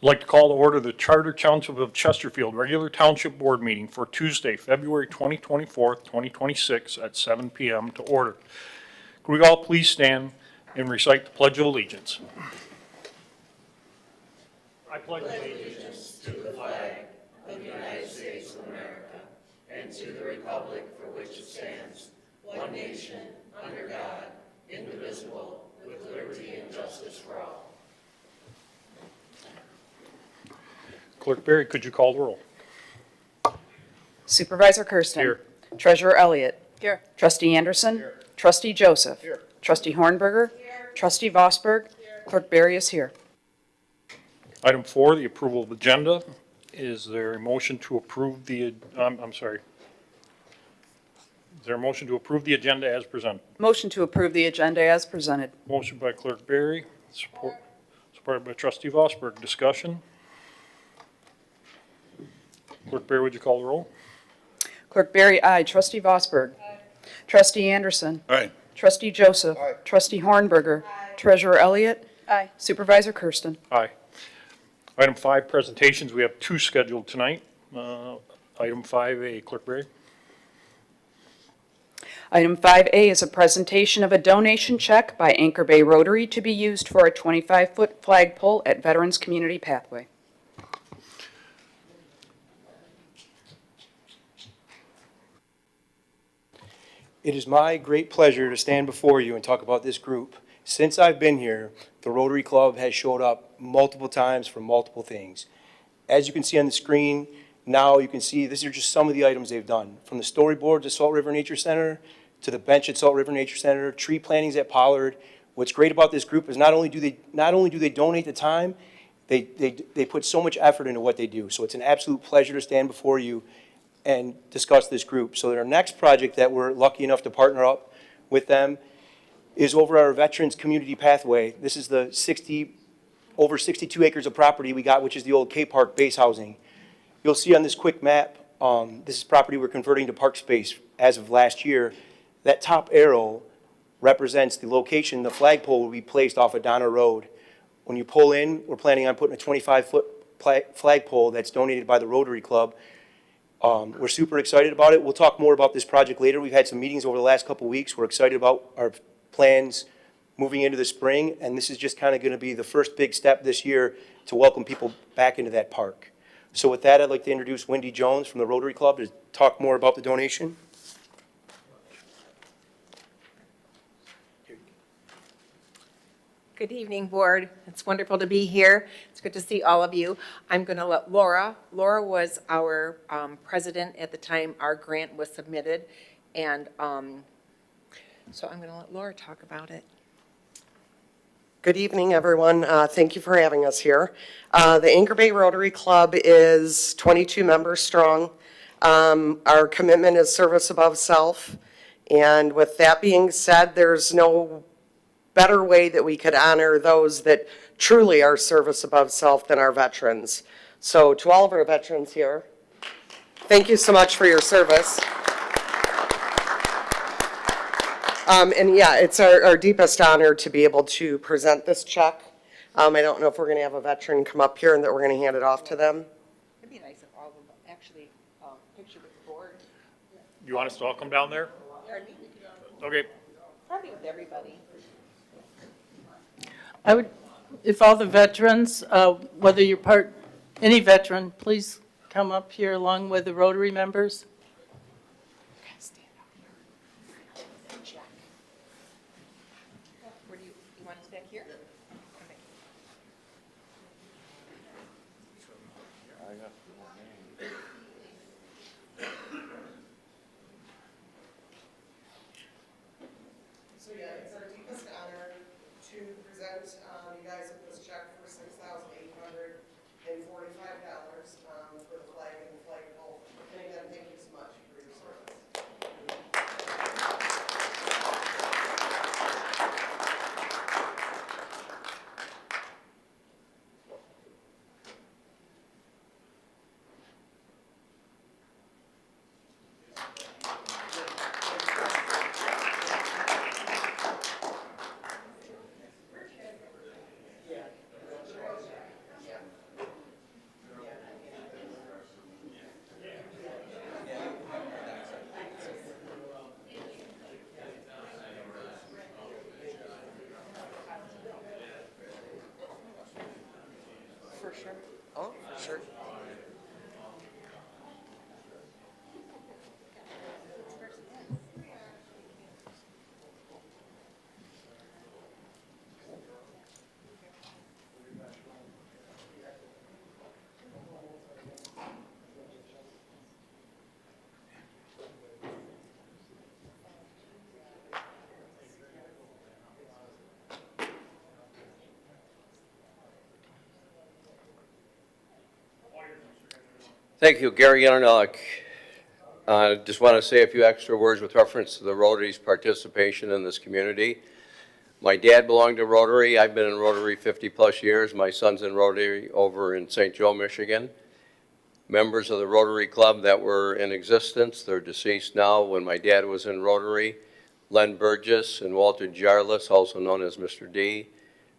I'd like to call to order the Charter Township of Chesterfield regular township board meeting for Tuesday, February 24th, 2026 at 7 p.m. to order. Could we all please stand and recite the Pledge of Allegiance? I pledge allegiance to the flag of the United States of America and to the republic for which it stands, one nation, under God, indivisible, with liberty and justice for all. Clerk Berry, could you call the roll? Supervisor Kersten. Here. Treasurer Elliott. Here. Trustee Anderson. Here. Trustee Joseph. Here. Trustee Hornberger. Here. Trustee Vosberg. Here. Clerk Berry is here. Item 4, the approval of agenda. Is there a motion to approve the, I'm sorry. Is there a motion to approve the agenda as presented? Motion to approve the agenda as presented. Motion by Clerk Berry, supported by Trustee Vosberg. Discussion? Clerk Berry, would you call the roll? Clerk Berry, aye. Trustee Vosberg. Aye. Trustee Anderson. Aye. Trustee Joseph. Aye. Trustee Hornberger. Aye. Treasurer Elliott. Aye. Supervisor Kersten. Aye. Item 5, presentations. We have 2 scheduled tonight. Item 5A, Clerk Berry. Item 5A is a presentation of a donation check by Anchor Bay Rotary to be used for a 25-foot flagpole at Veterans Community Pathway. It is my great pleasure to stand before you and talk about this group. Since I've been here, the Rotary Club has showed up multiple times for multiple things. As you can see on the screen, now you can see these are just some of the items they've done. From the storyboard to Salt River Nature Center, to the bench at Salt River Nature Center, tree plantings at Pollard. What's great about this group is not only do they donate the time, they put so much effort into what they do. So it's an absolute pleasure to stand before you and discuss this group. So our next project that we're lucky enough to partner up with them is over our Veterans Community Pathway. This is the over 62 acres of property we got, which is the old K Park base housing. You'll see on this quick map, this is property we're converting to park space as of last year. That top arrow represents the location the flagpole will be placed off of Donna Road. When you pull in, we're planning on putting a 25-foot flagpole that's donated by the Rotary Club. We're super excited about it. We'll talk more about this project later. We've had some meetings over the last couple of weeks. We're excited about our plans moving into the spring, and this is just kind of going to be the first big step this year to welcome people back into that park. So with that, I'd like to introduce Wendy Jones from the Rotary Club to talk more about the donation. Good evening, board. It's wonderful to be here. It's good to see all of you. I'm going to let Laura was our president at the time our grant was submitted. And so I'm going to let Laura talk about it. Good evening, everyone. Thank you for having us here. The Anchor Bay Rotary Club is 22 members strong. Our commitment is service above self. And with that being said, there's no better way that we could honor those that truly are service above self than our veterans. So to all of our veterans here, thank you so much for your service. And yeah, it's our deepest honor to be able to present this check. I don't know if we're going to have a veteran come up here and that we're going to hand it off to them. It'd be nice if all of them actually picture with the board. You want us to all come down there? Okay. Probably with everybody. I would, if all the veterans, whether you're any veteran, please come up here along with the Rotary members. Stand up here. Check. Where do you want us back here? Okay. So yeah, it's our deepest honor to present you guys with this check for $6,845 for the flag and the flagpole. And again, thank you so much for your service. Thank you, Gary Yanarlik. Just want to say a few extra words with reference to the Rotary's participation in this community. My dad belonged to Rotary. I've been in Rotary 50-plus years. My son's in Rotary over in St. Joe, Michigan. Members of the Rotary Club that were in existence, they're deceased now. When my dad was in Rotary, Len Burgess and Walter Jarlis, also known as Mr. D.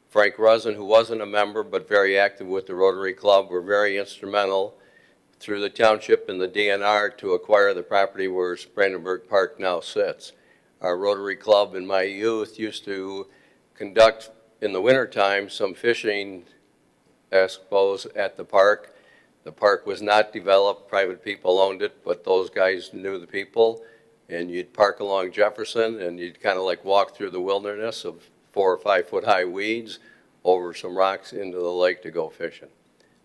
Frank Rosen, who wasn't a member but very active with the Rotary Club, were very instrumental through the township and the DNR to acquire the property where Brandenburg Park now sits. Our Rotary Club in my youth used to conduct in the wintertime some fishing expos at the park. The park was not developed, private people owned it, but those guys knew the people. And you'd park along Jefferson and you'd kind of like walk through the wilderness of 4 or 5 foot high weeds over some rocks into the lake to go fishing.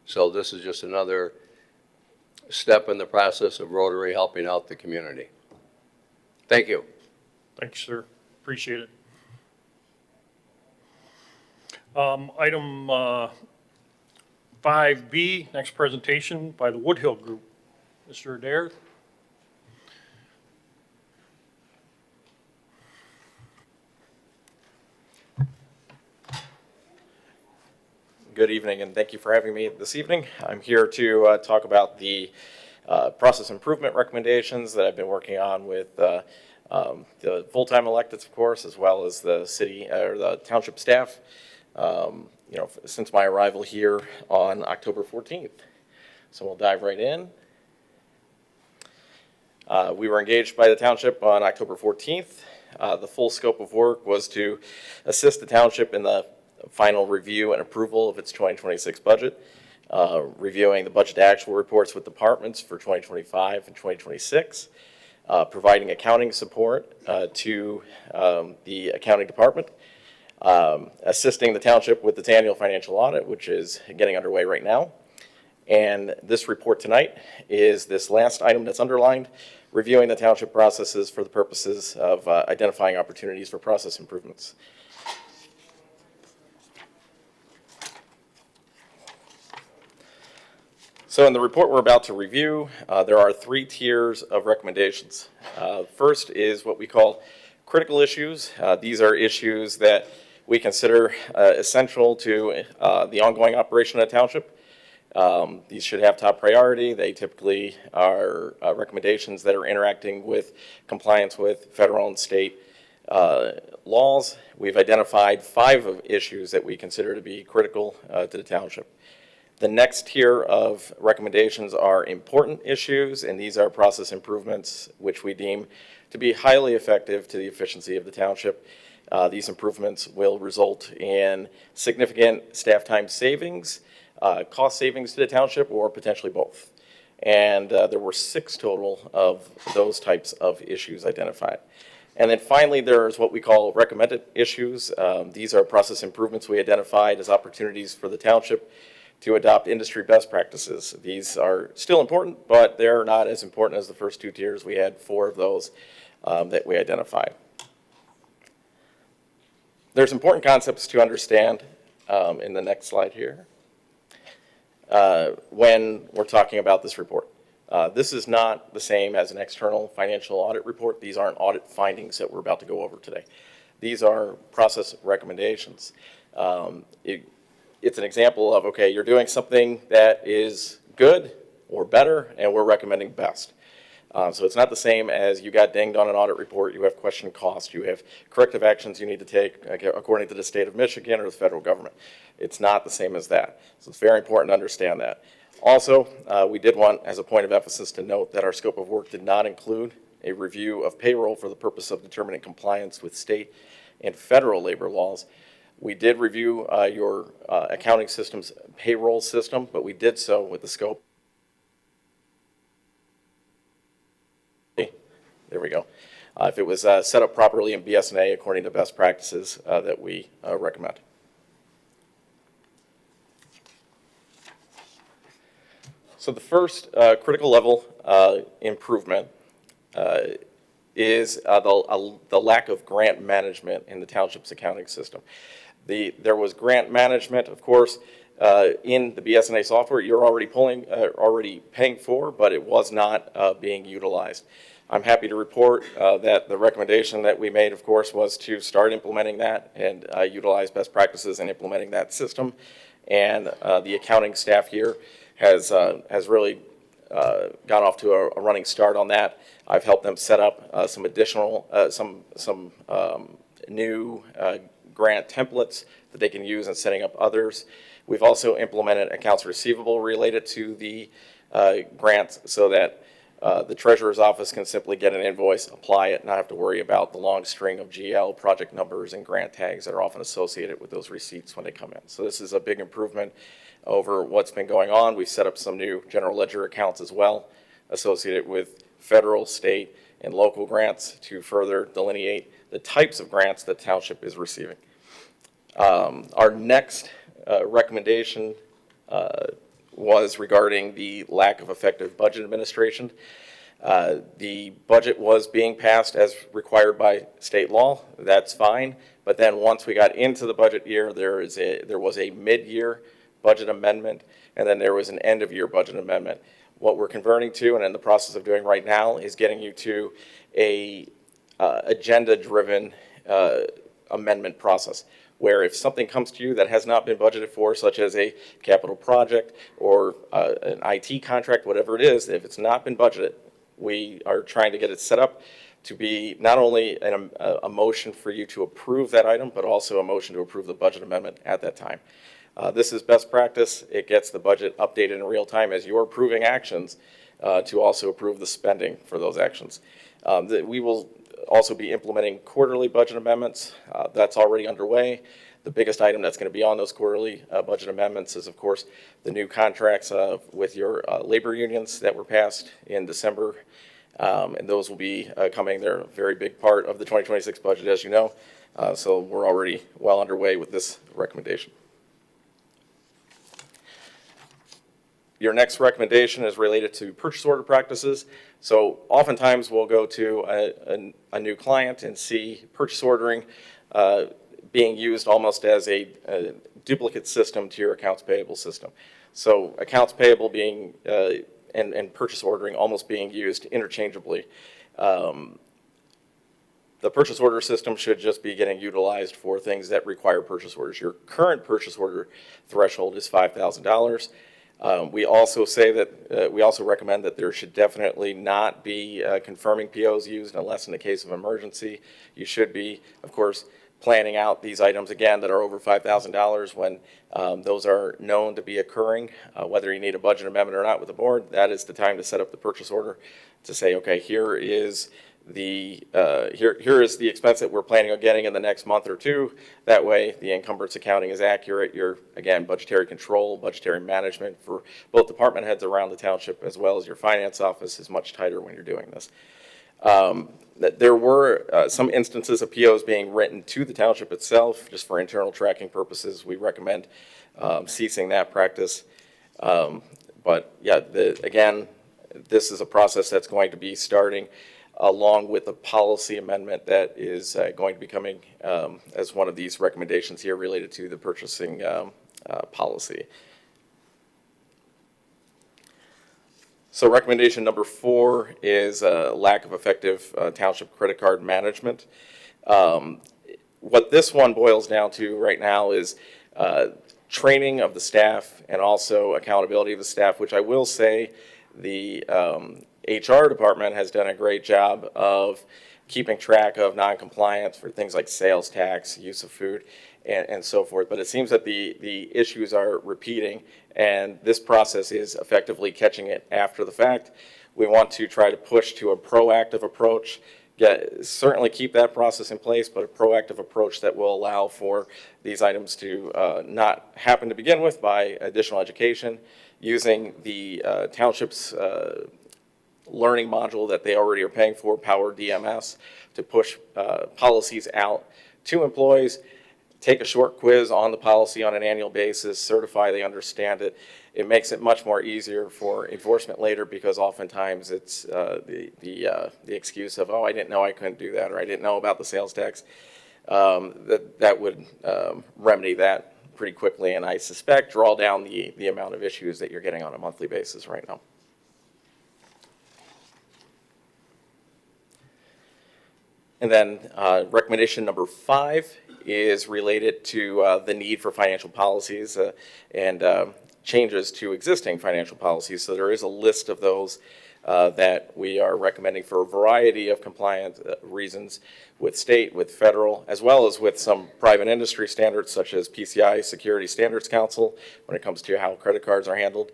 So this is just another step in the process of Rotary helping out the community. Thank you. Thank you, sir. Appreciate it. Item 5B, next presentation by the Woodhill Group. Mr. Adair. Good evening, and thank you for having me this evening. I'm here to talk about the process improvement recommendations that I've been working on with the full-time electeds, of course, as well as the city or the township staff. Since my arrival here on October 14th. So we'll dive right in. We were engaged by the township on October 14th. The full scope of work was to assist the township in the final review and approval of its 2026 budget, reviewing the budget actual reports with departments for 2025 and 2026, providing accounting support to the accounting department, assisting the township with its annual financial audit, which is getting underway right now. And this report tonight is this last item that's underlined, reviewing the township processes for the purposes of identifying opportunities for process improvements. So in the report we're about to review, there are 3 tiers of recommendations. First is what we call critical issues. These are issues that we consider essential to the ongoing operation of the township. These should have top priority. They typically are recommendations that are interacting with compliance with federal and state laws. We've identified 5 issues that we consider to be critical to the township. The next tier of recommendations are important issues, and these are process improvements which we deem to be highly effective to the efficiency of the township. These improvements will result in significant staff time savings, cost savings to the township, or potentially both. And there were 6 total of those types of issues identified. And then finally, there's what we call recommended issues. These are process improvements we identified as opportunities for the township to adopt industry best practices. These are still important, but they're not as important as the first 2 tiers. We had 4 of those that we identified. There's important concepts to understand in the next slide here when we're talking about this report. This is not the same as an external financial audit report. These aren't audit findings that we're about to go over today. These are process recommendations. It's an example of, okay, you're doing something that is good or better, and we're recommending best. So it's not the same as you got dinged on an audit report, you have questioned cost, you have corrective actions you need to take according to the state of Michigan or the federal government. It's not the same as that. So it's very important to understand that. Also, we did want, as a point of emphasis, to note that our scope of work did not include a review of payroll for the purpose of determining compliance with state and federal labor laws. We did review your accounting system's payroll system, but we did so with the scope. There we go. If it was set up properly in BS&A according to best practices that we recommend. So the first critical level improvement is the lack of grant management in the township's accounting system. There was grant management, of course, in the BS&A software you're already paying for, but it was not being utilized. I'm happy to report that the recommendation that we made, of course, was to start implementing that and utilize best practices in implementing that system. And the accounting staff here has really gone off to a running start on that. I've helped them set up some additional, some new grant templates that they can use in setting up others. We've also implemented accounts receivable related to the grants so that the treasurer's office can simply get an invoice, apply it, not have to worry about the long string of GL project numbers and grant tags that are often associated with those receipts when they come in. So this is a big improvement over what's been going on. We've set up some new general ledger accounts as well associated with federal, state, and local grants to further delineate the types of grants that township is receiving. Our next recommendation was regarding the lack of effective budget administration. The budget was being passed as required by state law. That's fine. But then once we got into the budget year, there was a mid-year budget amendment, and then there was an end-of-year budget amendment. What we're converting to and in the process of doing right now is getting you to a agenda-driven amendment process, where if something comes to you that has not been budgeted for, such as a capital project or an IT contract, whatever it is, if it's not been budgeted, we are trying to get it set up to be not only a motion for you to approve that item, but also a motion to approve the budget amendment at that time. This is best practice. It gets the budget updated in real time as you're approving actions to also approve the spending for those actions. We will also be implementing quarterly budget amendments. That's already underway. The biggest item that's going to be on those quarterly budget amendments is, of course, the new contracts with your labor unions that were passed in December. And those will be coming. They're a very big part of the 2026 budget, as you know. So we're already well underway with this recommendation. Your next recommendation is related to purchase order practices. So oftentimes we'll go to a new client and see purchase ordering being used almost as a duplicate system to your accounts payable system. So accounts payable being and purchase ordering almost being used interchangeably. The purchase order system should just be getting utilized for things that require purchase orders. Your current purchase order threshold is $5,000. We also say that we also recommend that there should definitely not be confirming POs used unless in the case of emergency. You should be, of course, planning out these items again that are over $5,000 when those are known to be occurring. Whether you need a budget amendment or not with the board, that is the time to set up the purchase order to say, okay, here is the expense that we're planning on getting in the next month or two. That way the encumbrance accounting is accurate. Your, again, budgetary control, budgetary management for both department heads around the township as well as your finance office is much tighter when you're doing this. There were some instances of POs being written to the township itself just for internal tracking purposes. We recommend ceasing that practice. But yeah, again, this is a process that's going to be starting along with a policy amendment that is going to be coming as one of these recommendations here related to the purchasing policy. So recommendation number 4 is lack of effective township credit card management. What this one boils down to right now is training of the staff and also accountability of the staff, which I will say the HR department has done a great job of keeping track of non-compliance for things like sales tax, use of food, and so forth. But it seems that the issues are repeating, and this process is effectively catching it after the fact. We want to try to push to a proactive approach certainly keep that process in place, but a proactive approach that will allow for these items to not happen to begin with by additional education, using the township's learning module that they already are paying for, Power DMS, to push policies out to employees, take a short quiz on the policy on an annual basis, certify they understand it. It makes it much more easier for enforcement later, because oftentimes it's the excuse of, oh, I didn't know I couldn't do that, or I didn't know about the sales tax. That would remedy that pretty quickly, and I suspect draw down the amount of issues that you're getting on a monthly basis right now. And then recommendation number 5 is related to the need for financial policies and changes to existing financial policies. So there is a list of those that we are recommending for a variety of compliance reasons with state, with federal, as well as with some private industry standards such as PCI Security Standards Council when it comes to how credit cards are handled.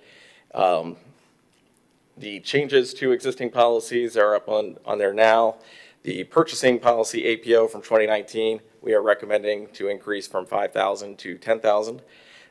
The changes to existing policies are up on there now. The purchasing policy APO from 2019, we are recommending to increase from 5,000 to 10,000.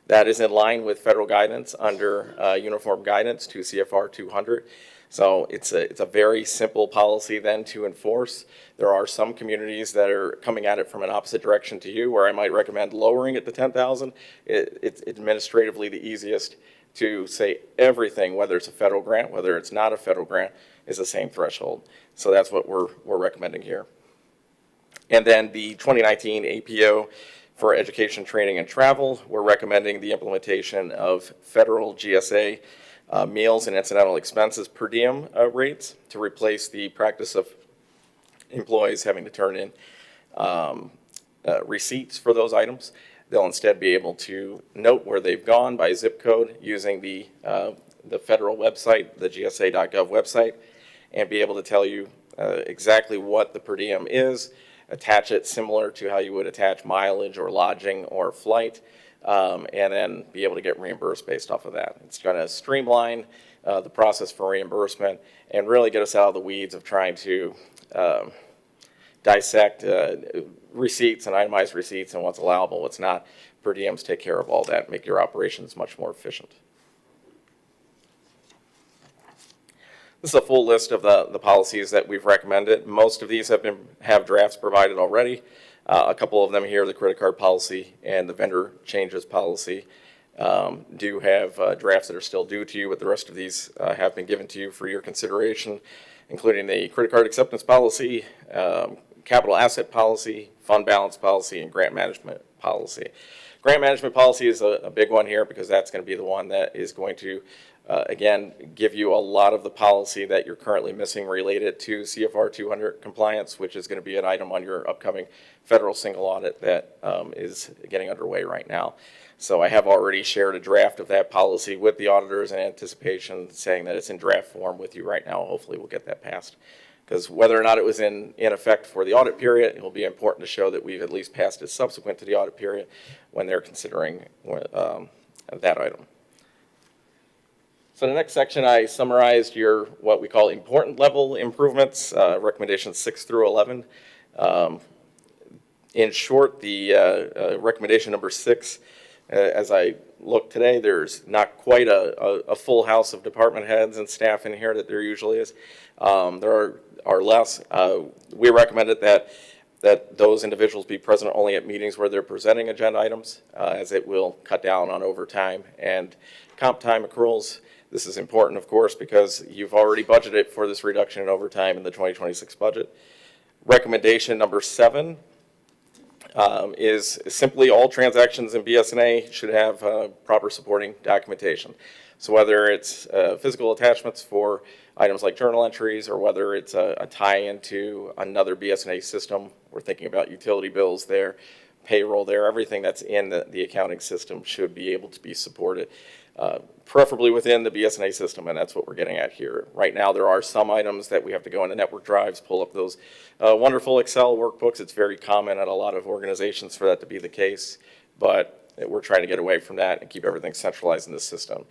That is in line with federal guidance under uniform guidance to CFR 200. So it's a very simple policy then to enforce. There are some communities that are coming at it from an opposite direction to you, where I might recommend lowering it to 10,000. It's administratively the easiest to say everything, whether it's a federal grant, whether it's not a federal grant, is the same threshold. So that's what we're recommending here. And then the 2019 APO for education, training, and travel, we're recommending the implementation of federal GSA meals and incidental expenses per diem rates to replace the practice of employees having to turn in receipts for those items. They'll instead be able to note where they've gone by zip code using the federal website, the gsa.gov website, and be able to tell you exactly what the per diem is, attach it similar to how you would attach mileage or lodging or flight, and then be able to get reimbursed based off of that. It's going to streamline the process for reimbursement and really get us out of the weeds of trying to dissect receipts and itemize receipts and what's allowable, what's not. Per diems take care of all that, make your operations much more efficient. This is a full list of the policies that we've recommended. Most of these have drafts provided already. A couple of them here, the credit card policy and the vendor changes policy, do have drafts that are still due to you, but the rest of these have been given to you for your consideration, including the credit card acceptance policy, capital asset policy, fund balance policy, and grant management policy. Grant management policy is a big one here because that's going to be the one that is going to again, give you a lot of the policy that you're currently missing related to CFR 200 compliance, which is going to be an item on your upcoming federal single audit that is getting underway right now. So I have already shared a draft of that policy with the auditors in anticipation, saying that it's in draft form with you right now. Hopefully we'll get that passed. Because whether or not it was in effect for the audit period, it will be important to show that we've at least passed it subsequent to the audit period when they're considering that item. So the next section, I summarized your what we call important level improvements, recommendations 6 through 11. In short, the recommendation number 6, as I look today, there's not quite a full house of department heads and staff in here that there usually is. There are less. We recommended that those individuals be present only at meetings where they're presenting agenda items, as it will cut down on overtime and comp time accruals. This is important, of course, because you've already budgeted for this reduction in overtime in the 2026 budget. Recommendation number 7 is simply all transactions in BS&A should have proper supporting documentation. So whether it's physical attachments for items like journal entries, or whether it's a tie-in to another BS&A system, we're thinking about utility bills there, payroll there, everything that's in the accounting system should be able to be supported. Preferably within the BS&A system, and that's what we're getting at here. Right now, there are some items that we have to go into network drives, pull up those wonderful Excel workbooks. It's very common at a lot of organizations for that to be the case, but we're trying to get away from that and keep everything centralized in the system.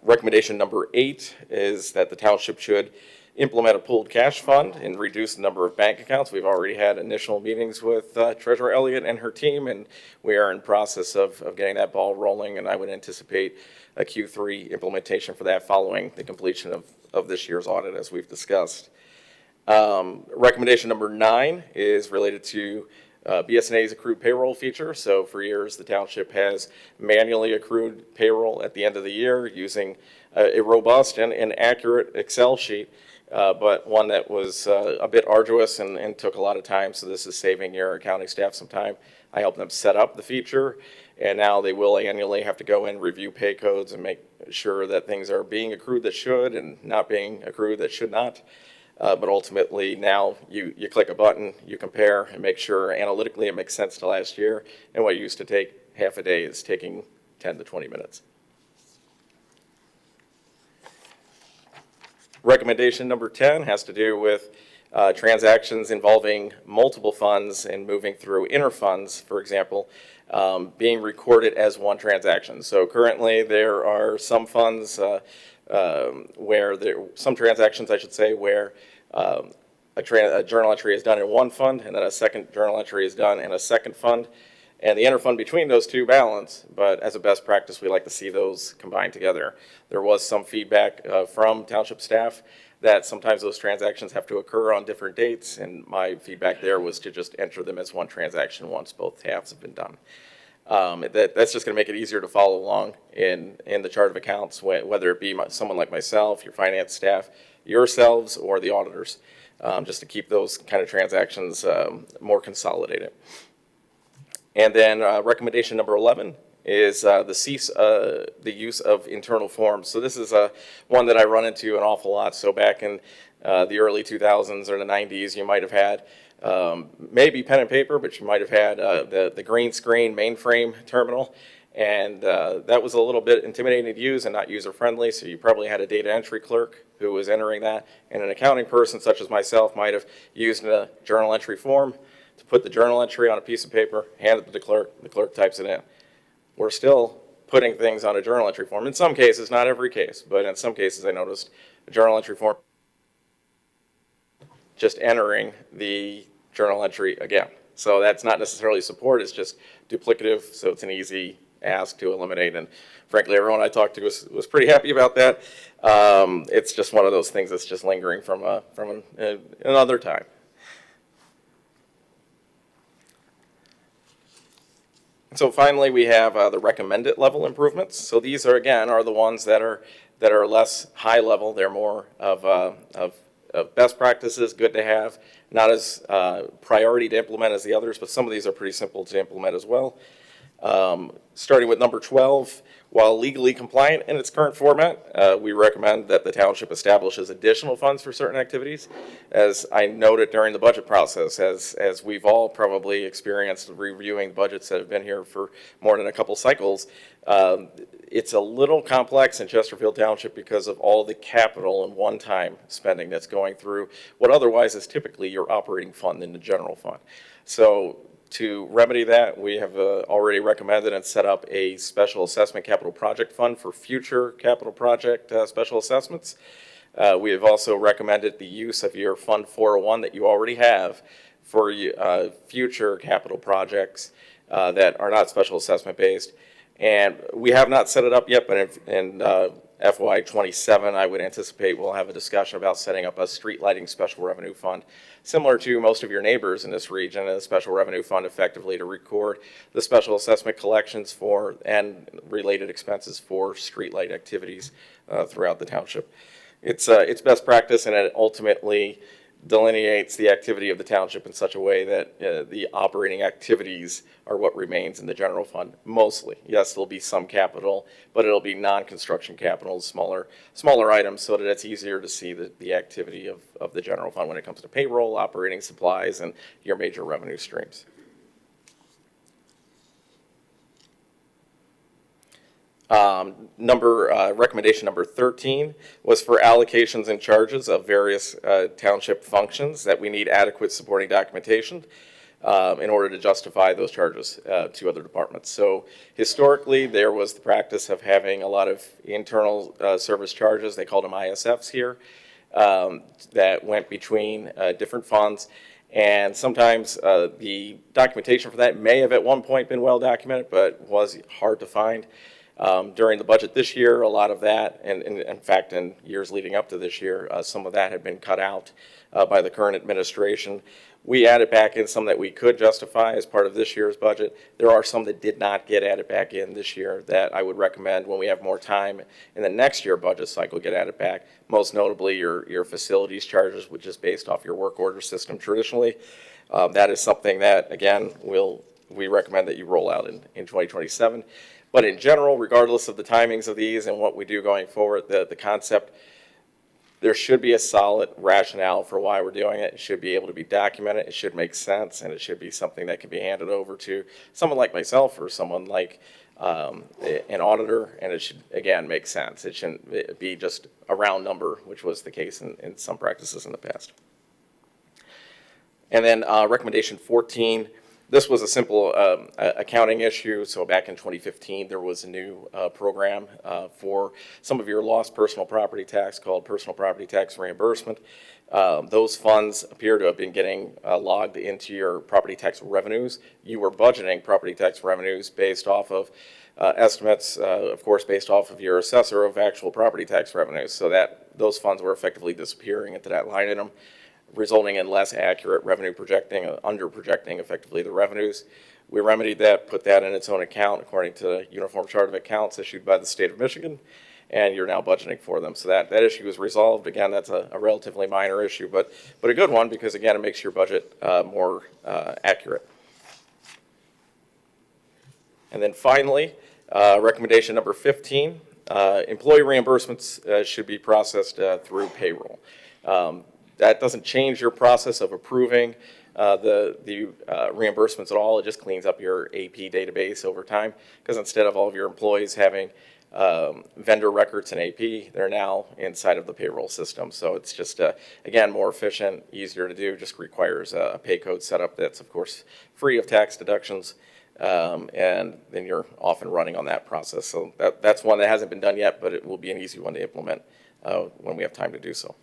Recommendation number 8 is that the township should implement a pooled cash fund and reduce the number of bank accounts. We've already had initial meetings with Treasurer Elliott and her team, and we are in process of getting that ball rolling, and I would anticipate a Q3 implementation for that following the completion of this year's audit, as we've discussed. Recommendation number 9 is related to BS&A's accrued payroll feature. So for years, the township has manually accrued payroll at the end of the year using a robust and accurate Excel sheet, but one that was a bit arduous and took a lot of time. So this is saving your accounting staff some time. I helped them set up the feature, and now they will annually have to go and review pay codes and make sure that things are being accrued that should and not being accrued that should not. But ultimately, now you click a button, you compare and make sure analytically it makes sense to last year, and what used to take half a day is taking 10 to 20 minutes. Recommendation number 10 has to do with transactions involving multiple funds and moving through interfunds, for example, being recorded as one transaction. So currently there are some funds some transactions, I should say, where a journal entry is done in one fund and then a second journal entry is done in a second fund, and the interfund between those two balance, but as a best practice, we like to see those combined together. There was some feedback from township staff that sometimes those transactions have to occur on different dates, and my feedback there was to just enter them as one transaction once both halves have been done. That's just going to make it easier to follow along in the chart of accounts, whether it be someone like myself, your finance staff, yourselves, or the auditors, just to keep those kind of transactions more consolidated. And then recommendation number 11 is the use of internal forms. So this is one that I run into an awful lot. So back in the early 2000s or the 90s, you might have had maybe pen and paper, but you might have had the green screen mainframe terminal, and that was a little bit intimidating to use and not user-friendly, so you probably had a data entry clerk who was entering that, and an accounting person such as myself might have used a journal entry form to put the journal entry on a piece of paper, hand it to the clerk types it in. We're still putting things on a journal entry form. In some cases, not every case, but in some cases I noticed a journal entry form just entering the journal entry again. So that's not necessarily support, it's just duplicative, so it's an easy ask to eliminate. And frankly, everyone I talked to was pretty happy about that. It's just one of those things that's just lingering from another time. So finally, we have the recommended level improvements. So these are, again, the ones that are less high level. They're more of best practices, good to have, not as priority to implement as the others, but some of these are pretty simple to implement as well. Starting with number 12, while legally compliant in its current format, we recommend that the township establishes additional funds for certain activities. As I noted during the budget process, as we've all probably experienced reviewing budgets that have been here for more than a couple cycles, it's a little complex in Chesterfield Township because of all the capital and one-time spending that's going through what otherwise is typically your operating fund in the general fund. So to remedy that, we have already recommended and set up a special assessment capital project fund for future capital project special assessments. We have also recommended the use of your Fund 401 that you already have for future capital projects that are not special assessment based. And we have not set it up yet, but in FY27, I would anticipate we'll have a discussion about setting up a street lighting special revenue fund, similar to most of your neighbors in this region, a special revenue fund effectively to record the special assessment collections for and related expenses for street light activities throughout the township. It's best practice, and it ultimately delineates the activity of the township in such a way that the operating activities are what remains in the general fund, mostly. Yes, there'll be some capital, but it'll be non-construction capital, smaller items, so that it's easier to see the activity of the general fund when it comes to payroll, operating supplies, and your major revenue streams. Recommendation number 13 was for allocations and charges of various township functions that we need adequate supporting documentation in order to justify those charges to other departments. So historically, there was the practice of having a lot of internal service charges. They called them ISFs here. that went between different funds. And sometimes the documentation for that may have at one point been well documented, but was hard to find. During the budget this year, a lot of that, and in fact, in years leading up to this year, some of that had been cut out by the current administration. We added back in some that we could justify as part of this year's budget. There are some that did not get added back in this year that I would recommend when we have more time in the next year budget cycle get added back. Most notably your facilities charges, which is based off your work order system traditionally. That is something that, again, we recommend that you roll out in 2027. But in general, regardless of the timings of these and what we do going forward, the concept, there should be a solid rationale for why we're doing it. It should be able to be documented, it should make sense, and it should be something that can be handed over to someone like myself or someone like an auditor, and it should, again, make sense. It shouldn't be just a round number, which was the case in some practices in the past. And then recommendation 14, this was a simple accounting issue. So back in 2015, there was a new program for some of your lost personal property tax called personal property tax reimbursement. Those funds appear to have been getting logged into your property tax revenues. You were budgeting property tax revenues based off of estimates, of course, based off of your assessor of actual property tax revenues. So that those funds were effectively disappearing into that line item, resulting in less accurate revenue projecting, under projecting effectively the revenues. We remedied that, put that in its own account according to the Uniform Chart of Accounts issued by the state of Michigan, and you're now budgeting for them. So that issue is resolved. Again, that's a relatively minor issue, but a good one because, again, it makes your budget more accurate. And then finally, recommendation number 15, employee reimbursements should be processed through payroll. That doesn't change your process of approving the reimbursements at all. It just cleans up your AP database over time, because instead of all of your employees having vendor records in AP, they're now inside of the payroll system. So it's just, again, more efficient, easier to do, just requires a pay code setup that's, of course, free of tax deductions, and then you're off and running on that process. So that's one that hasn't been done yet, but it will be an easy one to implement when we have time to do so.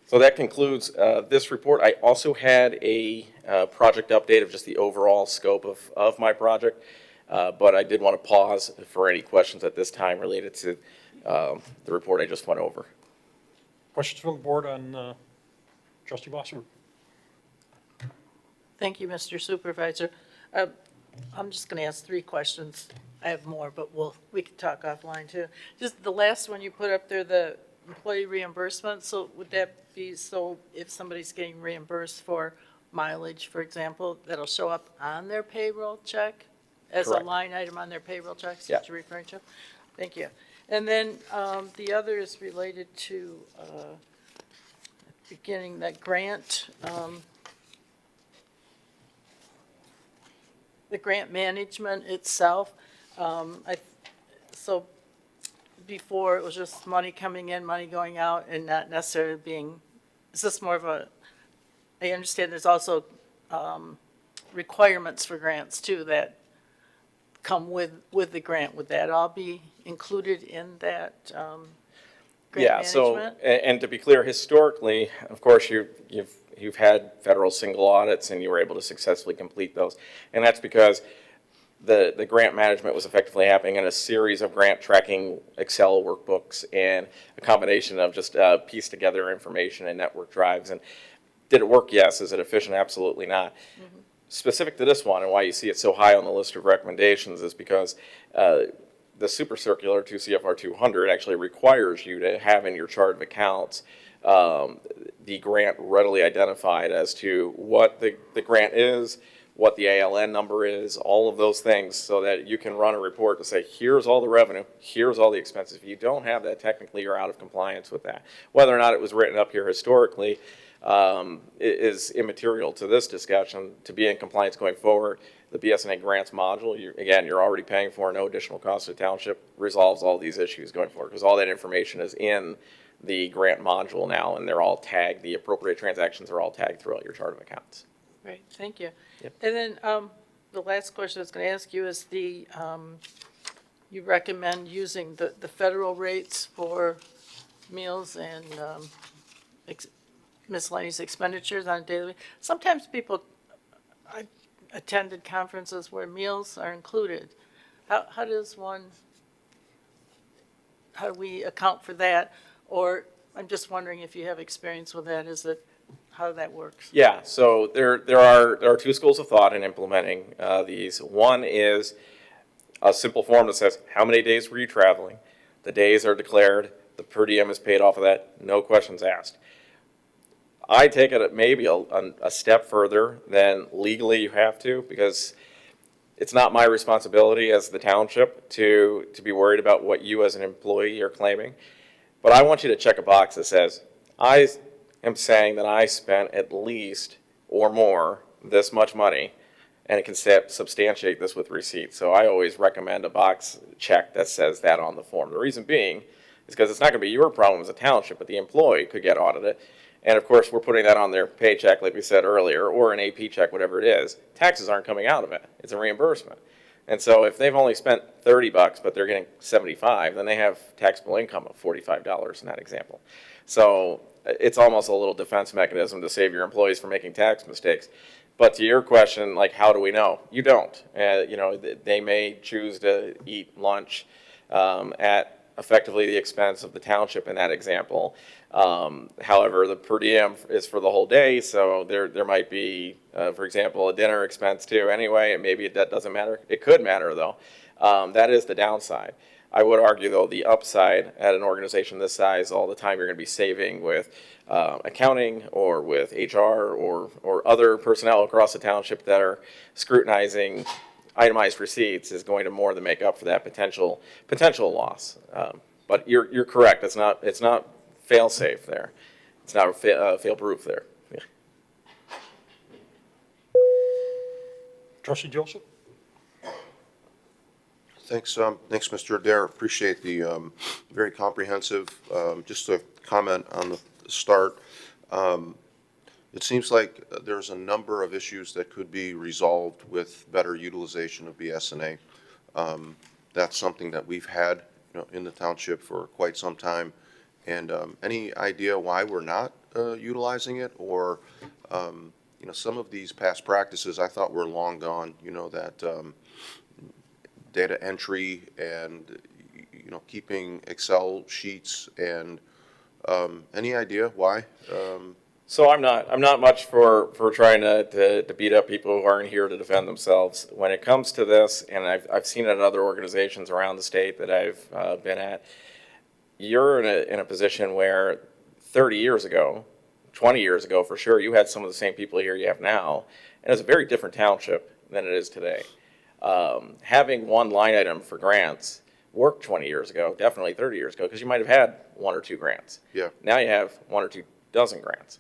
So that concludes this report. I also had a project update of just the overall scope of my project, but I did want to pause for any questions at this time related to the report I just went over. Questions from the board on Trustee Bossert? Thank you, Mr. Supervisor. I'm just going to ask 3 questions. I have more, but we can talk offline too. Just the last one you put up there, the employee reimbursement. So would that be, so if somebody's getting reimbursed for mileage, for example, that'll show up on their payroll check as Correct. a line item on their payroll checks Yeah. that you're referring to? Thank you. And then the other is related to beginning that grant, the grant management itself. So before it was just money coming in, money going out, and not necessarily being, is this more of a, I understand there's also requirements for grants too that come with the grant. Would that all be included in that grant Yeah, so, management? and to be clear, historically, of course, you've had federal single audits and you were able to successfully complete those. And that's because the grant management was effectively happening in a series of grant tracking Excel workbooks and a combination of just piece together information and network drives. And did it work? Yes. Is it efficient? Absolutely not. Mm-hmm. Specific to this one and why you see it so high on the list of recommendations is because the Super Circular 2 CFR 200 actually requires you to have in your chart of accounts the grant readily identified as to what the grant is, what the ALN number is, all of those things, so that you can run a report to say, here's all the revenue, here's all the expenses. If you don't have that, technically you're out of compliance with that. Whether or not it was written up here historically is immaterial to this discussion. To be in compliance going forward, the BSNA grants module, you're already paying for, no additional cost to the township, resolves all these issues going forward, because all that information is in the grant module now, and they're all tagged, the appropriate transactions are all tagged throughout your chart of accounts. Great, thank you. Yep. And then the last question I was going to ask you is you recommend using the federal rates for meals and miscellaneous expenditures on a daily. Sometimes people, I attended conferences where meals are included. How do we account for that? Or I'm just wondering if you have experience with that, how that works? Yeah, so there are two schools of thought in implementing these. One is a simple form that says, how many days were you traveling? The days are declared, the per diem is paid off of that, no questions asked. I take it maybe a step further than legally you have to, because it's not my responsibility as the township to be worried about what you as an employee are claiming. But I want you to check a box that says, I am saying that I spent at least or more this much money, and it can substantiate this with receipts. So I always recommend a box check that says that on the form. The reason being is because it's not going to be your problem as a township, but the employee could get audited. And of course, we're putting that on their paycheck, like we said earlier, or an AP check, whatever it is. Taxes aren't coming out of it. It's a reimbursement. And so if they've only spent $30, but they're getting 75, then they have taxable income of $45 in that example. So it's almost a little defense mechanism to save your employees from making tax mistakes. But to your question, like, how do we know? You don't. They may choose to eat lunch at effectively the expense of the township in that example. However, the per diem is for the whole day, so there might be, for example, a dinner expense too anyway, and maybe that doesn't matter. It could matter, though. That is the downside. I would argue, though, the upside at an organization this size, all the time you're going to be saving with accounting or with HR or other personnel across the township that are scrutinizing itemized receipts, is going to more than make up for that potential loss. But you're correct. It's not fail-safe there. It's not fail-proof there. Yeah. Trustee Joseph? Thanks, Mr. Adair. Appreciate the very comprehensive. Just a comment on the start. It seems like there's a number of issues that could be resolved with better utilization of BS&A. That's something that we've had, in the township for quite some time. And any idea why we're not utilizing it, or some of these past practices I thought were long gone. That data entry and keeping Excel sheets, and any idea why? So I'm not much for trying to beat up people who aren't here to defend themselves. When it comes to this, and I've seen it at other organizations around the state that I've been at, you're in a position where 30 years ago, 20 years ago for sure, you had some of the same people here you have now, and it's a very different township than it is today. Having one line item for grants worked 20 years ago, definitely 30 years ago, because you might have had one or two grants. Yeah. Now you have 1 or 2 dozen grants.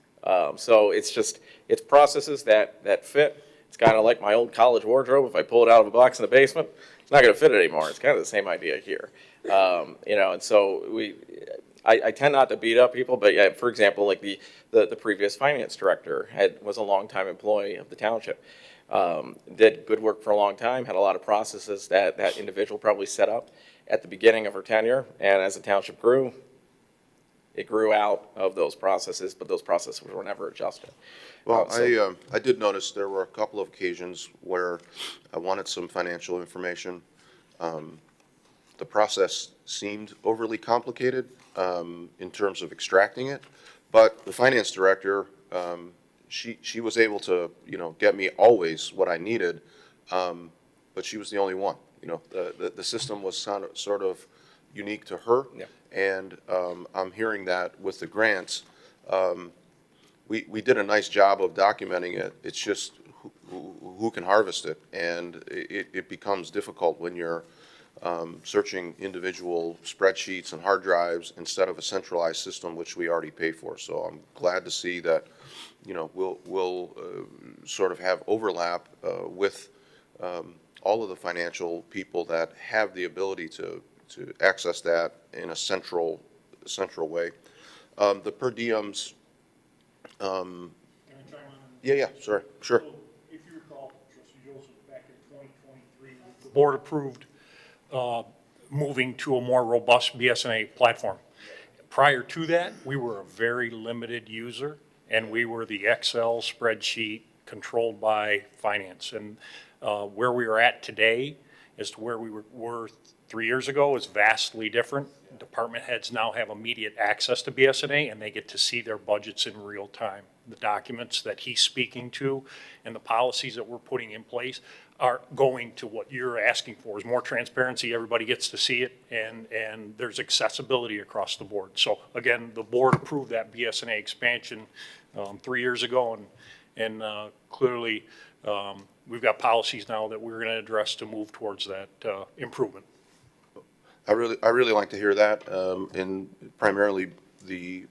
So it's processes that fit. It's kind of like my old college wardrobe. If I pull it out of a box in the basement, it's not going to fit anymore. It's kind of the same idea here. And so I tend not to beat up people, but yeah, for example, like the previous finance director was a longtime employee of the township. Did good work for a long time, had a lot of processes that individual probably set up at the beginning of her tenure, and as the township grew, it grew out of those processes, but those processes were never adjusted. Well, I did notice there were a couple of occasions where I wanted some financial information. The process seemed overly complicated in terms of extracting it, but the finance director, she was able to, get me always what I needed, but she was the only one. The system was sort of unique to her. Yeah. And I'm hearing that with the grants, we did a nice job of documenting it. It's just who can harvest it, and it becomes difficult when you're searching individual spreadsheets and hard drives instead of a centralized system, which we already pay for. So I'm glad to see that, we'll sort of have overlap with all of the financial people that have the ability to access that in a central way. The per diems, yeah, sorry, sure. So, if you recall, Trustee Joseph, back in 2023, the board approved moving to a more robust BS&A platform. Prior to that, we were a very limited user, and we were the Excel spreadsheet controlled by finance. And where we are at today as to where we were 3 years ago is vastly different. Department heads now have immediate access to BSNA, and they get to see their budgets in real time. The documents that he's speaking to and the policies that we're putting in place are going to what you're asking for, is more transparency. Everybody gets to see it, and there's accessibility across the board. So again, the board approved that BSNA expansion 3 years ago, and clearly we've got policies now that we're going to address to move towards that improvement. I really like to hear that, and primarily the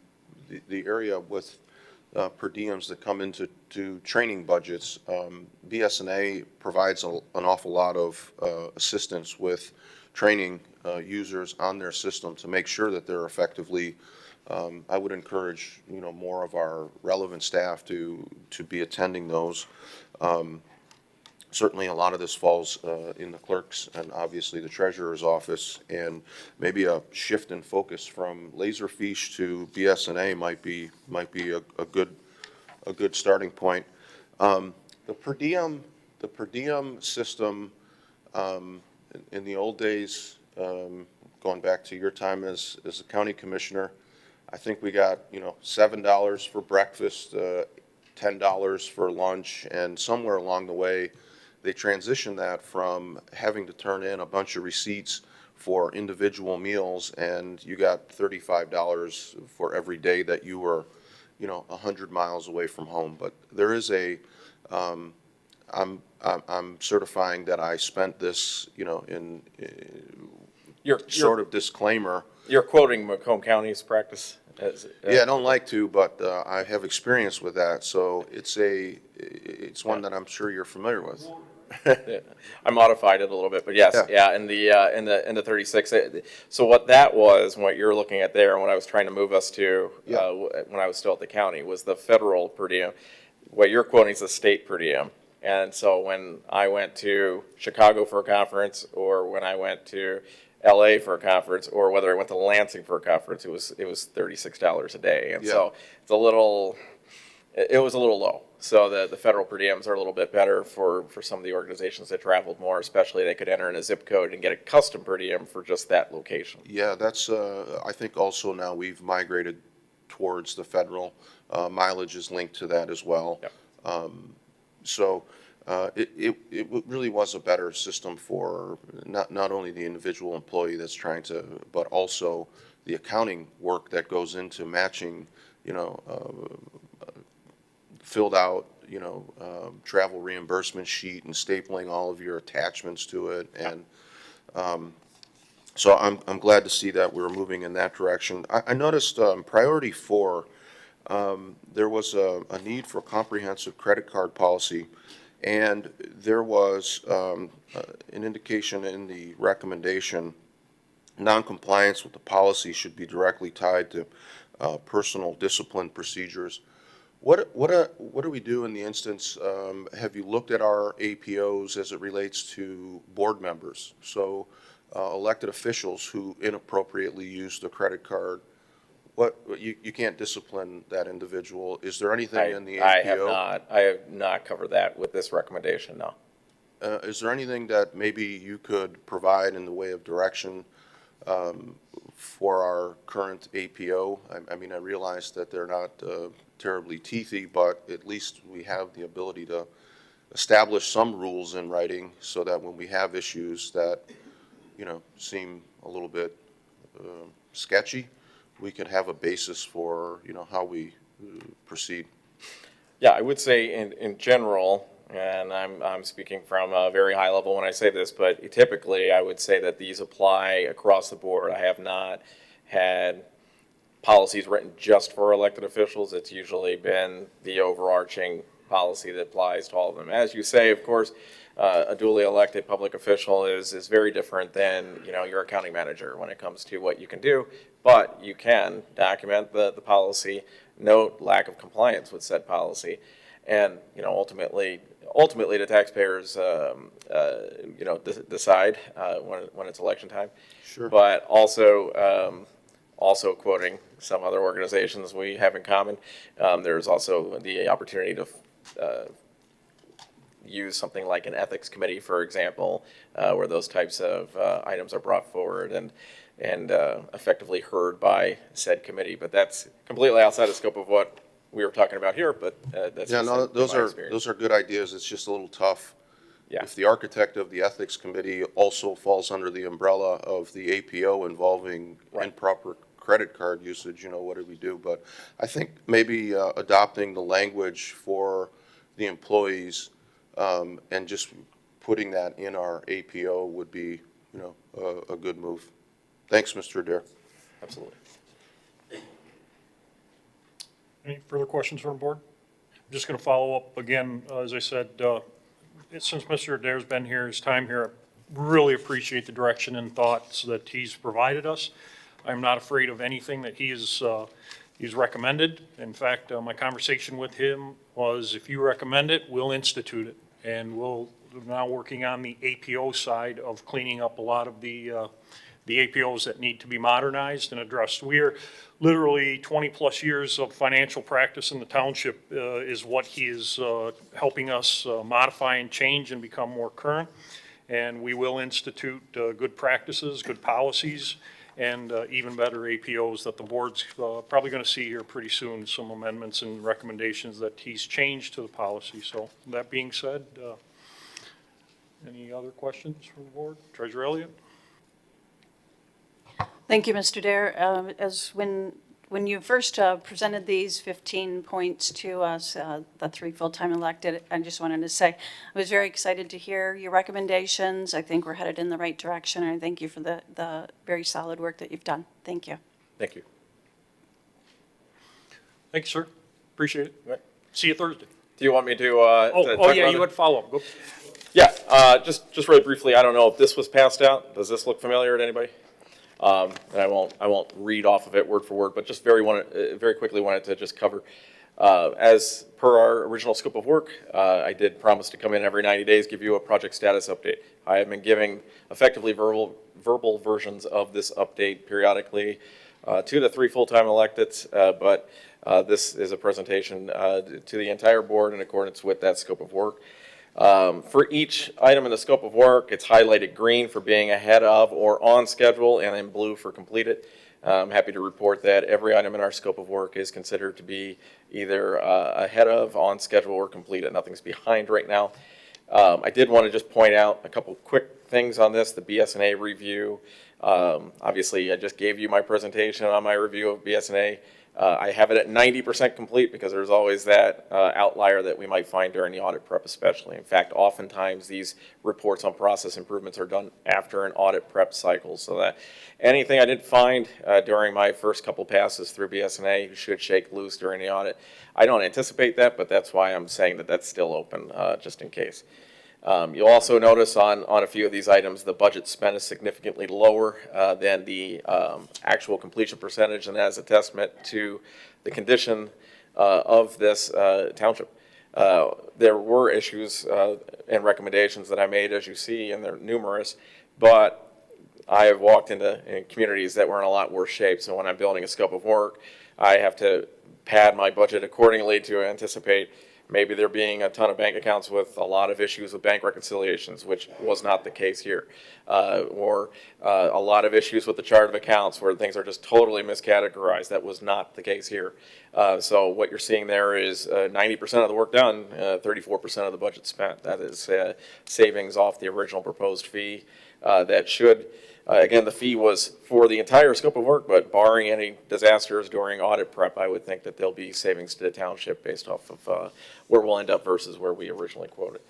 area with per diems that come into training budgets. BSNA provides an awful lot of assistance with training users on their system to make sure that they're effectively. I would encourage, more of our relevant staff to be attending those. Certainly, a lot of this falls in the clerk's and obviously the treasurer's office, and maybe a shift in focus from Laserfiche to BSNA might be a good starting point. The per diem system in the old days, going back to your time as a county commissioner, I think we got $7 for breakfast, $10 for lunch, and somewhere along the way, they transitioned that from having to turn in a bunch of receipts for individual meals, and you got $35 for every day that you were, 100 miles away from home. But there is I'm certifying that I spent this, in sort of disclaimer. You're quoting Macomb County's practice? Yeah, I don't like to, but I have experience with that, so it's one that I'm sure you're familiar with. Yeah, I modified it a little bit, but yes, yeah, in the 36. So what that was, and what you're looking at there, and what I was trying to move us to when I was still at the county, was the federal per diem. What you're quoting is the state per diem. And so when I went to Chicago for a conference, or when I went to LA for a conference, or whether I went to Lansing for a conference, it was $36 a day, and so it was a little low. So the federal per diems are a little bit better for some of the organizations that traveled more, especially they could enter in a zip code and get a custom per diem for just that location. Yeah, that's, I think also now we've migrated towards the federal. Mileage is linked to that as well. Yep. So it really was a better system for not only the individual employee that's trying to, but also the accounting work that goes into matching, filled out, travel reimbursement sheet and stapling all of your attachments to it. And so I'm glad to see that we're moving in that direction. I noticed priority 4, there was a need for a comprehensive credit card policy. And there was an indication in the recommendation, noncompliance with the policy should be directly tied to personal discipline procedures. What do we do in the instance, have you looked at our APOs as it relates to board members? So elected officials who inappropriately use the credit card, you can't discipline that individual. Is there anything in the APO? I have not covered that with this recommendation, no. Is there anything that maybe you could provide in the way of direction for our current APO? I mean, I realize that they're not terribly teethy, but at least we have the ability to establish some rules in writing so that when we have issues that, seem a little bit sketchy, we can have a basis for, how we proceed. Yeah, I would say in general, and I'm speaking from a very high level when I say this, but typically I would say that these apply across the board. I have not had policies written just for elected officials. It's usually been the overarching policy that applies to all of them. As you say, of course, a duly elected public official is very different than, your accounting manager when it comes to what you can do, but you can document the policy, note lack of compliance with said policy, and, ultimately the taxpayers, decide when it's election time. Sure. But also, also quoting some other organizations we have in common. There's also the opportunity to use something like an ethics committee, for example, where those types of items are brought forward and effectively heard by said committee. But that's completely outside the scope of what we were talking about here, but that's Yeah, just no, been my experience. those are good ideas. It's just a little tough. Yeah. If the architect of the ethics committee also falls under the umbrella of the APO involving Right. improper credit card usage, what do we do? But I think maybe adopting the language for the employees and just putting that in our APO would be, a good move. Thanks, Mr. Adair. Absolutely. Any further questions from the board? I'm just going to follow up again, as I said, since Mr. Adair's been here, his time here, I really appreciate the direction and thoughts that he's provided us. I'm not afraid of anything that he's recommended. In fact, my conversation with him was, if you recommend it, we'll institute it. And we're now working on the APO side of cleaning up a lot of the APOs that need to be modernized and addressed. We are literally 20-plus years of financial practice in the township is what he is helping us modify and change and become more current. And we will institute good practices, good policies, and even better APOs that the board's probably going to see here pretty soon, some amendments and recommendations that he's changed to the policy. So that being said, any other questions from the board? Treasurer Elliott? Thank you, Mr. Adair. As when you first presented these 15 points to us, the 3 full-time elected, I just wanted to say I was very excited to hear your recommendations. I think we're headed in the right direction, and I thank you for the very solid work that you've done. Thank you. Thank you. Thank you, sir. Appreciate it. Right. See you Thursday. Do you want me to? Oh, yeah, you had follow-up. Go. Yeah, just really briefly, I don't know if this was passed out. Does this look familiar to anybody? And I won't read off of it word for word, but just very quickly wanted to just cover, as per our original scope of work, I did promise to come in every 90 days, give you a project status update. I have been giving effectively verbal versions of this update periodically to the 3 full-time electeds, but this is a presentation to the entire board in accordance with that scope of work. For each item in the scope of work, it's highlighted green for being ahead of or on schedule and in blue for completed. I'm happy to report that every item in our scope of work is considered to be either ahead of, on schedule, or completed. Nothing's behind right now. I did want to just point out a couple quick things on this, the BS&A review. Obviously, I just gave you my presentation on my review of BS&A. I have it at 90% complete because there's always that outlier that we might find during the audit prep especially. In fact, oftentimes these reports on process improvements are done after an audit prep cycle, so that anything I didn't find during my first couple passes through BS&A should shake loose during the audit. I don't anticipate that, but that's why I'm saying that that's still open just in case. You'll also notice on a few of these items, the budget spent is significantly lower than the actual completion percentage, and that is a testament to the condition of this township. There were issues and recommendations that I made, as you see, and they're numerous, but I have walked into communities that were in a lot worse shape, so when I'm building a scope of work, I have to pad my budget accordingly to anticipate maybe there being a ton of bank accounts with a lot of issues with bank reconciliations, which was not the case here. Or a lot of issues with the chart of accounts where things are just totally miscategorized. That was not the case here. So what you're seeing there is 90% of the work done, 34% of the budget spent. That is savings off the original proposed fee. That should, again, the fee was for the entire scope of work, but barring any disasters during audit prep, I would think that there'll be savings to the township based off of where we'll end up versus where we originally quoted.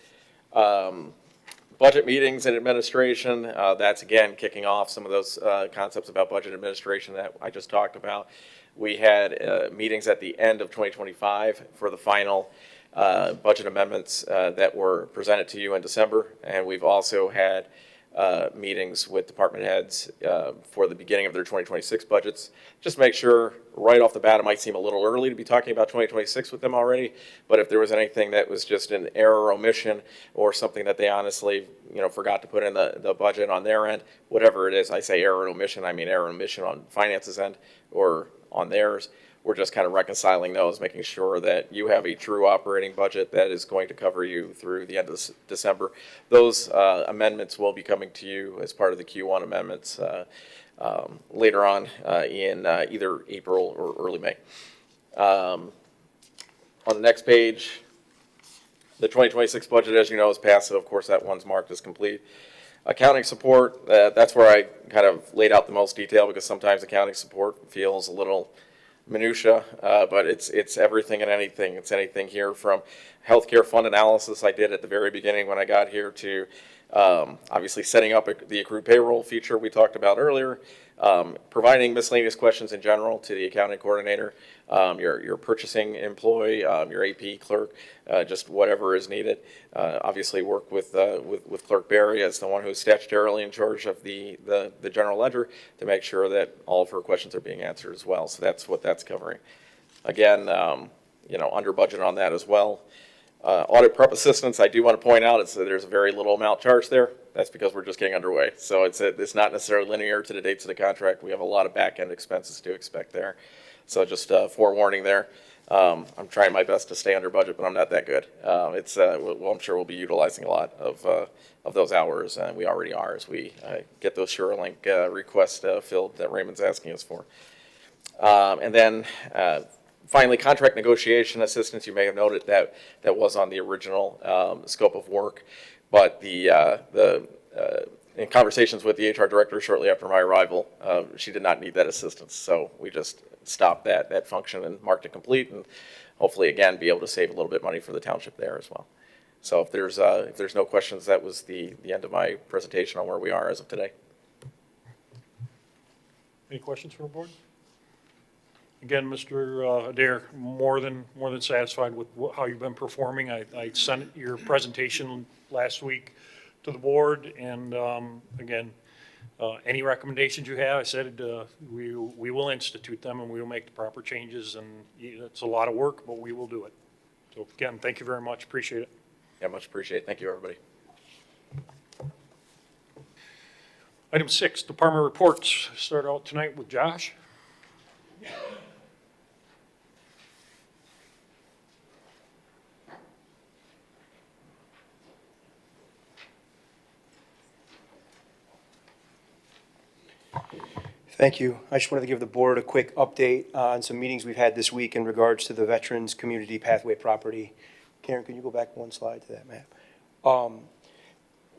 Budget meetings and administration, that's again kicking off some of those concepts about budget administration that I just talked about. We had meetings at the end of 2025 for the final budget amendments that were presented to you in December, and we've also had meetings with department heads for the beginning of their 2026 budgets. Just make sure right off the bat, it might seem a little early to be talking about 2026 with them already, but if there was anything that was just an error or omission or something that they honestly, forgot to put in the budget on their end, whatever it is, I say error and omission, I mean error and omission on finances end or on theirs. We're just kind of reconciling those, making sure that you have a true operating budget that is going to cover you through the end of December. Those amendments will be coming to you as part of the Q1 amendments later on in either April or early May. On the next page, the 2026 budget, as you know, is passed, so of course that one's marked as complete. Accounting support, that's where I kind of laid out the most detail because sometimes accounting support feels a little minutia, but it's everything and anything. It's anything here from healthcare fund analysis I did at the very beginning when I got here to obviously setting up the accrued payroll feature we talked about earlier, providing miscellaneous questions in general to the accounting coordinator, your purchasing employee, your AP clerk, just whatever is needed. Obviously work with Clerk Barry as the one who's statutorily in charge of the general ledger to make sure that all of her questions are being answered as well. So that's what that's covering. Again, under budget on that as well. Audit prep assistance, I do want to point out, there's a very little amount charged there. That's because we're just getting underway. So it's not necessarily linear to the dates of the contract. We have a lot of back-end expenses to expect there. So just forewarning there. I'm trying my best to stay under budget, but I'm not that good. Well, I'm sure we'll be utilizing a lot of those hours, and we already are as we get those SureLink requests filled that Raymond's asking us for. And then finally, contract negotiation assistance. You may have noted that was on the original scope of work, but in conversations with the HR director shortly after my arrival, she did not need that assistance. So we just stopped that function and marked it complete, and hopefully again be able to save a little bit of money for the township there as well. So if there's no questions, that was the end of my presentation on where we are as of today. Any questions from the board? Again, Mr. Adair, more than satisfied with how you've been performing. I sent your presentation last week to the board, and again, any recommendations you have, I said we will institute them and we will make the proper changes, and it's a lot of work, but we will do it. So again, thank you very much. Appreciate it. Yeah, much appreciate it. Thank you, everybody. Item 6, department reports. Start out tonight with Josh. Thank you. I just wanted to give the board a quick update on some meetings we've had this week in regards to the Veterans Community Pathway property. Karen, can you go back one slide to that map?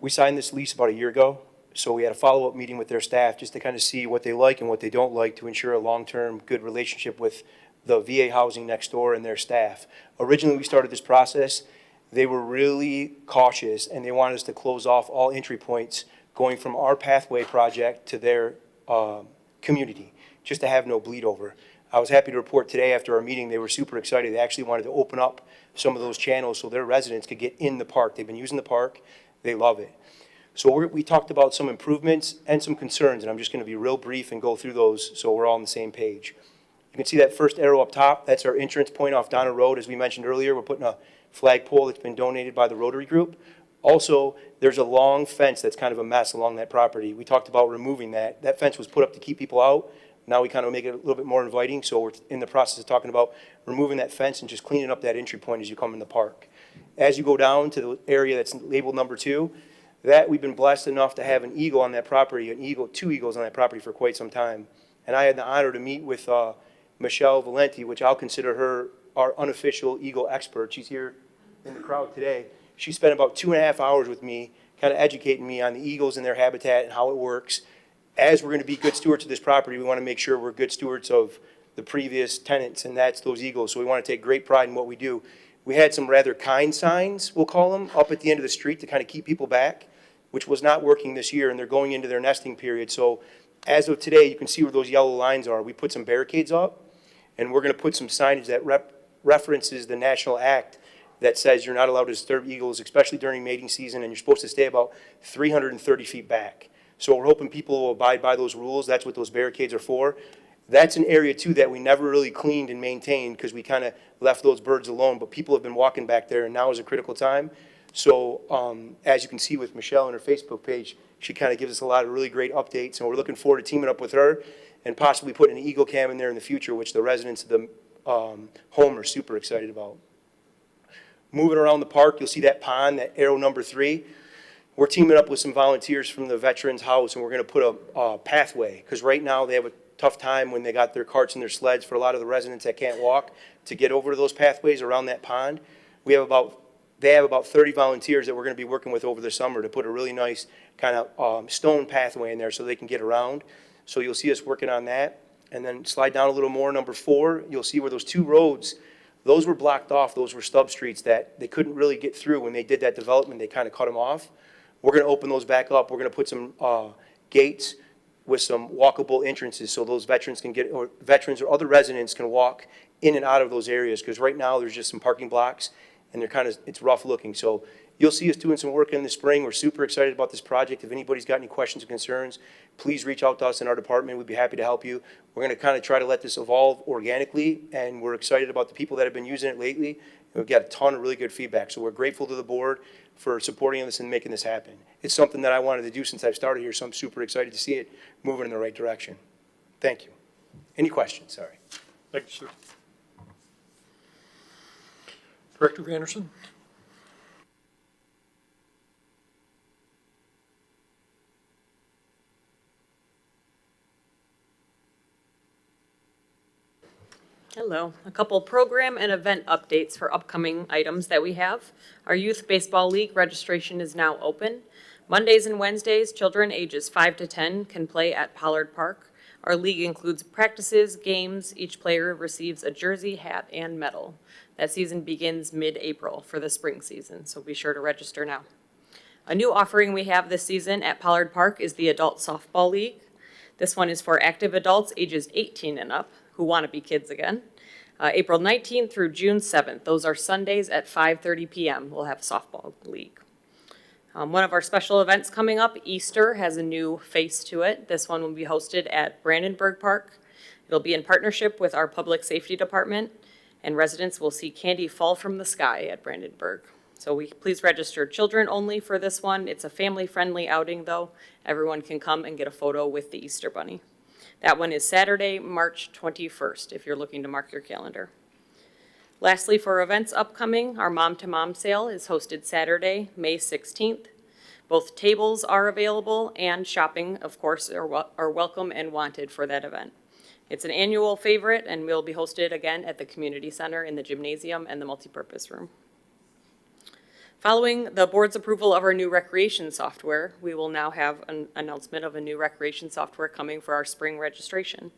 We signed this lease about a year ago, so we had a follow-up meeting with their staff just to kind of see what they like and what they don't like to ensure a long-term good relationship with the VA housing next door and their staff. Originally, we started this process. They were really cautious, and they wanted us to close off all entry points going from our pathway project to their community, just to have no bleed over. I was happy to report today after our meeting, they were super excited. They actually wanted to open up some of those channels so their residents could get in the park. They've been using the park. They love it. So we talked about some improvements and some concerns, and I'm just going to be real brief and go through those so we're all on the same page. You can see that first arrow up top. That's our entrance point off Donna Road. As we mentioned earlier, we're putting a flagpole that's been donated by the Rotary Group. Also, there's a long fence that's kind of a mess along that property. We talked about removing that. That fence was put up to keep people out. Now we kind of make it a little bit more inviting, so we're in the process of talking about removing that fence and just cleaning up that entry point as you come in the park. As you go down to the area that's labeled number 2, that we've been blessed enough to have an eagle on that property, two eagles on that property for quite some time. And I had the honor to meet with Michelle Valenti, which I'll consider her our unofficial eagle expert. She's here in the crowd today. She spent about 2.5 hours with me, kind of educating me on the eagles and their habitat and how it works. As we're going to be good stewards of this property, we want to make sure we're good stewards of the previous tenants, and that's those eagles. So we want to take great pride in what we do. We had some rather kind signs, we'll call them, up at the end of the street to kind of keep people back, which was not working this year, and they're going into their nesting period. So as of today, you can see where those yellow lines are. We put some barricades up, and we're going to put some signage that references the National Act that says you're not allowed to disturb eagles, especially during mating season, and you're supposed to stay about 330 feet back. So we're hoping people will abide by those rules. That's what those barricades are for. That's an area too that we never really cleaned and maintained because we kind of left those birds alone, but people have been walking back there, and now is a critical time. So as you can see with Michelle on her Facebook page, she kind of gives us a lot of really great updates, and we're looking forward to teaming up with her and possibly putting an eagle cam in there in the future, which the residents of the home are super excited about. Moving around the park, you'll see that pond, that arrow number 3. We're teaming up with some volunteers from the Veterans House, and we're going to put a pathway, because right now they have a tough time when they got their carts and their sleds for a lot of the residents that can't walk to get over to those pathways around that pond. They have about 30 volunteers that we're going to be working with over the summer to put a really nice kind of stone pathway in there so they can get around. So you'll see us working on that. And then slide down a little more, number 4, you'll see where those 2 roads, those were blocked off. Those were stub streets that they couldn't really get through. When they did that development, they kind of cut them off. We're going to open those back up. We're going to put some gates with some walkable entrances so those veterans can get, or veterans or other residents can walk in and out of those areas, because right now there's just some parking blocks and they're kind of, it's rough looking. So you'll see us doing some work in the spring. We're super excited about this project. If anybody's got any questions or concerns, please reach out to us in our department. We'd be happy to help you. We're going to kind of try to let this evolve organically, and we're excited about the people that have been using it lately. We've got a ton of really good feedback. So we're grateful to the board for supporting us and making this happen. It's something that I wanted to do since I've started here, so I'm super excited to see it moving in the right direction. Thank you. Any questions? Sorry. Thank you, sir. Director Anderson? Hello. A couple program and event updates for upcoming items that we have. Our Youth Baseball League registration is now open. Mondays and Wednesdays, children ages 5 to 10 can play at Pollard Park. Our league includes practices, games. Each player receives a jersey, hat, and medal. That season begins mid-April for the spring season, so be sure to register now. A new offering we have this season at Pollard Park is the Adult Softball League. This one is for active adults ages 18 and up who want to be kids again. April 19th through June 7th. Those are Sundays at 5:30 p.m. We'll have a softball league. One of our special events coming up, Easter, has a new face to it. This one will be hosted at Brandenburg Park. It'll be in partnership with our Public Safety Department, and residents will see candy fall from the sky at Brandenburg. So please register children only for this one. It's a family-friendly outing, though. Everyone can come and get a photo with the Easter Bunny. That one is Saturday, March 21st, if you're looking to mark your calendar. Lastly, for events upcoming, our Mom to Mom sale is hosted Saturday, May 16th. Both tables are available, and shopping, of course, are welcome and wanted for that event. It's an annual favorite and will be hosted again at the community center in the gymnasium and the multipurpose room. Following the board's approval of our new recreation software, we will now have an announcement of a new recreation software coming for our spring registration.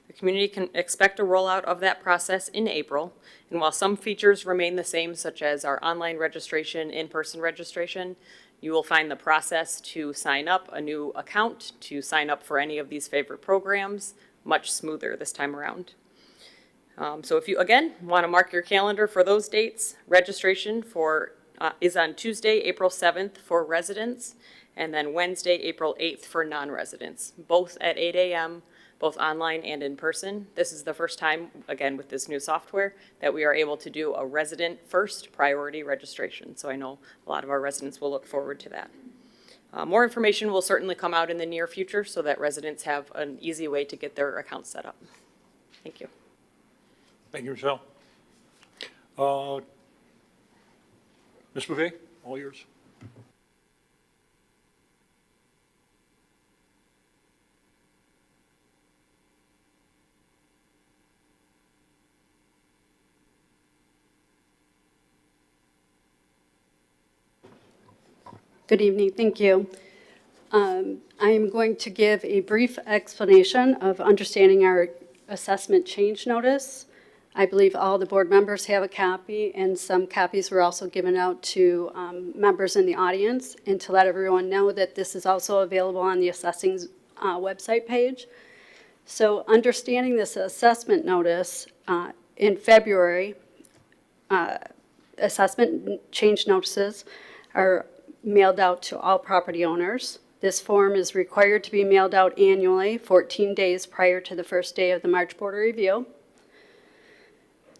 The community can expect a rollout of that process in April, and while some features remain the same, such as our online registration, in-person registration, you will find the process to sign up a new account, to sign up for any of these favorite programs, much smoother this time around. So if you, again, want to mark your calendar for those dates, registration is on Tuesday, April 7th for residents, and then Wednesday, April 8th for non-residents, both at 8 a.m., both online and in person. This is the first time, again, with this new software, that we are able to do a resident first priority registration. So I know a lot of our residents will look forward to that. More information will certainly come out in the near future so that residents have an easy way to get their accounts set up. Thank you. Thank you, Michelle. Ms. Bouvet, all yours. Good evening, thank you. I am going to give a brief explanation of understanding our assessment change notice. I believe all the board members have a copy, and some copies were also given out to members in the audience, and to let everyone know that this is also available on the assessing's website page. So understanding this assessment notice, in February, assessment change notices are mailed out to all property owners. This form is required to be mailed out annually, 14 days prior to the first day of the March Board of Review.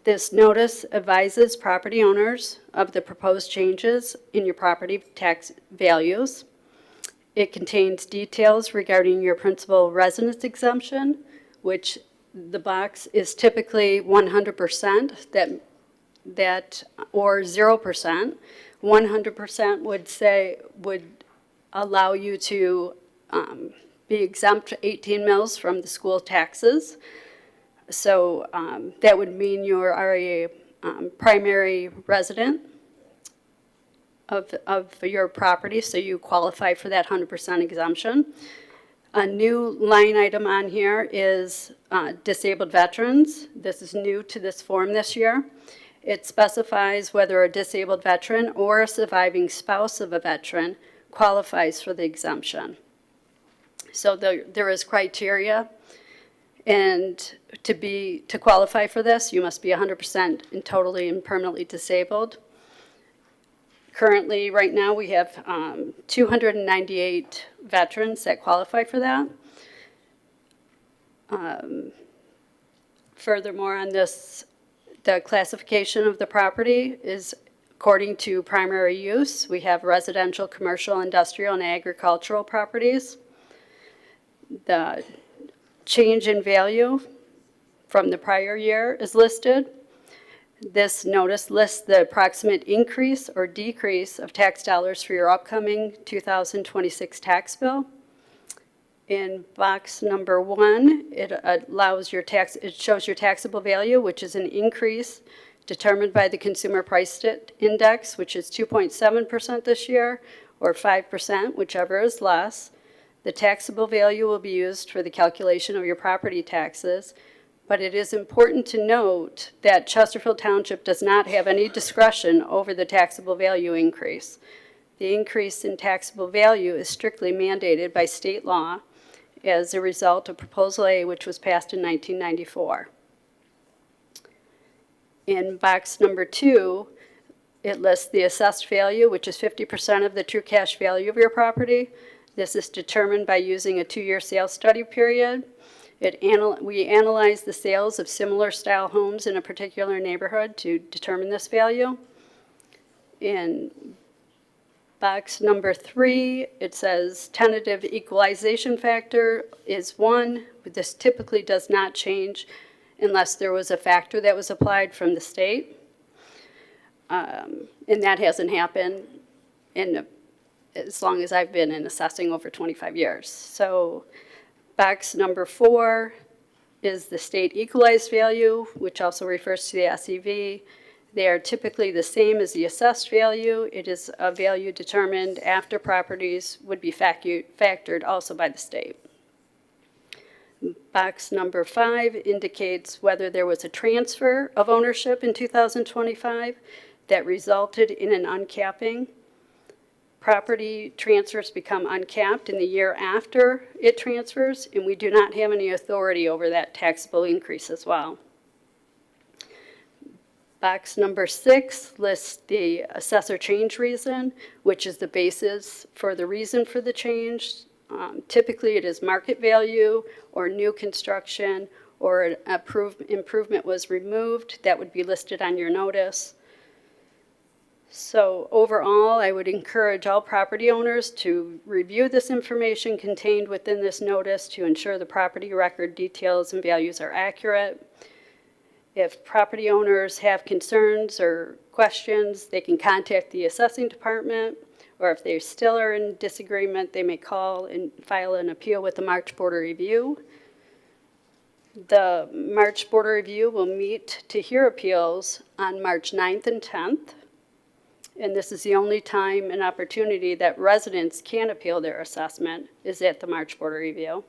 This notice advises property owners of the proposed changes in your property tax values. It contains details regarding your principal residence exemption, which the box is typically 100% that or 0%. 100% would allow you to be exempt 18 mills from the school taxes. So that would mean you are a primary resident of your property, so you qualify for that 100% exemption. A new line item on here is disabled veterans. This is new to this form this year. It specifies whether a disabled veteran or a surviving spouse of a veteran qualifies for the exemption. So there is criteria, and to qualify for this, you must be 100% and totally and permanently disabled. Currently, right now, we have 298 veterans that qualify for that. Furthermore, on this, the classification of the property is according to primary use. We have residential, commercial, industrial, and agricultural properties. The change in value from the prior year is listed. This notice lists the approximate increase or decrease of tax dollars for your upcoming 2026 tax bill. In box number 1, it shows your taxable value, which is an increase determined by the Consumer Price Index, which is 2.7% this year, or 5%, whichever is less. The taxable value will be used for the calculation of your property taxes, but it is important to note that Chesterfield Township does not have any discretion over the taxable value increase. The increase in taxable value is strictly mandated by state law as a result of Proposal A, which was passed in 1994. In box number 2, it lists the assessed value, which is 50% of the true cash value of your property. This is determined by using a 2-year sales study period. We analyze the sales of similar style homes in a particular neighborhood to determine this value. In box number 3, it says tentative equalization factor is 1. This typically does not change unless there was a factor that was applied from the state. And that hasn't happened as long as I've been in assessing, over 25 years. So box number 4 is the state equalized value, which also refers to the SEV. They are typically the same as the assessed value. It is a value determined after properties would be factored also by the state. Box number 5 indicates whether there was a transfer of ownership in 2025 that resulted in an uncapping. Property transfers become uncapped in the year after it transfers, and we do not have any authority over that taxable increase as well. Box number 6 lists the assessor change reason, which is the basis for the reason for the change. Typically, it is market value or new construction, or an improvement was removed. That would be listed on your notice. So overall, I would encourage all property owners to review this information contained within this notice to ensure the property record details and values are accurate. If property owners have concerns or questions, they can contact the assessing department, or if they still are in disagreement, they may call and file an appeal with the March Board of Review. The March Board of Review will meet to hear appeals on March 9th and 10th. And this is the only time and opportunity that residents can appeal their assessment is at the March Board of Review.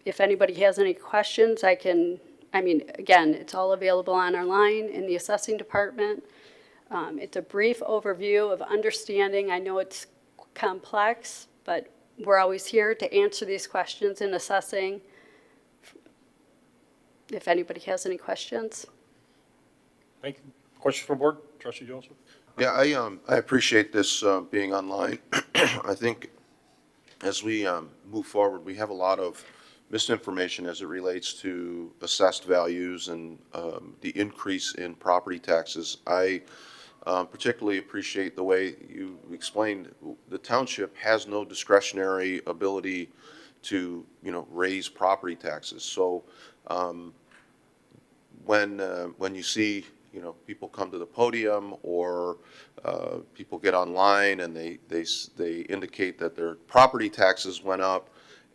If anybody has any questions, again, it's all available on our line in the assessing department. It's a brief overview of understanding. I know it's complex, but we're always here to answer these questions in assessing. If anybody has any questions. Thank you. Questions from the board? Trustee Joseph? Yeah, I appreciate this being online. I think as we move forward, we have a lot of misinformation as it relates to assessed values and the increase in property taxes. I particularly appreciate the way you explained the township has no discretionary ability to, raise property taxes. So when you see, people come to the podium or people get online and they indicate that their property taxes went up,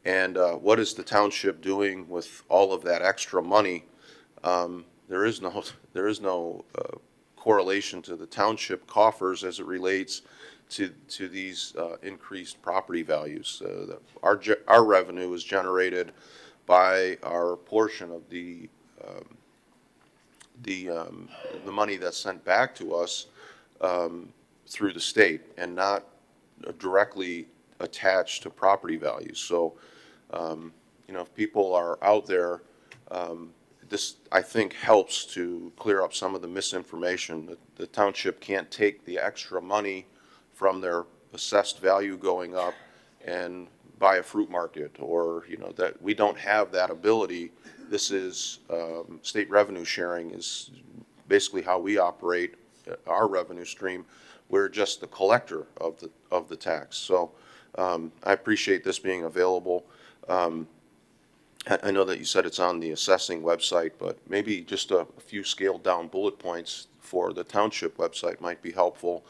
and what is the township doing with all of that extra money? There is no correlation to the township coffers as it relates to these increased property values. Our revenue is generated by our portion of the money that's sent back to us through the state and not directly attached to property values. So, if people are out there, this, I think, helps to clear up some of the misinformation. The township can't take the extra money from their assessed value going up and buy a fruit market, or, that we don't have that ability. This is state revenue sharing is basically how we operate our revenue stream. We're just the collector of the tax. So I appreciate this being available. I know that you said it's on the assessing website, but maybe just a few scaled down bullet points for the township website might be helpful,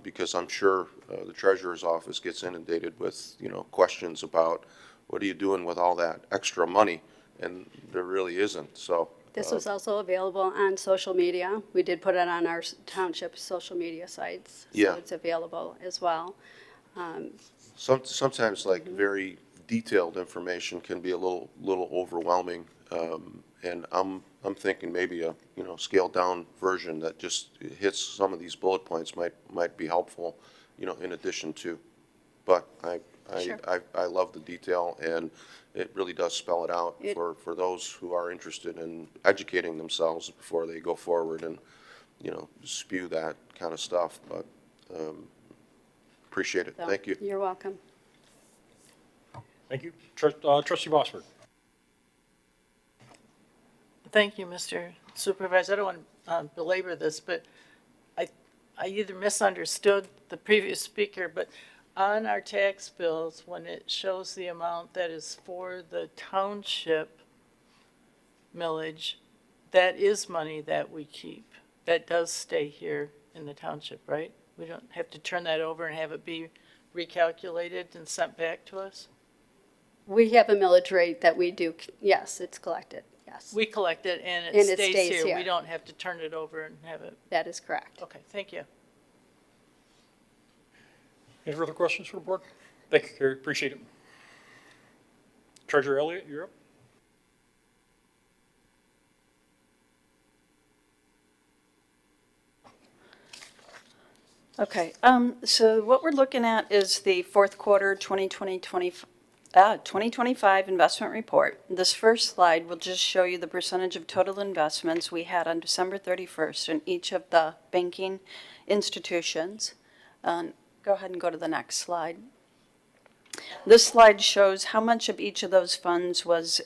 because I'm sure the treasurer's office gets inundated with, questions about what are you doing with all that extra money, and there really isn't. So This was also available on social media. We did put it on our township social media sites. Yeah. So it's available as well. sometimes like very detailed information can be a little overwhelming, and I'm thinking maybe a scaled down version that just hits some of these bullet points might be helpful, in addition to. But Sure. I love the detail, and it really does spell it out for those who are interested in educating themselves before they go forward and spew that kind of stuff. But appreciate it. So, Thank you. You're welcome. Thank you. Trustee Bossberg? Thank you, Mr. Supervisor. I don't want to belabor this, but I either misunderstood the previous speaker, but on our tax bills, when it shows the amount that is for the township millage, that is money that we keep. That does stay here in the township, right? We don't have to turn that over and have it be recalculated and sent back to us? We have a millage rate that we do, yes, it's collected, yes. We collect it and And it it stays stays here. here. We don't have to turn it over and have it. That is correct. Okay, thank you. Any further questions for the board? Thank you, Carrie. Appreciate it. Treasurer Elliott, you're up. Okay, so what we're looking at is the fourth quarter 2025 investment report. This first slide will just show you the percentage of total investments we had on December 31st in each of the banking institutions. Go ahead and go to the next slide. This slide shows how much of each of those funds was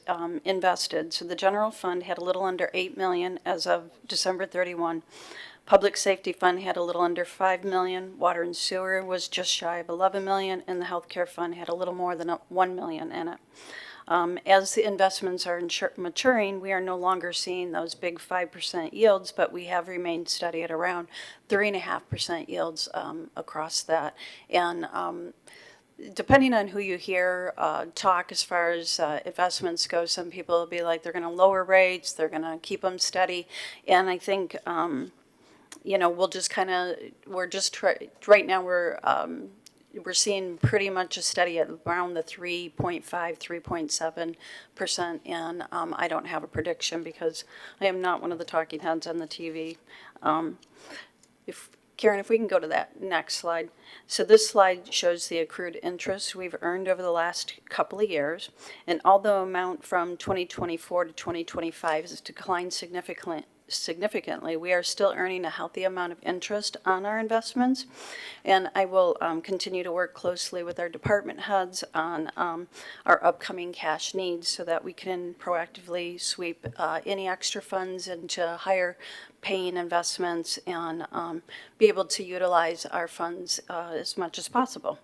invested. So the general fund had a little under 8 million as of December 31. Public safety fund had a little under 5 million. Water and sewer was just shy of 11 million, and the healthcare fund had a little more than 1 million in it. As the investments are maturing, we are no longer seeing those big 5% yields, but we have remained steady at around 3.5% yields across that. And depending on who you hear talk as far as investments go, some people will be like, they're going to lower rates, they're going to keep them steady. And I think, we'll just kind of, right now we're seeing pretty much a steady at around the 3.5, 3.7%, and I don't have a prediction because I am not one of the talking heads on the TV. Karen, if we can go to that next slide. So this slide shows the accrued interest we've earned over the last couple of years, and although amount from 2024 to 2025 has declined significantly significantly. We are still earning a healthy amount of interest on our investments, and I will continue to work closely with our department heads on our upcoming cash needs so that we can proactively sweep any extra funds into higher paying investments and be able to utilize our funds as much as possible.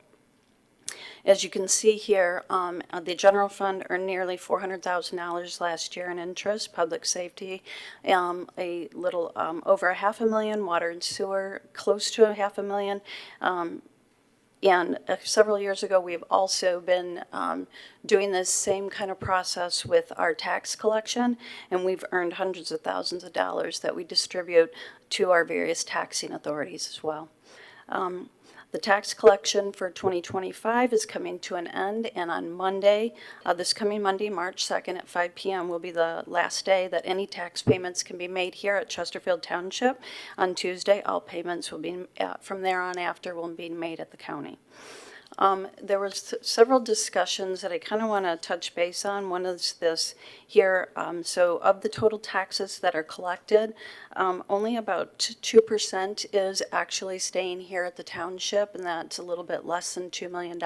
As you can see here, the general fund earned nearly $400,000 last year in interest, public safety, a little over $500,000, water and sewer, close to $500,000. And several years ago, we've also been doing this same kind of process with our tax collection, and we've earned hundreds of thousands of dollars that we distribute to our various taxing authorities as well. The tax collection for 2025 is coming to an end, and on Monday, this coming Monday, March 2nd at 5 p.m. will be the last day that any tax payments can be made here at Chesterfield Township. On Tuesday, all payments will be, from there on after, will be made at the county. There was several discussions that I kind of want to touch base on. One is this here. So of the total taxes that are collected, only about 2% is actually staying here at the township, and that's a little bit less than $2 million.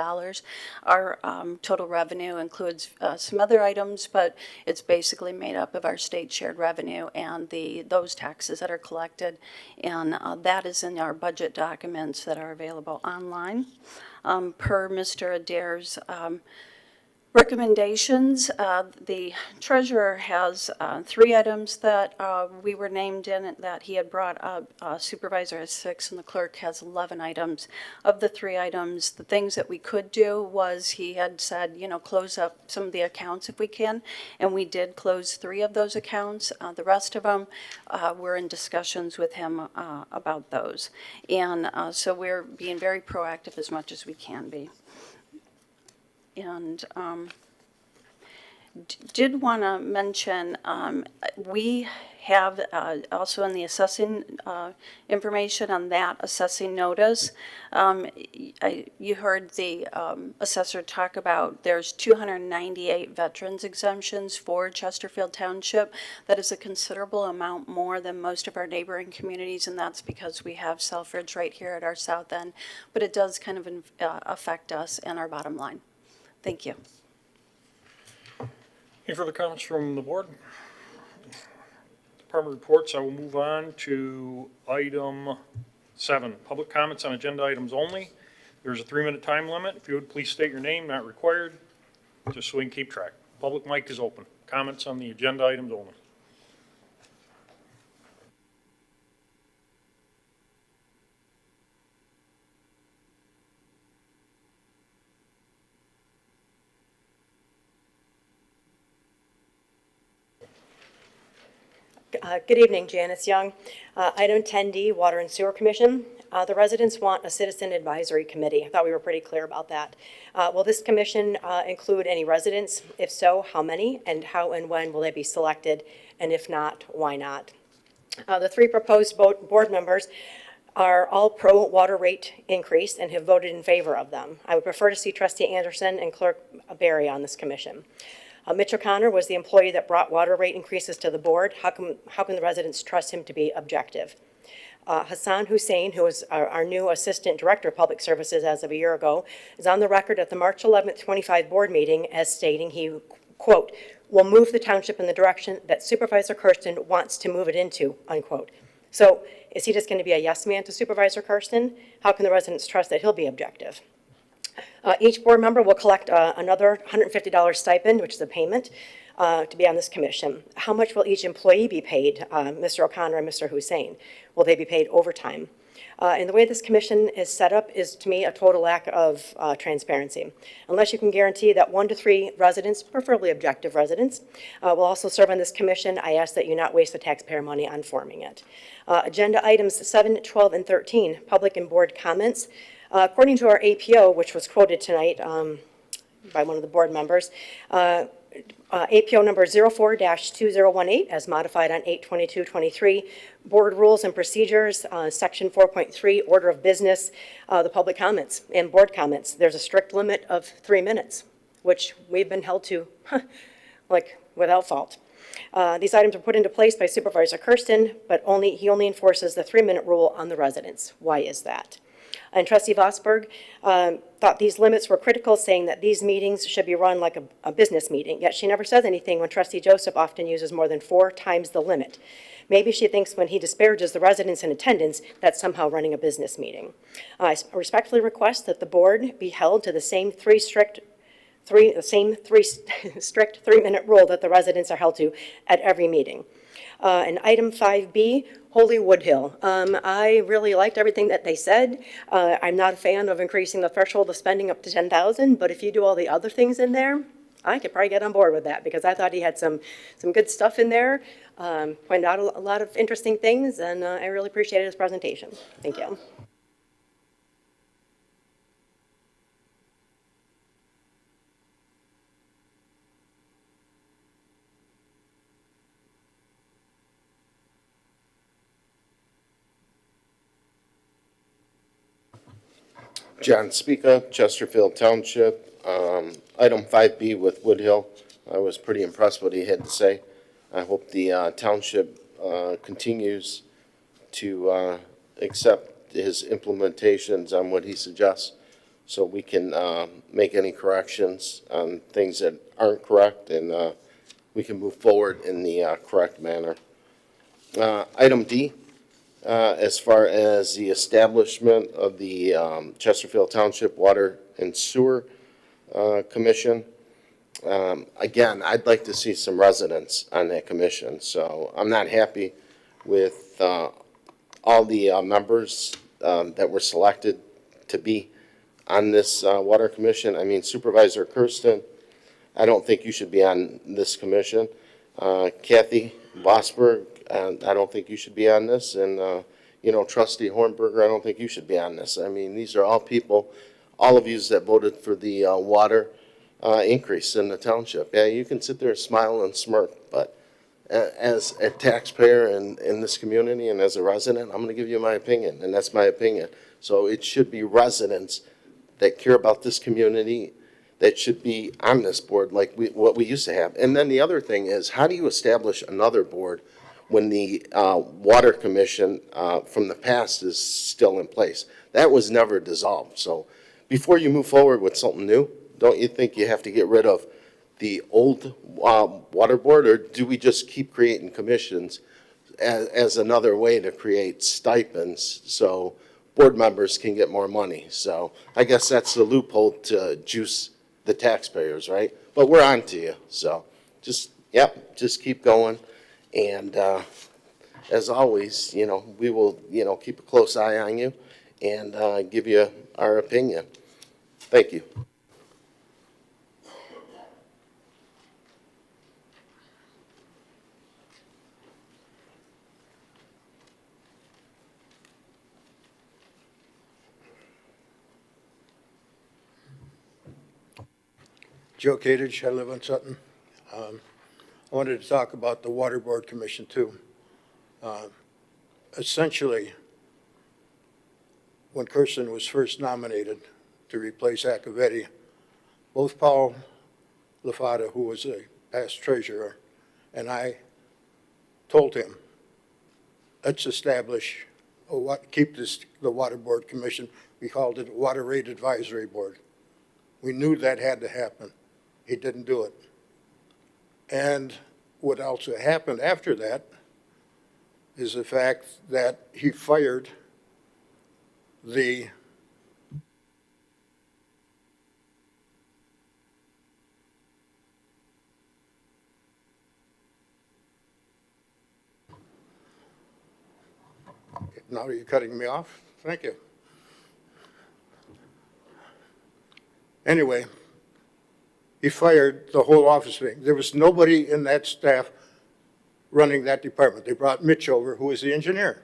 Our total revenue includes some other items, but it's basically made up of our state shared revenue and those taxes that are collected, and that is in our budget documents that are available online. Per Mr. Adair's recommendations, the treasurer has 3 items that we were named in that he had brought up. Supervisor has 6 and the clerk has 11 items. Of the 3 items, the things that we could do was he had said, close up some of the accounts if we can, and we did close 3 of those accounts. The rest of them, we're in discussions with him about those. And so we're being very proactive as much as we can be. And did want to mention, we have also in the assessing information on that assessing notice, you heard the assessor talk about there's 298 veterans exemptions for Chesterfield Township. That is a considerable amount more than most of our neighboring communities, and that's because we have Selfridge right here at our south end, but it does kind of affect us and our bottom line. Thank you. Any further comments from the board? Department reports, I will move on to item 7, public comments on agenda items only. There's a 3-minute time limit. If you would please state your name, not required, just so we can keep track. Public mic is open. Comments on the agenda items only. Good evening, Janice Young. Item 10D, Water and Sewer Commission. The residents want a citizen advisory committee. I thought we were pretty clear about that. Will this commission include any residents? If so, how many? And how and when will they be selected? And if not, why not? The 3 proposed board members are all pro-water rate increase and have voted in favor of them. I would prefer to see Trustee Anderson and Clerk Barry on this commission. Mitch O'Connor was the employee that brought water rate increases to the board. How can the residents trust him to be objective? Hassan Hussein, who is our new Assistant Director of Public Services as of a year ago, is on the record at the March 11th, 25 board meeting as stating he, quote, will move the township in the direction that Supervisor Kersten wants to move it into, unquote. So is he just going to be a yes man to Supervisor Kersten? How can the residents trust that he'll be objective? Each board member will collect another $150 stipend, which is a payment, to be on this commission. How much will each employee be paid, Mr. O'Connor and Mr. Hussein? Will they be paid overtime? And the way this commission is set up is, to me, a total lack of transparency. Unless you can guarantee that 1 to 3 residents, preferably objective residents, will also serve on this commission, I ask that you not waste the taxpayer money on forming it. Agenda items 7, 12, and 13, public and board comments. According to our APO, which was quoted tonight by one of the board members, APO number 04-2018, as modified on 8/22/23, Board Rules and Procedures, Section 4.3, Order of Business, the public comments and board comments. There's a strict limit of 3 minutes, which we've been held to, like, without fault. These items were put into place by Supervisor Kersten, but he only enforces the 3-minute rule on the residents. Why is that? And Trustee Vosberg thought these limits were critical, saying that these meetings should be run like a business meeting, yet she never says anything when Trustee Joseph often uses more than 4 times the limit. Maybe she thinks when he disparages the residents in attendance, that's somehow running a business meeting. I respectfully request that the board be held to the same strict 3-minute rule that the residents are held to at every meeting. And item 5B, Holy Woodhill. I really liked everything that they said. I'm not a fan of increasing the threshold of spending up to $10,000, but if you do all the other things in there, I could probably get on board with that, because I thought he had some good stuff in there, pointed out a lot of interesting things, and I really appreciated his presentation. Thank you. John Speaka, Chesterfield Township. Item 5B with Woodhill. I was pretty impressed what he had to say. I hope the township continues to accept his implementations on what he suggests, so we can make any corrections on things that aren't correct, and we can move forward in the correct manner. Item D. As far as the establishment of the Chesterfield Township Water and Sewer Commission, again, I'd like to see some residents on that commission. So I'm not happy with all the members that were selected to be on this water commission. I mean, Supervisor Kersten, I don't think you should be on this commission. Kathy Vosberg, I don't think you should be on this, and Trustee Hornberger, I don't think you should be on this. I mean, these are all people, all of you that voted for the water increase in the township. Yeah, you can sit there and smile and smirk, but as a taxpayer in this community and as a resident, I'm going to give you my opinion, and that's my opinion. So it should be residents that care about this community that should be on this board like what we used to have. And then the other thing is, how do you establish another board when the Water Commission from the past is still in place? That was never dissolved. So before you move forward with something new, don't you think you have to get rid of the old water board, or do we just keep creating commissions as another way to create stipends so board members can get more money? So I guess that's the loophole to juice the taxpayers, right? But we're on to you. So just keep going. And as always, we will, keep a close eye on you and give you our opinion. Thank you. Joe Kadich, I live on Sutton. I wanted to talk about the Water Board Commission too. Essentially, when Kersten was first nominated to replace Accavetti, both Paul Lafata, who was a past treasurer, and I told him, let's establish, keep the Water Board Commission. We called it Water Rate Advisory Board. We knew that had to happen. He didn't do it. And what also happened after that is the fact that he fired the Now you're cutting me off? Thank you. Anyway, he fired the whole office wing. There was nobody in that staff running that department. They brought Mitch over, who was the engineer.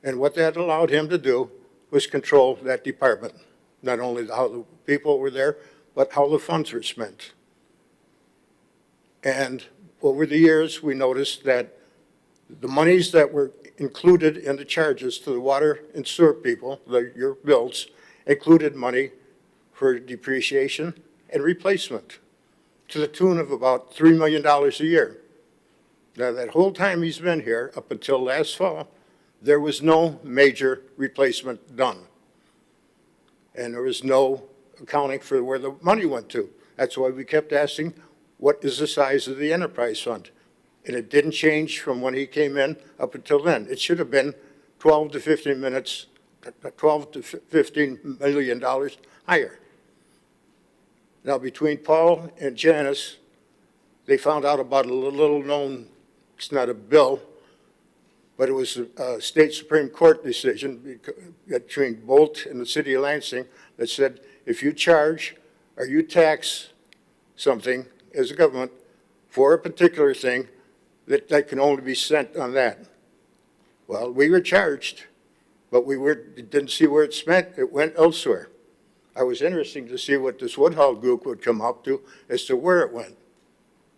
And what that allowed him to do was control that department. Not only how the people were there, but how the funds were spent. And over the years, we noticed that the monies that were included in the charges to the water and sewer people, your bills, included money for depreciation and replacement to the tune of about $3 million a year. Now, that whole time he's been here, up until last fall, there was no major replacement done. And there was no accounting for where the money went to. That's why we kept asking, what is the size of the enterprise fund? And it didn't change from when he came in up until then. It should have been 12 to 15 minutes, $12 to $15 million higher. Now, between Paul and Janice, they found out about a little known, it's not a bill, but it was a state Supreme Court decision between Bolt and the city of Lansing that said, if you charge or you tax something as a government for a particular thing, that can only be spent on that. Well, we were charged, but didn't see where it spent. It went elsewhere. I was interested to see what this Woodhill Group would come up to as to where it went.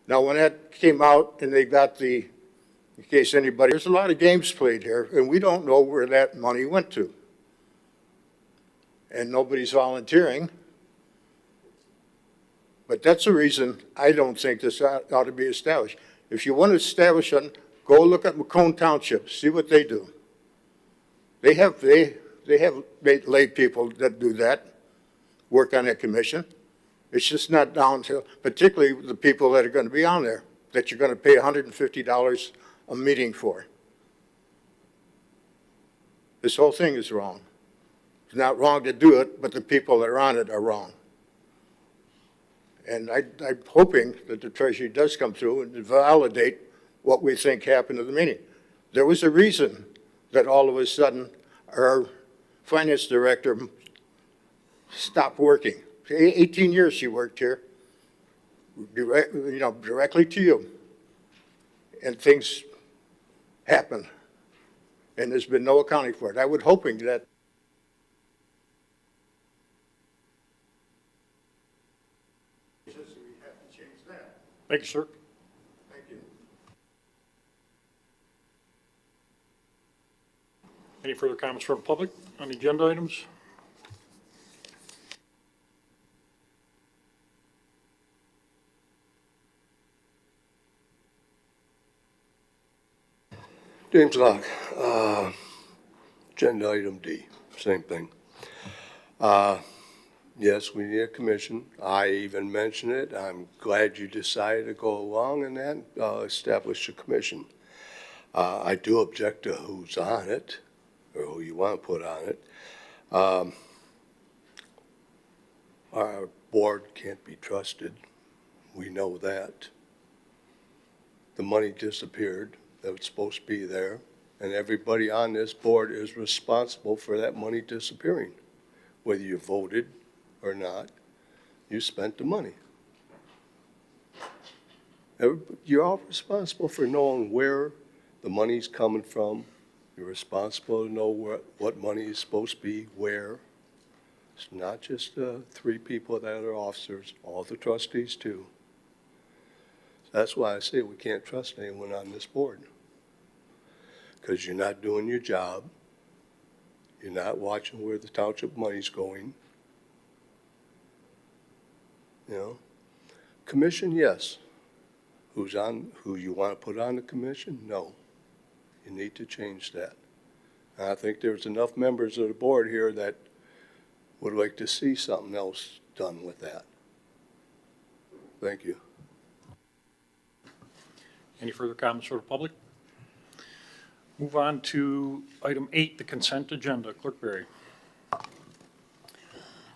Now, when that came out and they got in case anybody, there's a lot of games played here, and we don't know where that money went to. And nobody's volunteering. But that's the reason I don't think this ought to be established. If you want to establish it, go look at Macomb Township, see what they do. They have lay people that do that, work on that commission. It's just not down to, particularly the people that are going to be on there, that you're going to pay $150 a meeting for. This whole thing is wrong. It's not wrong to do it, but the people that are on it are wrong. And I'm hoping that the Treasury does come through and validate what we think happened at the meeting. There was a reason that all of a sudden our finance director stopped working. 18 years she worked here, directly to you. And things happen. And there's been no accounting for it. I was hoping that Thank you, sir. Thank you. Any further comments from the public on the agenda items? James Locke, agenda item D, same thing. Yes, we need a commission. I even mentioned it. I'm glad you decided to go along and then establish a commission. I do object to who's on it, or who you want to put on it. Our board can't be trusted. We know that. The money disappeared that was supposed to be there, and everybody on this board is responsible for that money disappearing. Whether you voted or not, you spent the money. You're all responsible for knowing where the money's coming from. You're responsible to know what money is supposed to be where. It's not just the 3 people that are officers, all the trustees too. That's why I say we can't trust anyone on this board. Because you're not doing your job. You're not watching where the township money's going. You know, commission, yes. Who you want to put on the commission? No. You need to change that. And I think there's enough members of the board here that would like to see something else done with that. Thank you. Any further comments from the public? Move on to item 8, the consent agenda. Clerk Berry.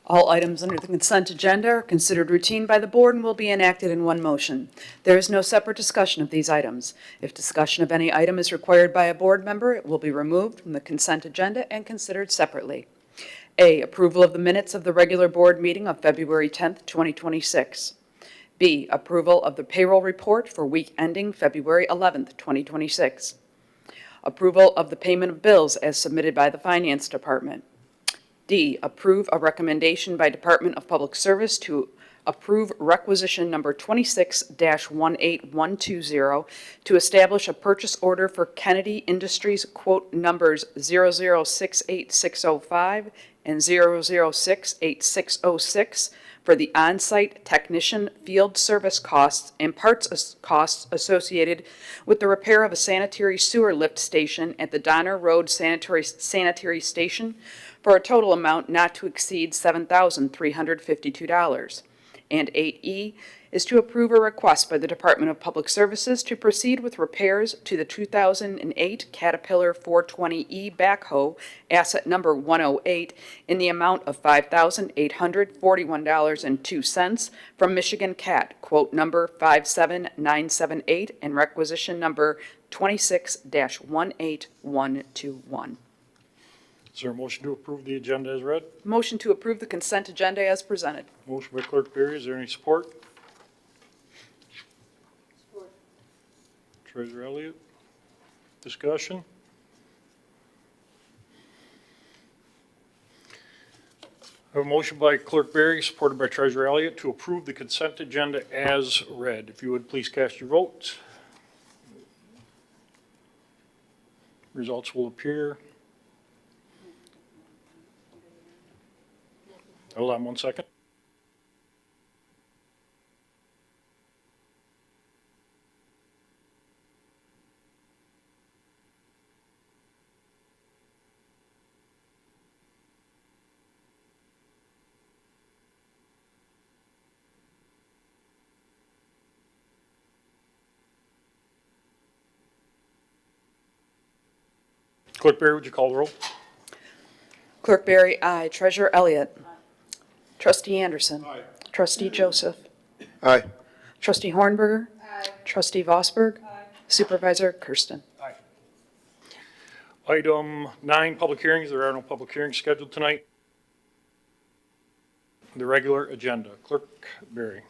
All items under the consent agenda are considered routine by the board and will be enacted in one motion. There is no separate discussion of these items. If discussion of any item is required by a board member, it will be removed from the consent agenda and considered separately. A, approval of the minutes of the regular board meeting of February 10th, 2026. B, approval of the payroll report for week ending February 11th, 2026. Approval of the payment of bills as submitted by the Finance Department. D, approve a recommendation by Department of Public Service to approve requisition number 26-18120 to establish a purchase order for Kennedy Industries, quote numbers 0068605 and 0068606 for the on-site technician field service costs and costs associated with the repair of a sanitary sewer lift station at the Donner Road Sanitary Station for a total amount not to exceed $7,352. And 8E is to approve a request by the Department of Public Services to proceed with repairs to the 2008 Caterpillar 420E backhoe, asset number 108, in the amount of $5,841.02 from Michigan Cat, quote number 57978 and requisition number 26-18121. Is there a motion to approve the agenda as read? Motion to approve the consent agenda as presented. Motion by Clerk Berry, is there any support? Support. Treasurer Elliott? Discussion? I have a motion by Clerk Berry, supported by Treasurer Elliott, to approve the consent agenda as read. If you would please cast your vote. Results will appear. Hold on 1 second. Clerk Berry, would you call the roll? Clerk Berry, aye. Treasurer Elliott. Trustee Anderson. Aye. Trustee Joseph. Aye. Trustee Hornberger. Aye. Trustee Vosberg. Aye. Supervisor Kersten. Aye. Item 9, public hearings. There are no public hearings scheduled tonight. The regular agenda. Clerk Berry.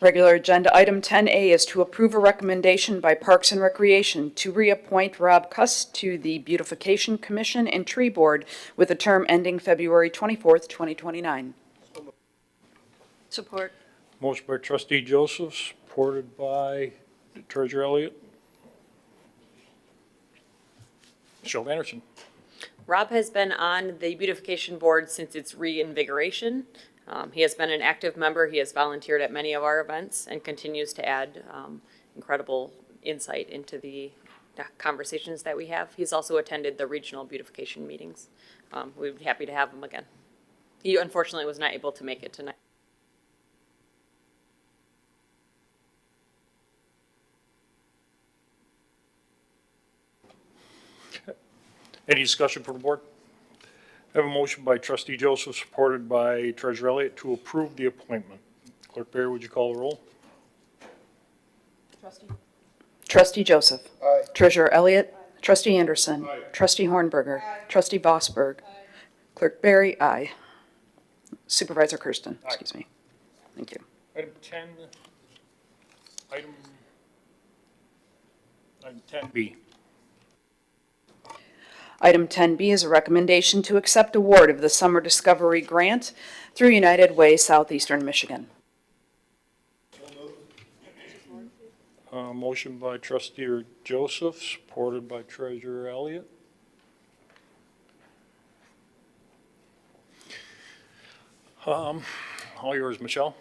Regular agenda item 10A is to approve a recommendation by Parks and Recreation to reappoint Rob Cuss to the Beautification Commission and Tree Board with a term ending February 24th, 2029. Support. Motion by Trustee Joseph, supported by Treasurer Elliott. Michelle Anderson. Rob has been on the beautification board since its reinvigoration. He has been an active member. He has volunteered at many of our events and continues to add incredible insight into the conversations that we have. He's also attended the regional beautification meetings. We'd be happy to have him again. He unfortunately was not able to make it tonight. Any discussion from the board? I have a motion by Trustee Joseph, supported by Treasurer Elliott, to approve the appointment. Clerk Berry, would you call the roll? Trustee Joseph. Aye. Treasurer Elliott. Trustee Anderson. Aye. Trustee Hornberger. Trustee Vosberg. Clerk Berry, aye. Supervisor Kersten, excuse me. Thank you. Item 10B. Item 10B is a recommendation to accept award of the Summer Discovery Grant through United Way Southeastern Michigan. Motion by Trustee Joseph, supported by Treasurer Elliott. All yours, Michelle.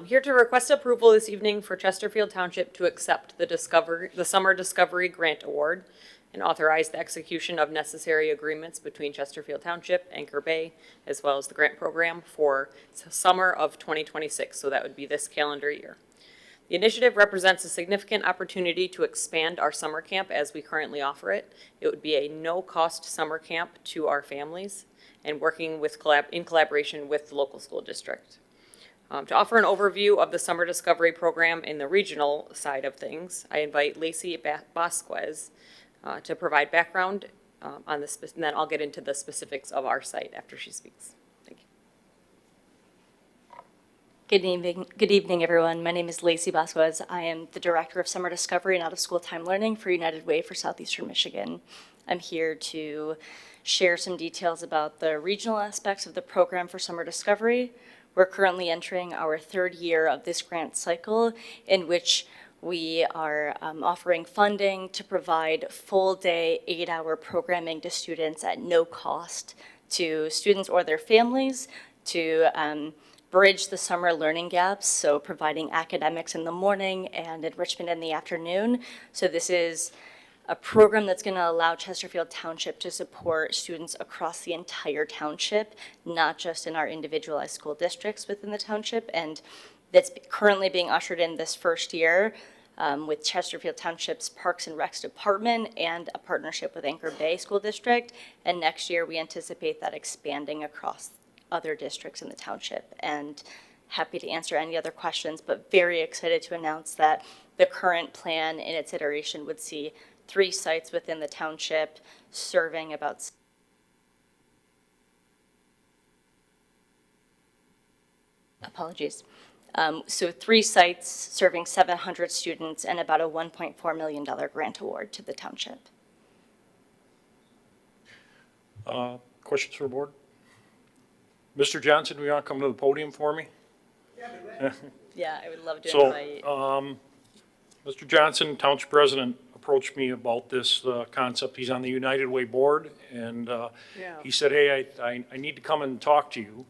Here to request approval this evening for Chesterfield Township to accept the Summer Discovery Grant Award and authorize the execution of necessary agreements between Chesterfield Township, Anchor Bay, as well as the grant program for summer of 2026, so that would be this calendar year. The initiative represents a significant opportunity to expand our summer camp as we currently offer it. It would be a no-cost summer camp to our families and working in collaboration with the local school district. To offer an overview of the Summer Discovery Program in the regional side of things, I invite Lacey Vasquez to provide background on this, and then I'll get into the specifics of our site after she speaks. Thank you. Good evening, everyone. My name is Lacey Vasquez. I am the Director of Summer Discovery and Out-of-School Time Learning for United Way for Southeastern Michigan. I'm here to share some details about the regional aspects of the program for Summer Discovery. We're currently entering our third year of this grant cycle, in which we are offering funding to provide full-day, 8-hour programming to students at no cost to students or their families to bridge the summer learning gaps, so providing academics in the morning and enrichment in the afternoon. So this is a program that's going to allow Chesterfield Township to support students across the entire township, not just in our individualized school districts within the township. And that's currently being ushered in this first year with Chesterfield Township's Parks and Recs Department and a partnership with Anchor Bay School District. And next year, we anticipate that expanding across other districts in the township. And happy to answer any other questions, but very excited to announce that the current plan in its iteration would see 3 sites within the township serving about so 3 sites serving 700 students and about a $1.4 million grant award to the township. Questions for the board? Mr. Johnson, do you want to come to the podium for me? Yeah, I would love to So, invite. Mr. Johnson, Township President, approached me about this concept. He's on the United Way Board, and he said, hey, I need to come and talk to you.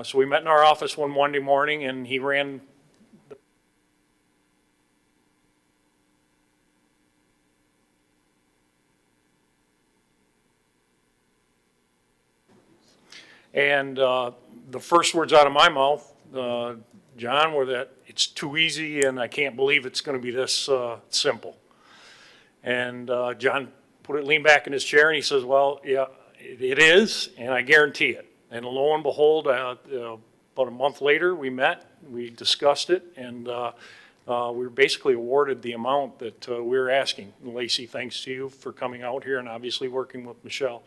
So we met in our office one Monday morning, and he ran the and the first words out of my mouth, John, were that it's too easy and I can't believe it's going to be this simple. And John leaned back in his chair and he says, well, yeah, it is, and I guarantee it. And lo and behold, about a month later, we met, we discussed it, and we were basically awarded the amount that we were asking. And Lacey, thanks to you for coming out here and obviously working with Michelle.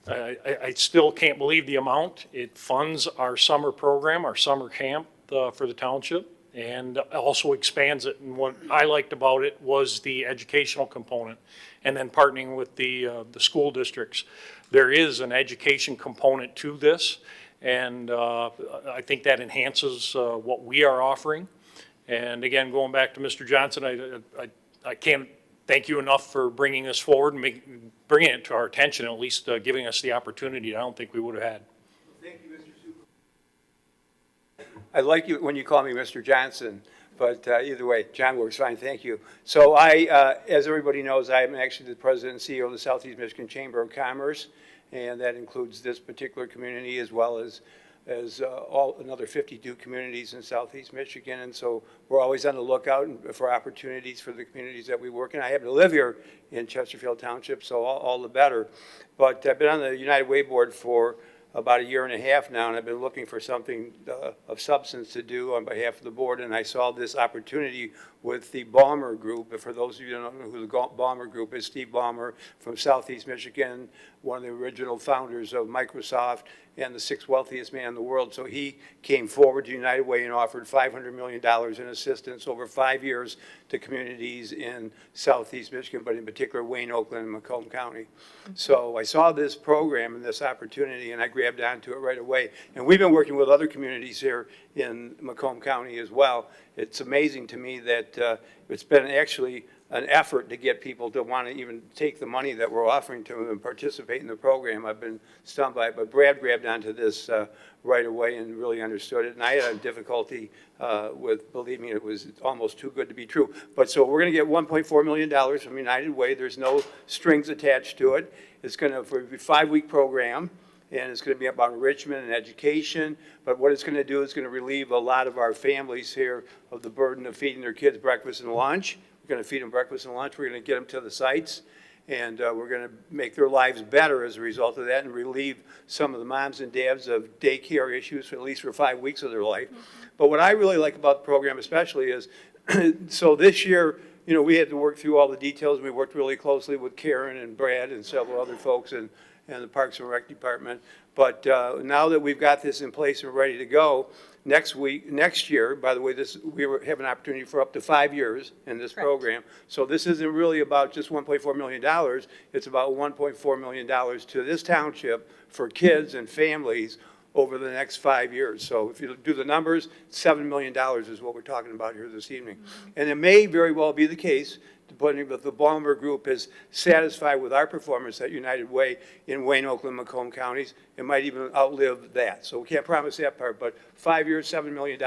I still can't believe the amount. It funds our summer program, our summer camp for the township, and also expands it. And what I liked about it was the educational component, and then partnering with the school districts. There is an education component to this, and I think that enhances what we are offering. And again, going back to Mr. Johnson, I can't thank you enough for bringing this forward and bringing it to our attention, at least giving us the opportunity I don't think we would have had. Thank you, Mr. Supervisor. I like you when you call me Mr. Johnson, but either way, John works fine, thank you. So as everybody knows, I'm actually the president and CEO of the Southeast Michigan Chamber of Commerce, and that includes this particular community as well as another 52 communities in Southeast Michigan. And so we're always on the lookout for opportunities for the communities that we work in. I happen to live here in Chesterfield Township, so all the better. But I've been on the United Way Board for about 1.5 years now, and I've been looking for something of substance to do on behalf of the board, and I saw this opportunity with the Ballmer Group. For those of you who don't know who the Ballmer Group is, Steve Ballmer from Southeast Michigan, one of the original founders of Microsoft and the 6th wealthiest man in the world. So he came forward to United Way and offered $500 million in assistance over 5 years to communities in Southeast Michigan, but in particular Wayne, Oakland, and Macomb County. So I saw this program and this opportunity, and I grabbed onto it right away. And we've been working with other communities here in Macomb County as well. It's amazing to me that it's been actually an effort to get people to want to even take the money that we're offering to them and participate in the program. I've been stunned by it, but Brad grabbed onto this right away and really understood it. And I had a difficulty with believing it was almost too good to be true. But so we're going to get $1.4 million from United Way. There's no strings attached to it. It's going to be a 5-week program, and it's going to be about enrichment and education. But what it's going to do is going to relieve a lot of our families here of the burden of feeding their kids breakfast and lunch. We're going to feed them breakfast and lunch. We're going to get them to the sites, and we're going to make their lives better as a result of that and relieve some of the moms and dads of daycare issues for at least for 5 weeks of their life. But what I really like about the program especially is, so this year, you know, we had to work through all the details. We worked really closely with Karen and Brad and several other folks and the Parks and Rec Department. But now that we've got this in place and ready to go, next year, by the way, we have an opportunity for up to 5 years in this program. So this isn't really about just $1.4 million. It's about $1.4 million to this township for kids and families over the next 5 years. So if you do the numbers, $7 million is what we're talking about here this evening. And it may very well be the case, depending if the Ballmer Group is satisfied with our performance at United Way in Wayne, Oakland, Macomb counties, it might even outlive that. So we can't promise that part, but 5 years, $7 million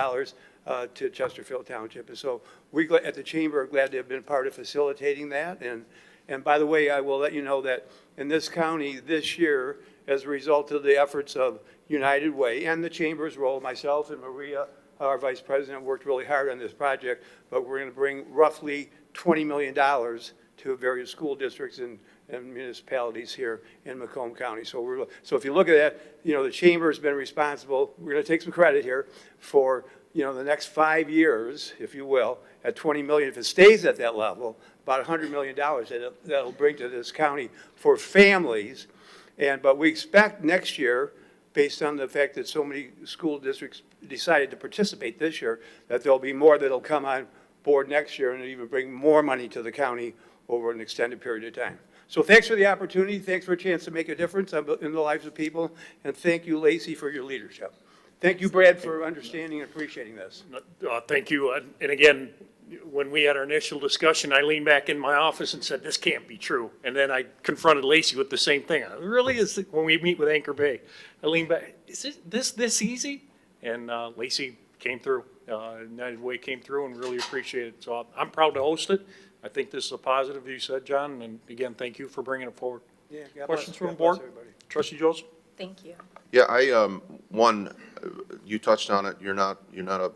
to Chesterfield Township. And so we at the Chamber are glad to have been part of facilitating that. And by the way, I will let you know that in this county this year, as a result of the efforts of United Way and the Chamber's role, myself and Maria, our Vice President, worked really hard on this project, but we're going to bring roughly $20 million to various school districts and municipalities here in Macomb County. So if you look at that, you know, the Chamber has been responsible, we're going to take some credit here, for, you know, the next 5 years, if you will, at 20 million, if it stays at that level, about $100 million that'll bring to this county for families. But we expect next year, based on the fact that so many school districts decided to participate this year, that there'll be more that'll come on board next year and even bring more money to the county over an extended period of time. So thanks for the opportunity. Thanks for a chance to make a difference in the lives of people. And thank you, Lacey, for your leadership. Thank you, Brad, for understanding and appreciating this. Thank you. And again, when we had our initial discussion, I leaned back in my office and said, this can't be true. And then I confronted Lacey with the same thing. Really, is when we meet with Anchor Bay, I leaned back, is this easy? And Lacey came through. United Way came through and really appreciate it. So I'm proud to host it. I think this is a positive, you said, John. And again, thank you for bringing it forward. Yeah, God Questions bless, from the God bless board? everybody. Trustee Joseph? Thank you. Yeah, one, you touched on it, you're not a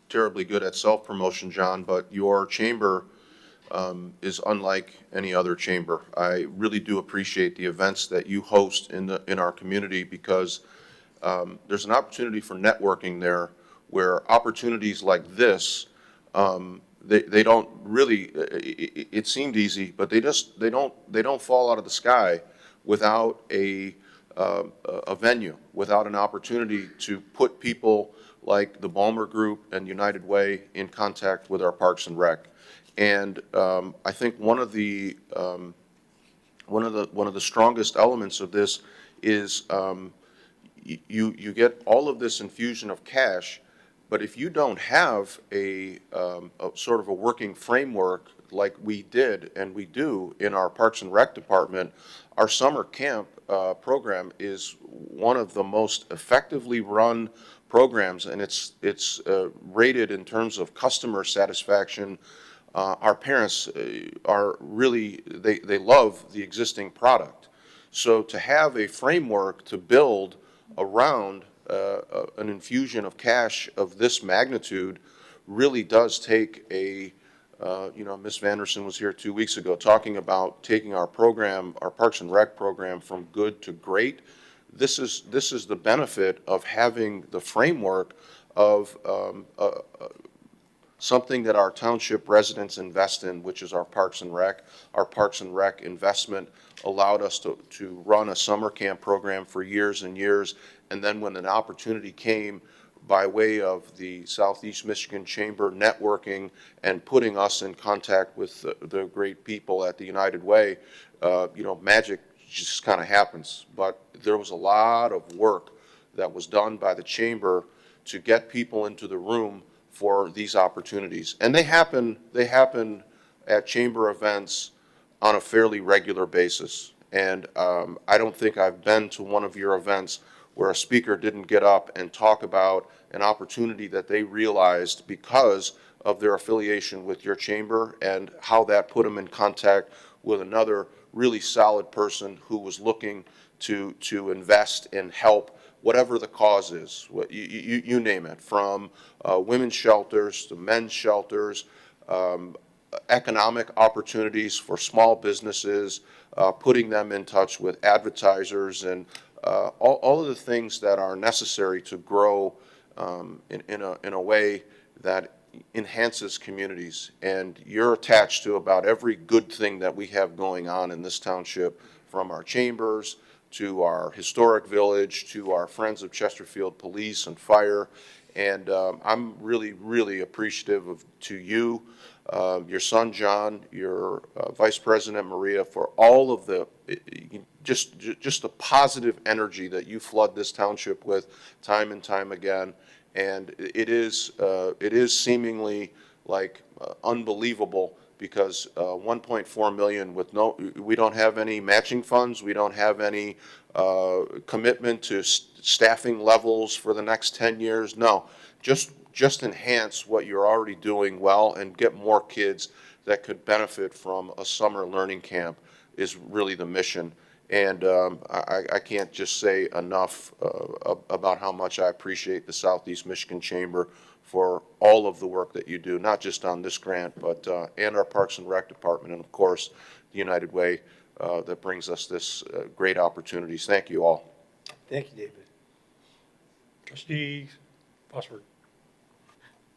terribly good at self-promotion, John, but your chamber is unlike any other chamber. I really do appreciate the events that you host in our community, because there's an opportunity for networking there, where opportunities like this, they don't really, it seemed easy, but they don't fall out of the sky without a venue, without an opportunity to put people like the Ballmer Group and United Way in contact with our Parks and Rec. And I think one of the strongest elements of this is you get all of this infusion of cash, but if you don't have a sort of a working framework like we did and we do in our Parks and Rec department, our summer camp program is one of the most effectively run programs, and it's rated in terms of customer satisfaction. Our parents are really, they love the existing product. So to have a framework to build around an infusion of cash of this magnitude really does take a, you know, Ms. Vanderson was here 2 weeks ago talking about taking our program, our Parks and Rec program, from good to great. This is the benefit of having the framework of something that our township residents invest in, which is our Parks and Rec. Our Parks and Rec investment allowed us to run a summer camp program for years and years. And then when an opportunity came by way of the Southeast Michigan Chamber networking and putting us in contact with the great people at the United Way, you know, magic just kind of happens. But there was a lot of work that was done by the Chamber to get people into the room for these opportunities. And they happen at Chamber events on a fairly regular basis. And I don't think I've been to one of your events where a speaker didn't get up and talk about an opportunity that they realized because of their affiliation with your chamber and how that put them in contact with another really solid person who was looking to invest and help whatever the cause is. You name it, from women's shelters to men's shelters, economic opportunities for small businesses, putting them in touch with advertisers, and all of the things that are necessary to grow in a way that enhances communities. And you're attached to about every good thing that we have going on in this township, from our chambers to our historic village to our Friends of Chesterfield Police and Fire. And I'm really, really appreciative to you, your son John, your Vice President Maria, for all of the just the positive energy that you flood this township with time and time again. And it is seemingly like unbelievable, because 1.4 million with we don't have any matching funds, we don't have any commitment to staffing levels for the next 10 years. No, just enhance what you're already doing well and get more kids that could benefit from a summer learning camp is really the mission. And I can't just say enough about how much I appreciate the Southeast Michigan Chamber for all of the work that you do, not just on this grant, but and our Parks and Rec Department, and of course, the United Way that brings us this great opportunities. Thank you all. Thank you, David. Trustee Bosworth.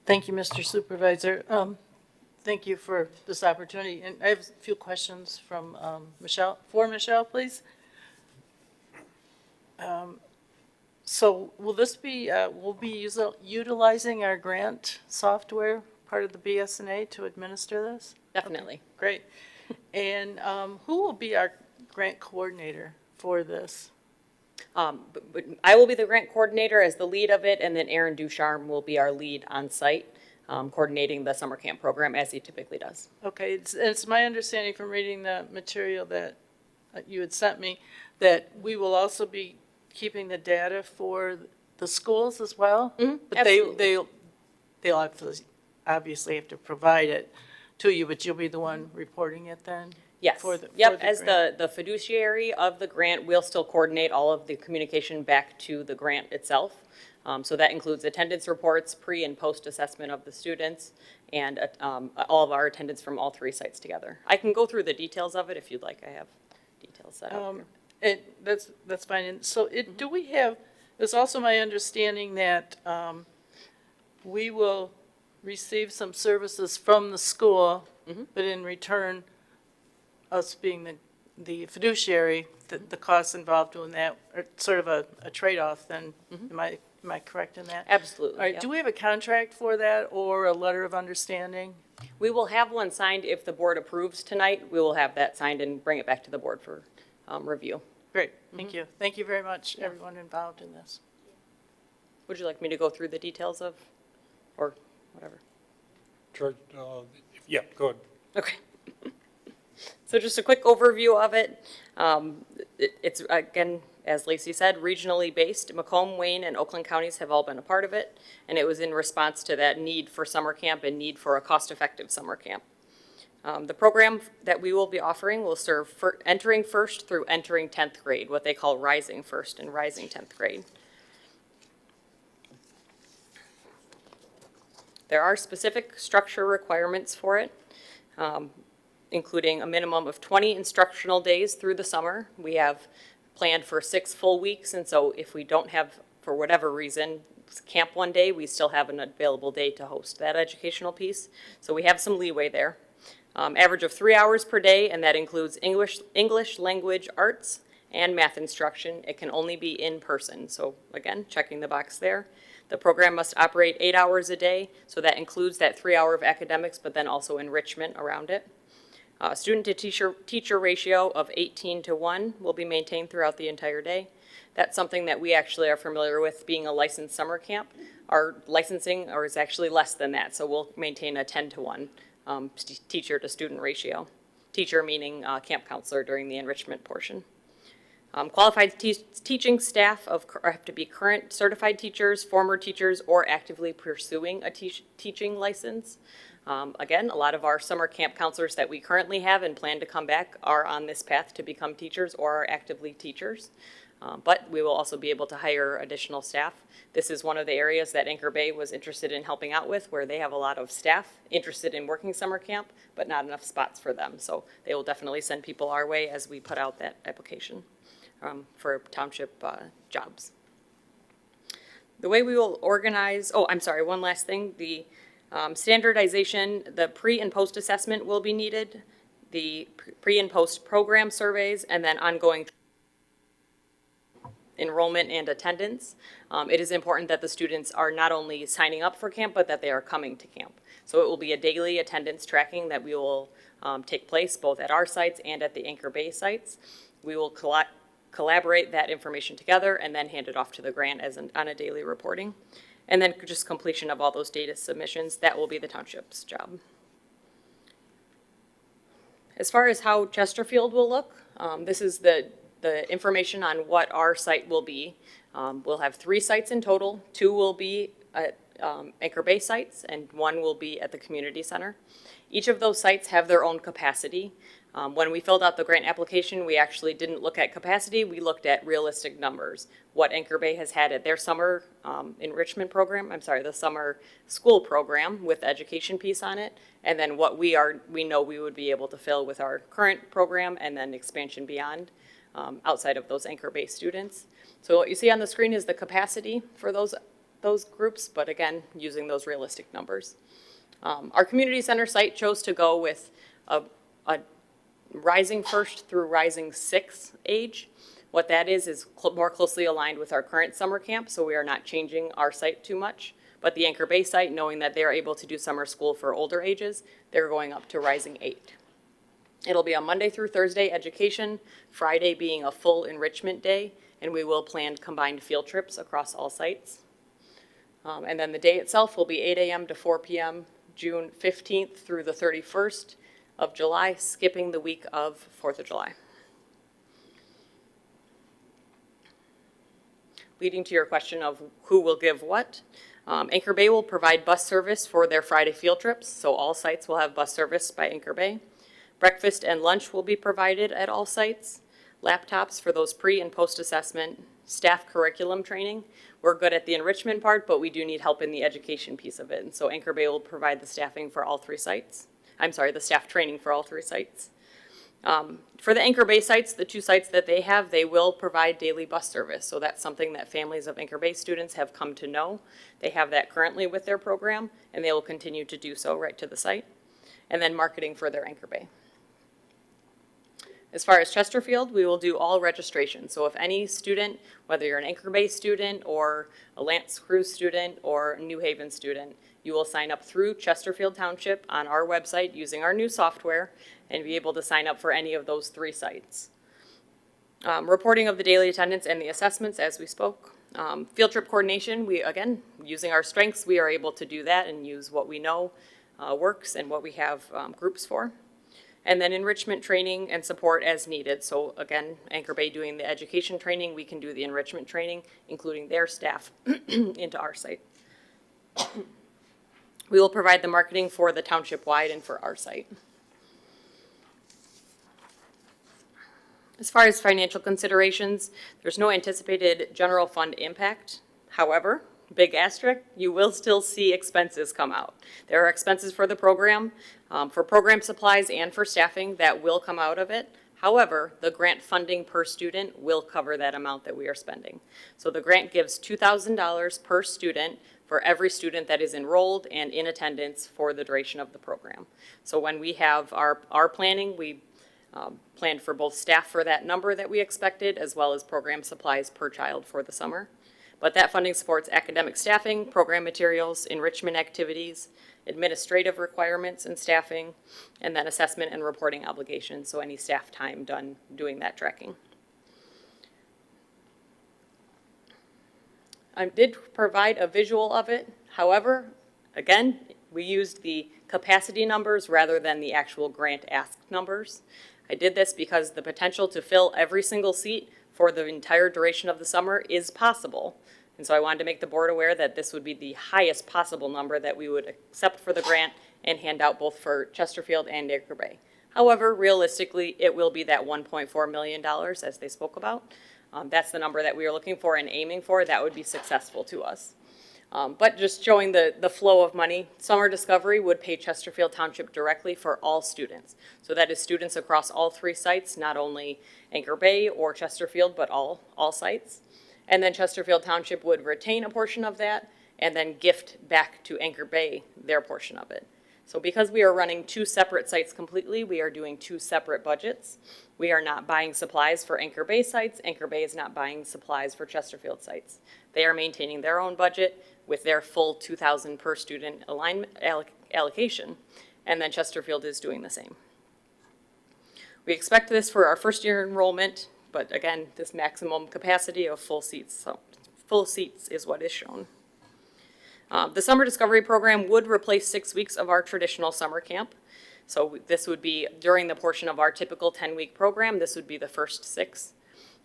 Thank you, Mr. Supervisor. Thank you for this opportunity. And I have a few questions from Michelle, please. So will this be, we'll be utilizing our grant software, part of the BSNA, to administer this? Definitely. Okay, great. And who will be our grant coordinator for this? But I will be the grant coordinator as the lead of it, and then Aaron Ducharme will be our lead on site, coordinating the summer camp program as he typically does. Okay, it's my understanding from reading the material that you had sent me that we will also be keeping the data for the schools as well? Mm-hmm, But absolutely. they'll obviously have to provide it to you, but you'll be the one reporting it then? Yes. As the fiduciary of the grant, we'll still coordinate all of the communication back to the grant itself. So that includes attendance reports, pre and post assessment of the students, and all of our attendance from all three sites together. I can go through the details of it if you'd like. I have details set up here. That's fine. And so do we have, it's also my understanding that we will receive some services from the school, but in return, us being the fiduciary, the costs involved doing that are sort of a trade-off then. Am I correct in that? Absolutely. All right, yeah. do we have a contract for that or a letter of understanding? We will have one signed if the board approves tonight. We will have that signed and bring it back to the board for review. Great, thank you. Thank you very much, everyone involved in this. Would you like me to go through the details of, or whatever? Yeah, go ahead. Okay. So just a quick overview of it. It's, again, as Lacey said, regionally based. Macomb, Wayne, and Oakland counties have all been a part of it, and it was in response to that need for summer camp and need for a cost-effective summer camp. The program that we will be offering will serve for entering first through entering 10th grade, what they call rising first and rising 10th grade. There are specific structure requirements for it, including a minimum of 20 instructional days through the summer. We have planned for 6 full weeks, and so if we don't have, for whatever reason, camp one day, we still have an available day to host that educational piece. So we have some leeway there. Average of 3 hours per day, and that includes English language arts and math instruction. It can only be in person. So again, checking the box there. The program must operate 8 hours a day, so that includes that 3 hour of academics, but then also enrichment around it. Student to teacher ratio of 18:1 will be maintained throughout the entire day. That's something that we actually are familiar with being a licensed summer camp. Our licensing is actually less than that, so we'll maintain a 10:1 teacher to student ratio. Teacher meaning camp counselor during the enrichment portion. Qualified teaching staff have to be current certified teachers, former teachers, or actively pursuing a teaching license. Again, a lot of our summer camp counselors that we currently have and plan to come back are on this path to become teachers or are actively teachers. But we will also be able to hire additional staff. This is one of the areas that Anchor Bay was interested in helping out with, where they have a lot of staff interested in working summer camp, but not enough spots for them. So they will definitely send people our way as we put out that application for township jobs. The way we will organize, one last thing. The standardization, the pre and post assessment will be needed, the pre and post program surveys, and then ongoing enrollment and attendance. It is important that the students are not only signing up for camp, but that they are coming to camp. So it will be a daily attendance tracking that we will take place both at our sites and at the Anchor Bay sites. We will collaborate that information together and then hand it off to the grant on a daily reporting. And then just completion of all those data submissions, that will be the township's job. As far as how Chesterfield will look, this is the information on what our site will be. We'll have 3 sites in total. 2 will be at Anchor Bay sites and 1 will be at the community center. Each of those sites have their own capacity. When we filled out the grant application, we actually didn't look at capacity, we looked at realistic numbers. What Anchor Bay has had at their summer enrichment program, the summer school program with the education piece on it, and then what we know we would be able to fill with our current program and then expansion beyond outside of those Anchor Bay students. So what you see on the screen is the capacity for those groups, but again, using those realistic numbers. Our community center site chose to go with a rising 1st through rising 6th age. What that is more closely aligned with our current summer camp, so we are not changing our site too much. But the Anchor Bay site, knowing that they're able to do summer school for older ages, they're going up to rising 8. It'll be a Monday through Thursday education, Friday being a full enrichment day, and we will plan combined field trips across all sites. And then the day itself will be 8 a.m. to 4 p.m., June 15th through the 31st of July, skipping the week of 4th of July. Leading to your question of who will give what, Anchor Bay will provide bus service for their Friday field trips, so all sites will have bus service by Anchor Bay. Breakfast and lunch will be provided at all sites. Laptops for those pre- and post-assessment, staff curriculum training. We're good at the enrichment part, but we do need help in the education piece of it. And so Anchor Bay will provide the staffing for all 3 sites. The staff training for all 3 sites. For the Anchor Bay sites, the 2 sites that they have, they will provide daily bus service. So that's something that families of Anchor Bay students have come to know. They have that currently with their program, and they will continue to do so right to the site. And then marketing for their Anchor Bay. As far as Chesterfield, we will do all registration. So if any student, whether you're an Anchor Bay student or a Lance Cruise student or a New Haven student, you will sign up through Chesterfield Township on our website using our new software and be able to sign up for any of those 3 sites. Reporting of the daily attendance and the assessments, as we spoke. Field trip coordination, again, using our strengths, we are able to do that and use what we know works and what we have groups for. And then enrichment training and support as needed. So again, Anchor Bay doing the education training, we can do the enrichment training, including their staff into our site. We will provide the marketing for the township-wide and for our site. As far as financial considerations, there's no anticipated general fund impact. However, big asterisk, you will still see expenses come out. There are expenses for the program, for program supplies and for staffing that will come out of it. However, the grant funding per student will cover that amount that we are spending. So the grant gives $2,000 per student for every student that is enrolled and in attendance for the duration of the program. So when we have our planning, we planned for both staff for that number that we expected, as well as program supplies per child for the summer. But that funding supports academic staffing, program materials, enrichment activities, administrative requirements and staffing, and then assessment and reporting obligations, so any staff time done doing that tracking. I did provide a visual of it. However, again, we used the capacity numbers rather than the actual grant asked numbers. I did this because the potential to fill every single seat for the entire duration of the summer is possible. And so I wanted to make the board aware that this would be the highest possible number that we would accept for the grant and hand out both for Chesterfield and Anchor Bay. However, realistically, it will be that $1.4 million as they spoke about. That's the number that we are looking for and aiming for. That would be successful to us. But just showing the flow of money, Summer Discovery would pay Chesterfield Township directly for all students. So that is students across all 3 sites, not only Anchor Bay or Chesterfield, but all sites. And then Chesterfield Township would retain a portion of that and then gift back to Anchor Bay their portion of it. So because we are running two separate sites completely, we are doing two separate budgets. We are not buying supplies for Anchor Bay sites. Anchor Bay is not buying supplies for Chesterfield sites. They are maintaining their own budget with their full 2,000 per student allocation, and then Chesterfield is doing the same. We expect this for our first year enrollment, but again, this maximum capacity of full seats, so full seats is what is shown. The Summer Discovery Program would replace 6 weeks of our traditional summer camp. So this would be during the portion of our typical 10-week program, this would be the first 6.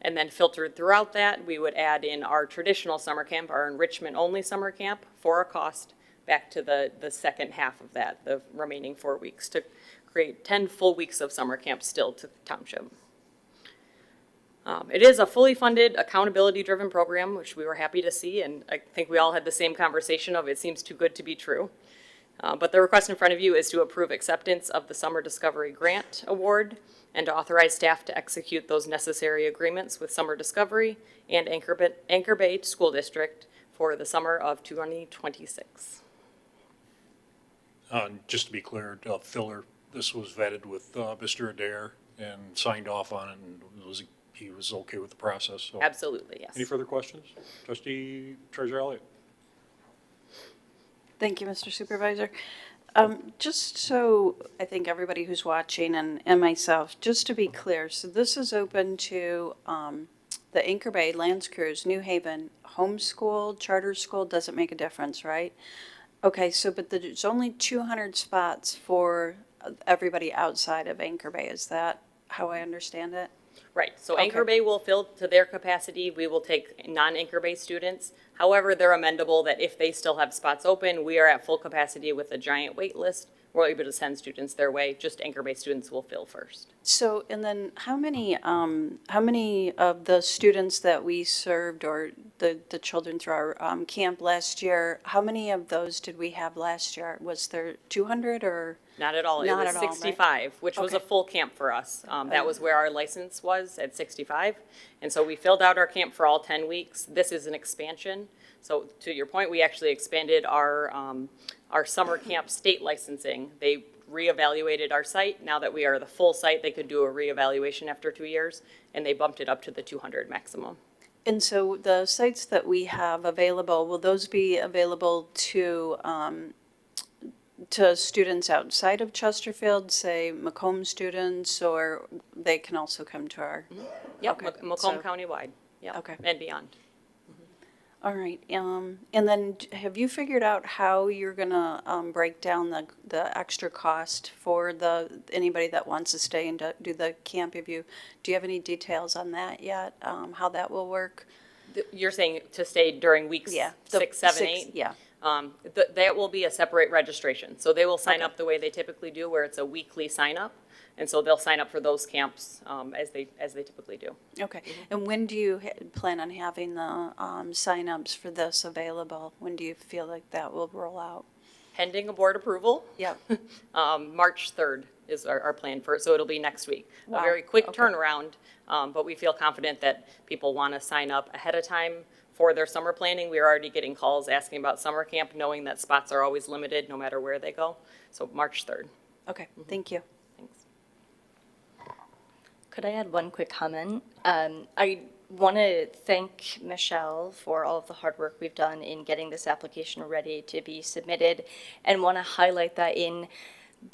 And then filtered throughout that, we would add in our traditional summer camp, our enrichment-only summer camp for a cost back to the second half of that, the remaining 4 weeks, to create 10 full weeks of summer camp still to the township. It is a fully funded, accountability-driven program, which we were happy to see, and I think we all had the same conversation of it seems too good to be true. But the request in front of you is to approve acceptance of the Summer Discovery Grant Award and to authorize staff to execute those necessary agreements with Summer Discovery and Anchor Bay School District for the summer of 2026. Just to be clear, Filler, this was vetted with Mr. Adair and signed off on it, and he was okay with the process. So. Absolutely, yes. Any further questions? Trustee Treasurer Elliott. Thank you, Mr. Supervisor. Just so I think everybody who's watching and myself, just to be clear, so this is open to the Anchor Bay, Lands Cruise, New Haven, homeschool, charter school, doesn't make a difference, right? Okay, so but there's only 200 spots for everybody outside of Anchor Bay. Is that how I understand it? Right, so Okay. Anchor Bay will fill to their capacity. We will take non-Anchor Bay students. However, they're amendable that if they still have spots open, we are at full capacity with a giant wait list. We're able to send students their way. Just Anchor Bay students will fill first. So, and then how many of the students that we served or the children through our camp last year, how many of those did we have last year? Was there 200 or? Not at all. It Not was at all, right? 65, which was a Okay. full camp for us. That was where our license was at 65. And so we filled out our camp for all 10 weeks. This is an expansion. So to your point, we actually expanded our summer camp state licensing. They reevaluated our site. Now that we are the full site, they could do a reevaluation after 2 years, and they bumped it up to the 200 maximum. And so the sites that we have available, will those be available to students outside of Chesterfield, say Macomb students, or they can also come to our? Yep, Okay, Macomb so- County-wide, yeah, Okay. and beyond. All right, and then have you figured out how you're gonna break down the extra cost for anybody that wants to stay and do the camp? Do you have any details on that yet, how that will work? You're saying to stay during weeks Yeah, 6, 7, 8? Yeah. That will be a separate registration. So they will sign Okay. up the way they typically do, where it's a weekly sign up. And so they'll sign up for those camps as they typically do. Okay, and when do you plan on having the signups for this available? When do you feel like that will roll out? Pending a board approval. Yep. March 3rd is our plan for it, so it'll be next week. Wow, A very quick okay. turnaround, but we feel confident that people want to sign up ahead of time for their summer planning. We are already getting calls asking about summer camp, knowing that spots are always limited no matter where they go. So March 3rd. Okay, thank you. Thanks. Could I add one quick comment? I want to thank Michelle for all of the hard work we've done in getting this application ready to be submitted, and want to highlight that in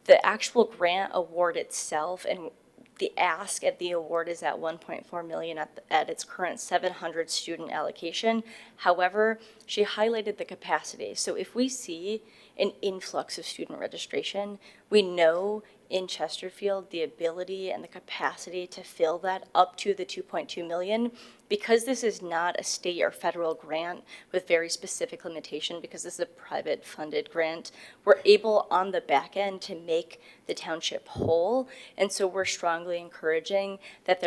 the actual grant award itself, and the ask at the award is at 1.4 million at its current 700 student allocation. However, she highlighted the capacity. So if we see an influx of student registration, we know in Chesterfield the ability and the capacity to fill that up to the 2.2 million. Because this is not a state or federal grant with very specific limitation, because this is a private funded grant, we're able on the back end to make the township whole. And so we're strongly encouraging that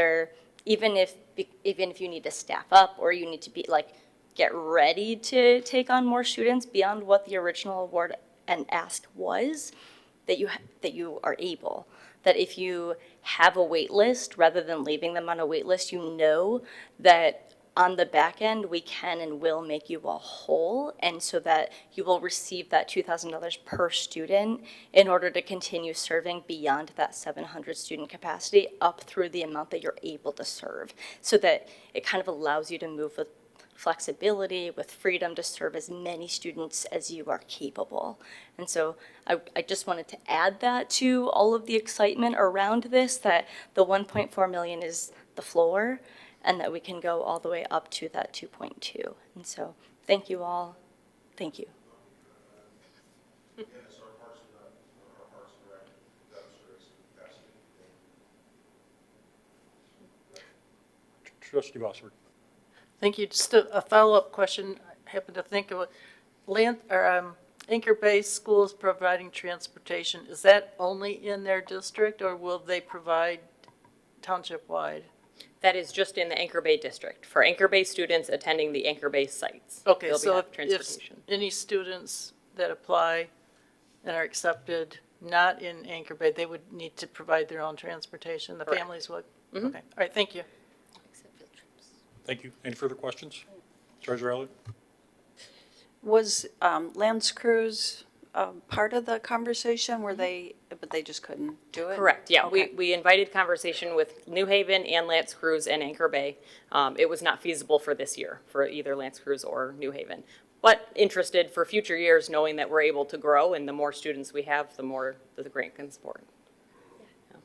even if you need to staff up or you need to be get ready to take on more students beyond what the original award and ask was, that you are able. That if you have a wait list, rather than leaving them on a wait list, you know that on the back end, we can and will make you all whole, and so that you will receive that $2,000 per student in order to continue serving beyond that 700 student capacity up through the amount that you're able to serve, so that it kind of allows you to move with flexibility, with freedom to serve as many students as you are capable. And so I just wanted to add that to all of the excitement around this, that the 1.4 million is the floor, and that we can go all the way up to that 2.2. And so, thank you all. Thank you. Trustee Bossert. Thank you. Just a follow-up question. I happen to think of it. Anchor Bay Schools providing transportation, is that only in their district, or will they provide township-wide? That is just in the Anchor Bay district, for Anchor Bay students attending the Anchor Bay sites. Okay, They'll so have if transportation. any students that apply and are accepted not in Anchor Bay, they would need to provide their own transportation, the Correct. families would? Mhm. Okay, all right, thank you. Thank you. Any further questions? Treasurer Elliott? Was Lance Cruz part of the conversation? Were they, but they just couldn't do it? Correct, yeah. Okay. We invited conversation with New Haven and Lance Cruz and Anchor Bay. It was not feasible for this year, for either Lance Cruz or New Haven. But interested for future years, knowing that we're able to grow, and the more students we have, the more that the grant can support. Yeah.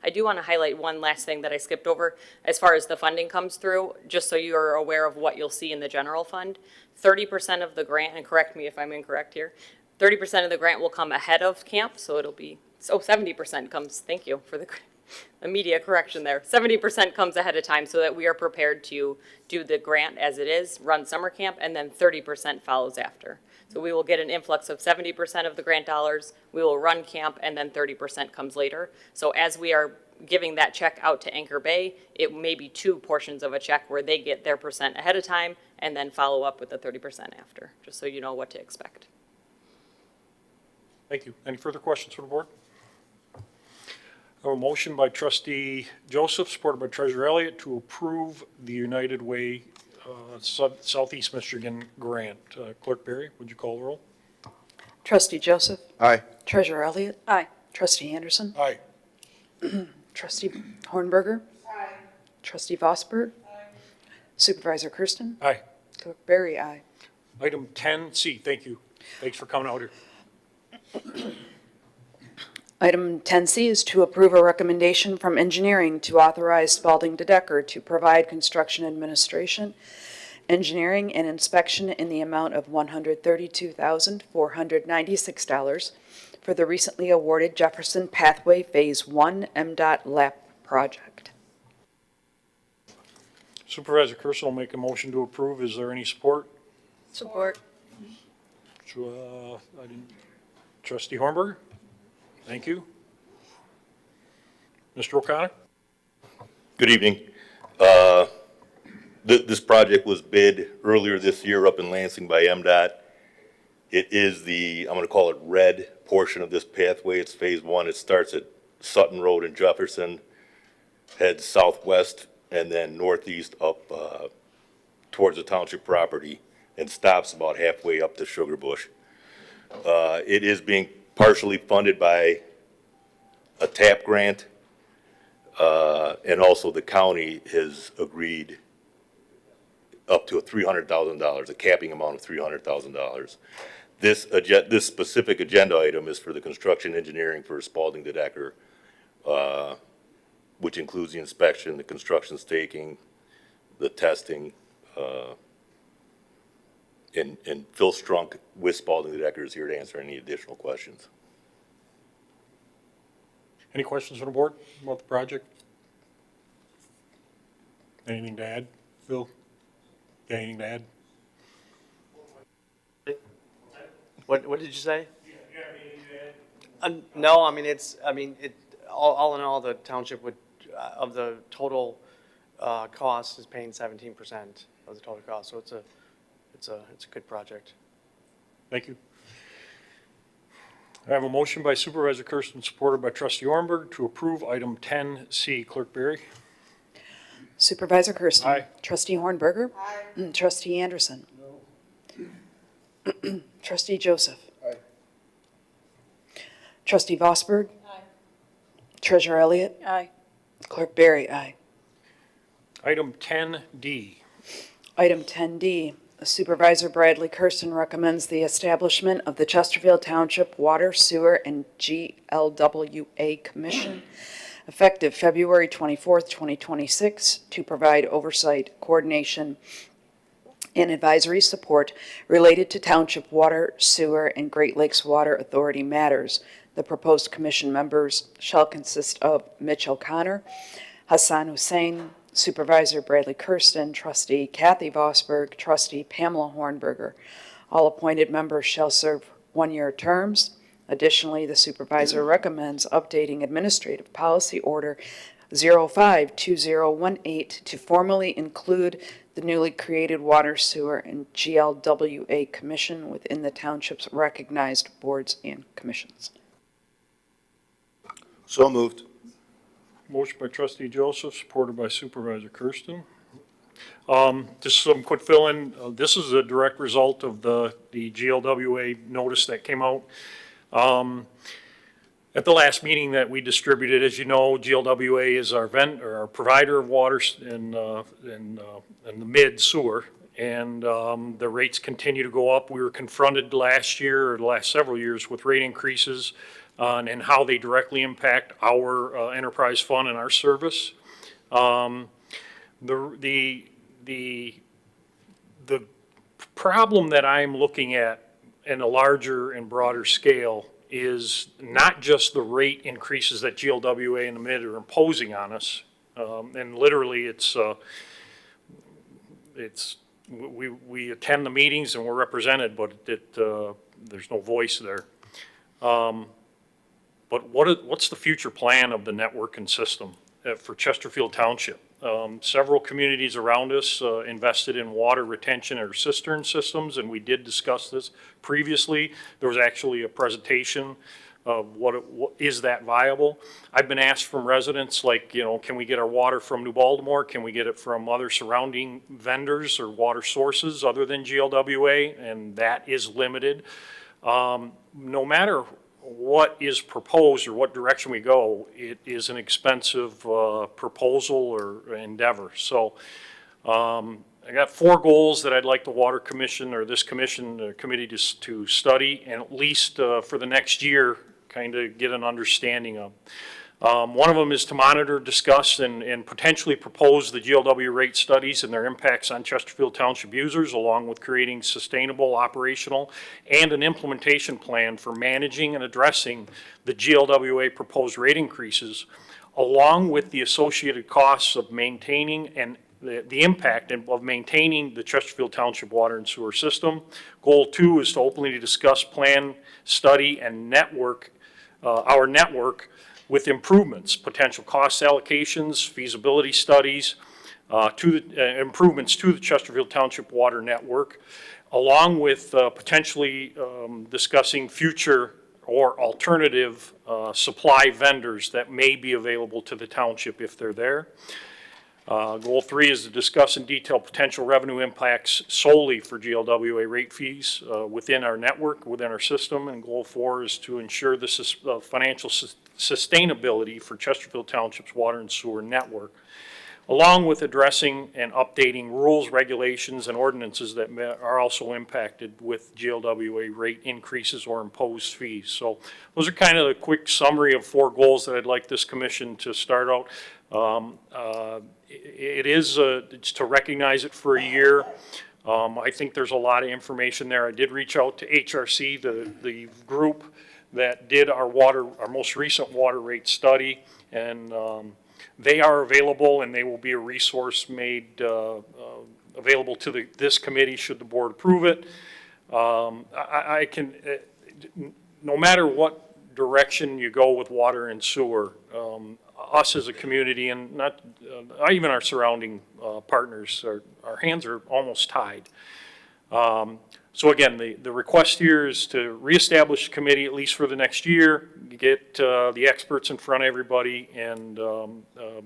I do want to highlight one last thing that I skipped over. As far as the funding comes through, just so you are aware of what you'll see in the general fund, 30% of the grant, and correct me if I'm incorrect here, 30% of the grant will come ahead of camp, so it'll be, 70% comes, thank you for the immediate correction there. 70% comes ahead of time so that we are prepared to do the grant as it is, run summer camp, and then 30% follows after. So we will get an influx of 70% of the grant dollars, we will run camp, and then 30% comes later. So as we are giving that check out to Anchor Bay, it may be two portions of a check where they get their percent ahead of time and then follow up with the 30% after, just so you know what to expect. Thank you. Any further questions from the board? I have a motion by Trustee Joseph, supported by Treasurer Elliott, to approve the United Way Southeast Michigan grant. Clerk Berry, would you call the roll? Trustee Joseph? Aye. Treasurer Elliott? Aye. Trustee Anderson? Aye. Trustee Hornberger? Aye. Trustee Vosper? Aye. Supervisor Kersten? Aye. Clerk Berry, aye. Item 10C, thank you. Thanks for coming out here. Item 10C is to approve a recommendation from engineering to authorize Spalding to Decker to provide construction administration, engineering, and inspection in the amount of $132,496 for the recently awarded Jefferson Pathway Phase 1 MDOT LAP project. Supervisor Kersten will make a motion to approve. Is there any support? Support. Trustee Hornberger? Thank you. Mr. O'Connor? Good evening. This project was bid earlier this year up in Lansing by MDOT. It is the, I'm going to call it red portion of this pathway. It's Phase 1. It starts at Sutton Road in Jefferson, heads southwest, and then northeast up towards the township property, and stops about halfway up to Sugar Bush. It is being partially funded by a TAP grant, and also the county has agreed up to $300,000, a capping amount of $300,000. This specific agenda item is for the construction engineering for Spalding to Decker, which includes the inspection, the construction staking, the testing, and Phil Strunk with Spalding to Decker is here to answer any additional questions. Any questions from the board about the project? Anything to add? Phil? Got anything to add? What did you say? No, I mean, all in all, the township would, of the total cost is paying 17% of the total cost, so it's a good project. Thank you. I have a motion by Supervisor Kersten, supported by Trustee Ornberg, to approve item 10C. Clerk Berry? Supervisor Kersten. Aye. Trustee Hornberger. Aye. Trustee Anderson. No. Trustee Joseph. Aye. Trustee Vosberg. Aye. Treasurer Elliott. Aye. Clerk Barry, aye. Item 10D. Item 10D, Supervisor Bradley Kersten recommends the establishment of the Chesterfield Township Water, Sewer, and GLWA Commission effective February 24th, 2026, to provide oversight, coordination, and advisory support related to Township Water, Sewer, and Great Lakes Water Authority matters. The proposed commission members shall consist of Mitch O'Connor, Hassan Hussein, Supervisor Bradley Kersten, Trustee Kathy Vosberg, Trustee Pamela Hornberger. All appointed members shall serve one-year terms. Additionally, the supervisor recommends updating Administrative Policy Order 052018 to formally include the newly created Water, Sewer, and GLWA Commission within the township's recognized boards and commissions. So moved. Motion by Trustee Joseph, supported by Supervisor Kersten. Just some quick fill-in. This is a direct result of the GLWA notice that came out at the last meeting that we distributed. As you know, GLWA is our our provider of water in the mid sewer, and the rates continue to go up. We were confronted last year, or the last several years, with rate increases and how they directly impact our enterprise fund and our service. The problem that I'm looking at in a larger and broader scale is not just the rate increases that GLWA and the MID are imposing on us, and literally we attend the meetings and we're represented, but there's no voice there. But what's the future plan of the network and system for Chesterfield Township? Several communities around us invested in water retention or cistern systems, and we did discuss this previously. There was actually a presentation of what is that viable. I've been asked from residents, like, can we get our water from New Baltimore? Can we get it from other surrounding vendors or water sources other than GLWA? And that is limited. No matter what is proposed or what direction we go, it is an expensive proposal or endeavor. So I got 4 goals that I'd like the Water Commission or this committee to study, and at least for the next year kind of get an understanding of. One of them is to monitor, discuss, and potentially propose the GLW rate studies and their impacts on Chesterfield Township users, along with creating sustainable, operational, and an implementation plan for managing and addressing the GLWA proposed rate increases, along with the associated costs of maintaining and the impact of maintaining the Chesterfield Township water and sewer system. Goal 2 is to openly discuss, plan, study, and network our network with improvements, potential cost allocations, feasibility studies, improvements to the Chesterfield Township water network, along with potentially discussing future or alternative supply vendors that may be available to the township if they're there. Goal 3 is to discuss in detail potential revenue impacts solely for GLWA rate fees within our network, within our system. And Goal 4 is to ensure the financial sustainability for Chesterfield Township's water and sewer network, along with addressing and updating rules, regulations, and ordinances that are also impacted with GLWA rate increases or imposed fees. So those are kind of a quick summary of 4 goals that I'd like this commission to start out. It's to recognize it for a year. I think there's a lot of information there. I did reach out to HRC, the group that did our most recent water rate study, and they are available, and they will be a resource made available to this committee should the board approve it. I can, no matter what direction you go with water and sewer, us as a community, and not even our surrounding partners, our hands are almost tied. So again, the request here is to reestablish the committee at least for the next year, get the experts in front of everybody and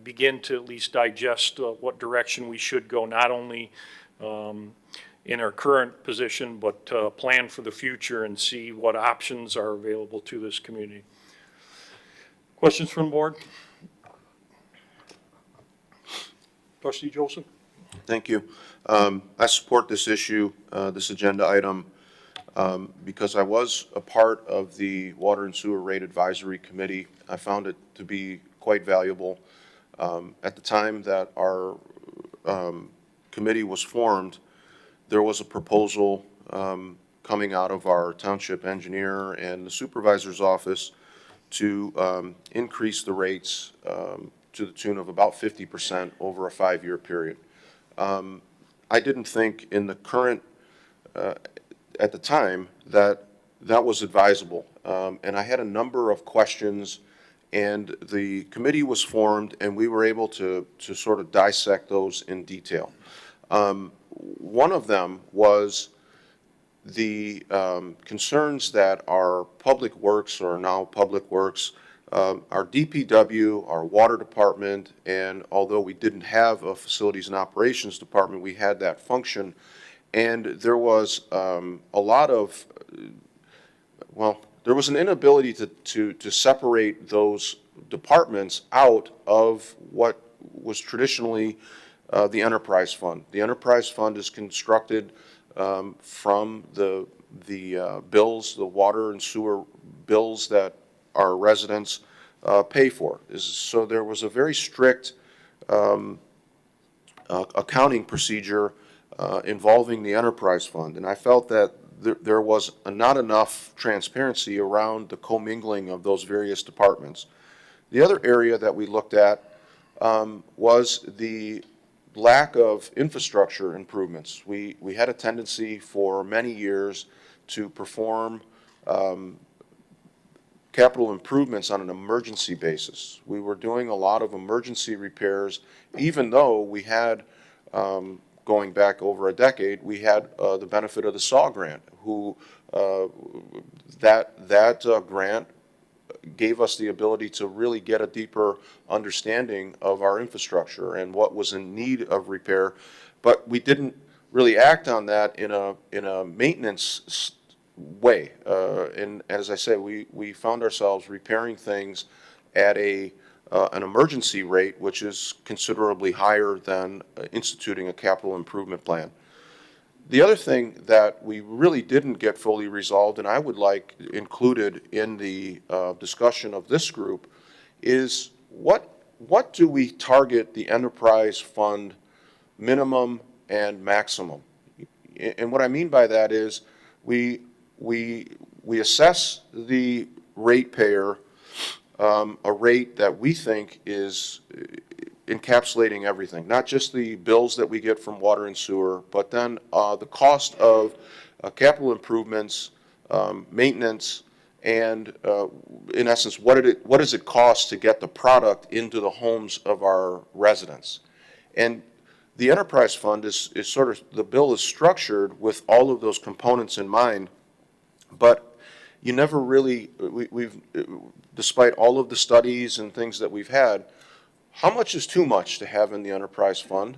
begin to at least digest what direction we should go, not only in our current position, but plan for the future and see what options are available to this community. Questions from the board? Trustee Joseph? Thank you. I support this issue, this agenda item, because I was a part of the Water and Sewer Rate Advisory Committee. I found it to be quite valuable. At the time that our committee was formed, there was a proposal coming out of our township engineer and the supervisor's office to increase the rates to the tune of about 50% over a 5-year period. I didn't think in the current, at the time, that that was advisable. And I had a number of questions, and the committee was formed, and we were able to sort of dissect those in detail. One of them was the concerns that our public works, or now public works, our DPW, our water department, and although we didn't have a facilities and operations department, we had that function. And there was a lot of, well, there was an inability to separate those departments out of what was traditionally the enterprise fund. The enterprise fund is constructed from the bills, the water and sewer bills that our residents pay for. So there was a very strict accounting procedure involving the enterprise fund, and I felt that there was not enough transparency around the commingling of those various departments. The other area that we looked at was the lack of infrastructure improvements. We had a tendency for many years to perform capital improvements on an emergency basis. We were doing a lot of emergency repairs, even though we had, going back over a decade, we had the benefit of the SAW grant, who that grant gave us the ability to really get a deeper understanding of our infrastructure and what was in need of repair. But we didn't really act on that in a maintenance way. And as I say, we found ourselves repairing things at an emergency rate, which is considerably higher than instituting a capital improvement plan. The other thing that we really didn't get fully resolved, and I would like included in the discussion of this group, is what do we target the enterprise fund minimum and maximum? And what I mean by that is we assess the ratepayer a rate that we think is encapsulating everything, not just the bills that we get from water and sewer, but then the cost of capital improvements, maintenance, and in essence, what does it cost to get the product into the homes of our residents? And the enterprise fund is sort of, the bill is structured with all of those components in mind, but you never really, we've despite all of the studies and things that we've had, how much is too much to have in the enterprise fund?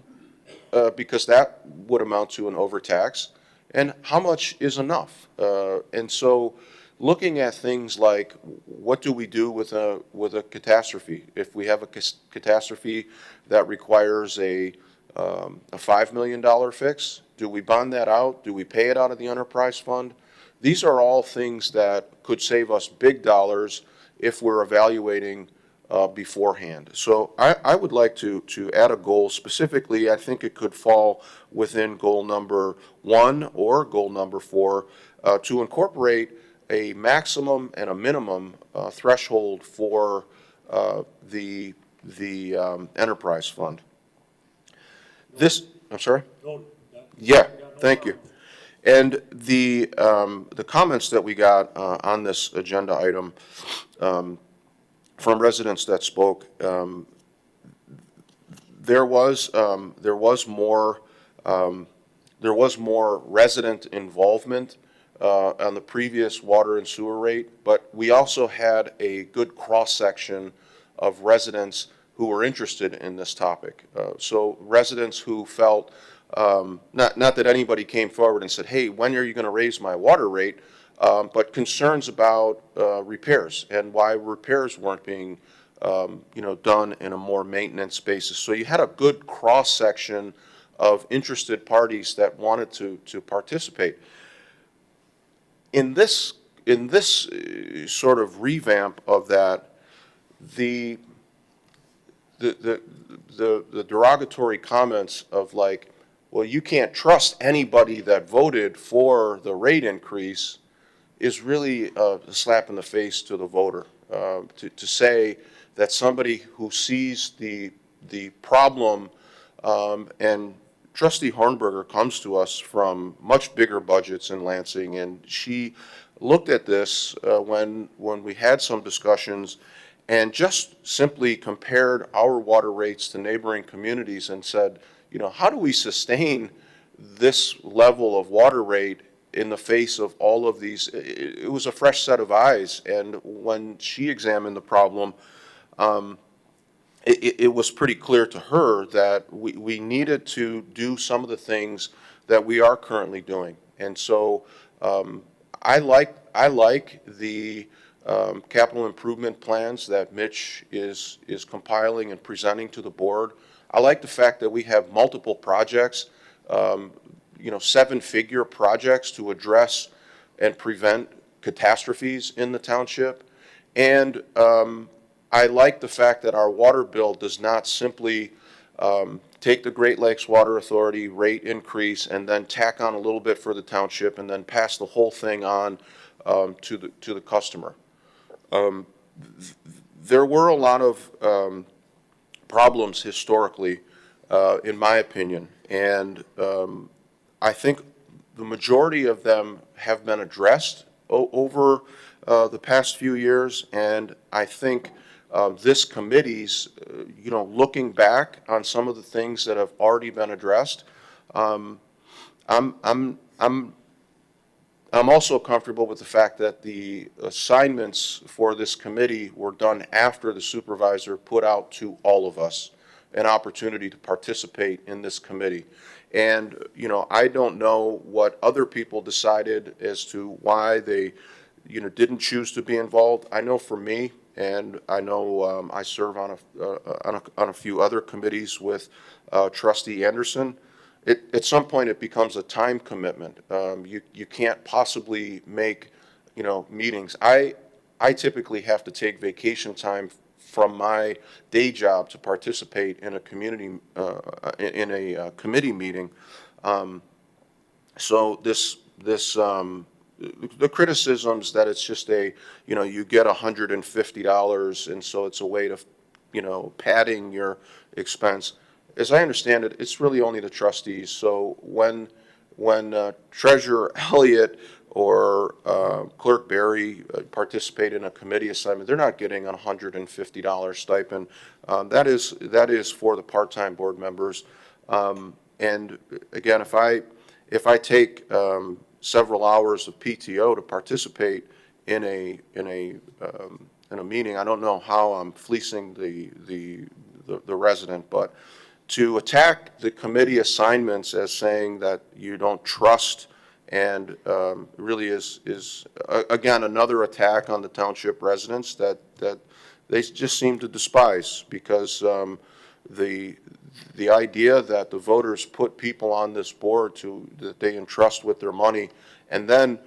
Because that would amount to an overtax. And how much is enough? And so looking at things like, what do we do with a catastrophe? If we have a catastrophe that requires a $5 million fix, do we bond that out? Do we pay it out of the enterprise fund? These are all things that could save us big dollars if we're evaluating beforehand. So I would like to add a goal specifically. I think it could fall within goal number 1 or goal number 4 to incorporate a maximum and a minimum threshold for the enterprise fund. I'm sorry? Yeah, thank you. And the comments that we got on this agenda item from residents that spoke, there was more resident involvement on the previous water and sewer rate, but we also had a good cross-section of residents who were interested in this topic. So residents who felt, not that anybody came forward and said, hey, when are you going to raise my water rate? But concerns about repairs and why repairs weren't being done in a more maintenance basis. So you had a good cross-section of interested parties that wanted to participate. In this sort of revamp of that, the derogatory comments of like, well, you can't trust anybody that voted for the rate increase is really a slap in the face to the voter. To say that somebody who sees the problem, and Trustee Hornberger comes to us from much bigger budgets in Lansing, and she looked at this when we had some discussions and just simply compared our water rates to neighboring communities and said, how do we sustain this level of water rate in the face of all of these? It was a fresh set of eyes, and when she examined the problem, it was pretty clear to her that we needed to do some of the things that we are currently doing. And so I like the capital improvement plans that Mitch is compiling and presenting to the board. I like the fact that we have multiple projects, seven-figure projects to address and prevent catastrophes in the township. And I like the fact that our water bill does not simply take the Great Lakes Water Authority rate increase and then tack on a little bit for the township and then pass the whole thing on to the customer. There were a lot of problems historically, in my opinion, and I think the majority of them have been addressed over the past few years, and I think this committee's, looking back on some of the things that have already been addressed, I'm also comfortable with the fact that the assignments for this committee were done after the supervisor put out to all of us an opportunity to participate in this committee. And, I don't know what other people decided as to why they, didn't choose to be involved. I know for me, and I know I serve on a few other committees with Trustee Anderson. At some point, it becomes a time commitment. You can't possibly make, meetings. I typically have to take vacation time from my day job to participate in a community in a committee meeting. So the criticisms that it's just you get $150 and so it's a way to, padding your expense. As I understand it, it's really only the trustees. So when Treasurer Elliott or Clerk Barry participate in a committee assignment, they're not getting a $150 stipend. That is for the part-time board members. And again, if I take several hours of PTO to participate in a meeting, I don't know how I'm fleecing the resident, but to attack the committee assignments as saying that you don't trust and really is again another attack on the township residents that they just seem to despise, because the idea that the voters put people on this board that they entrust with their money, and then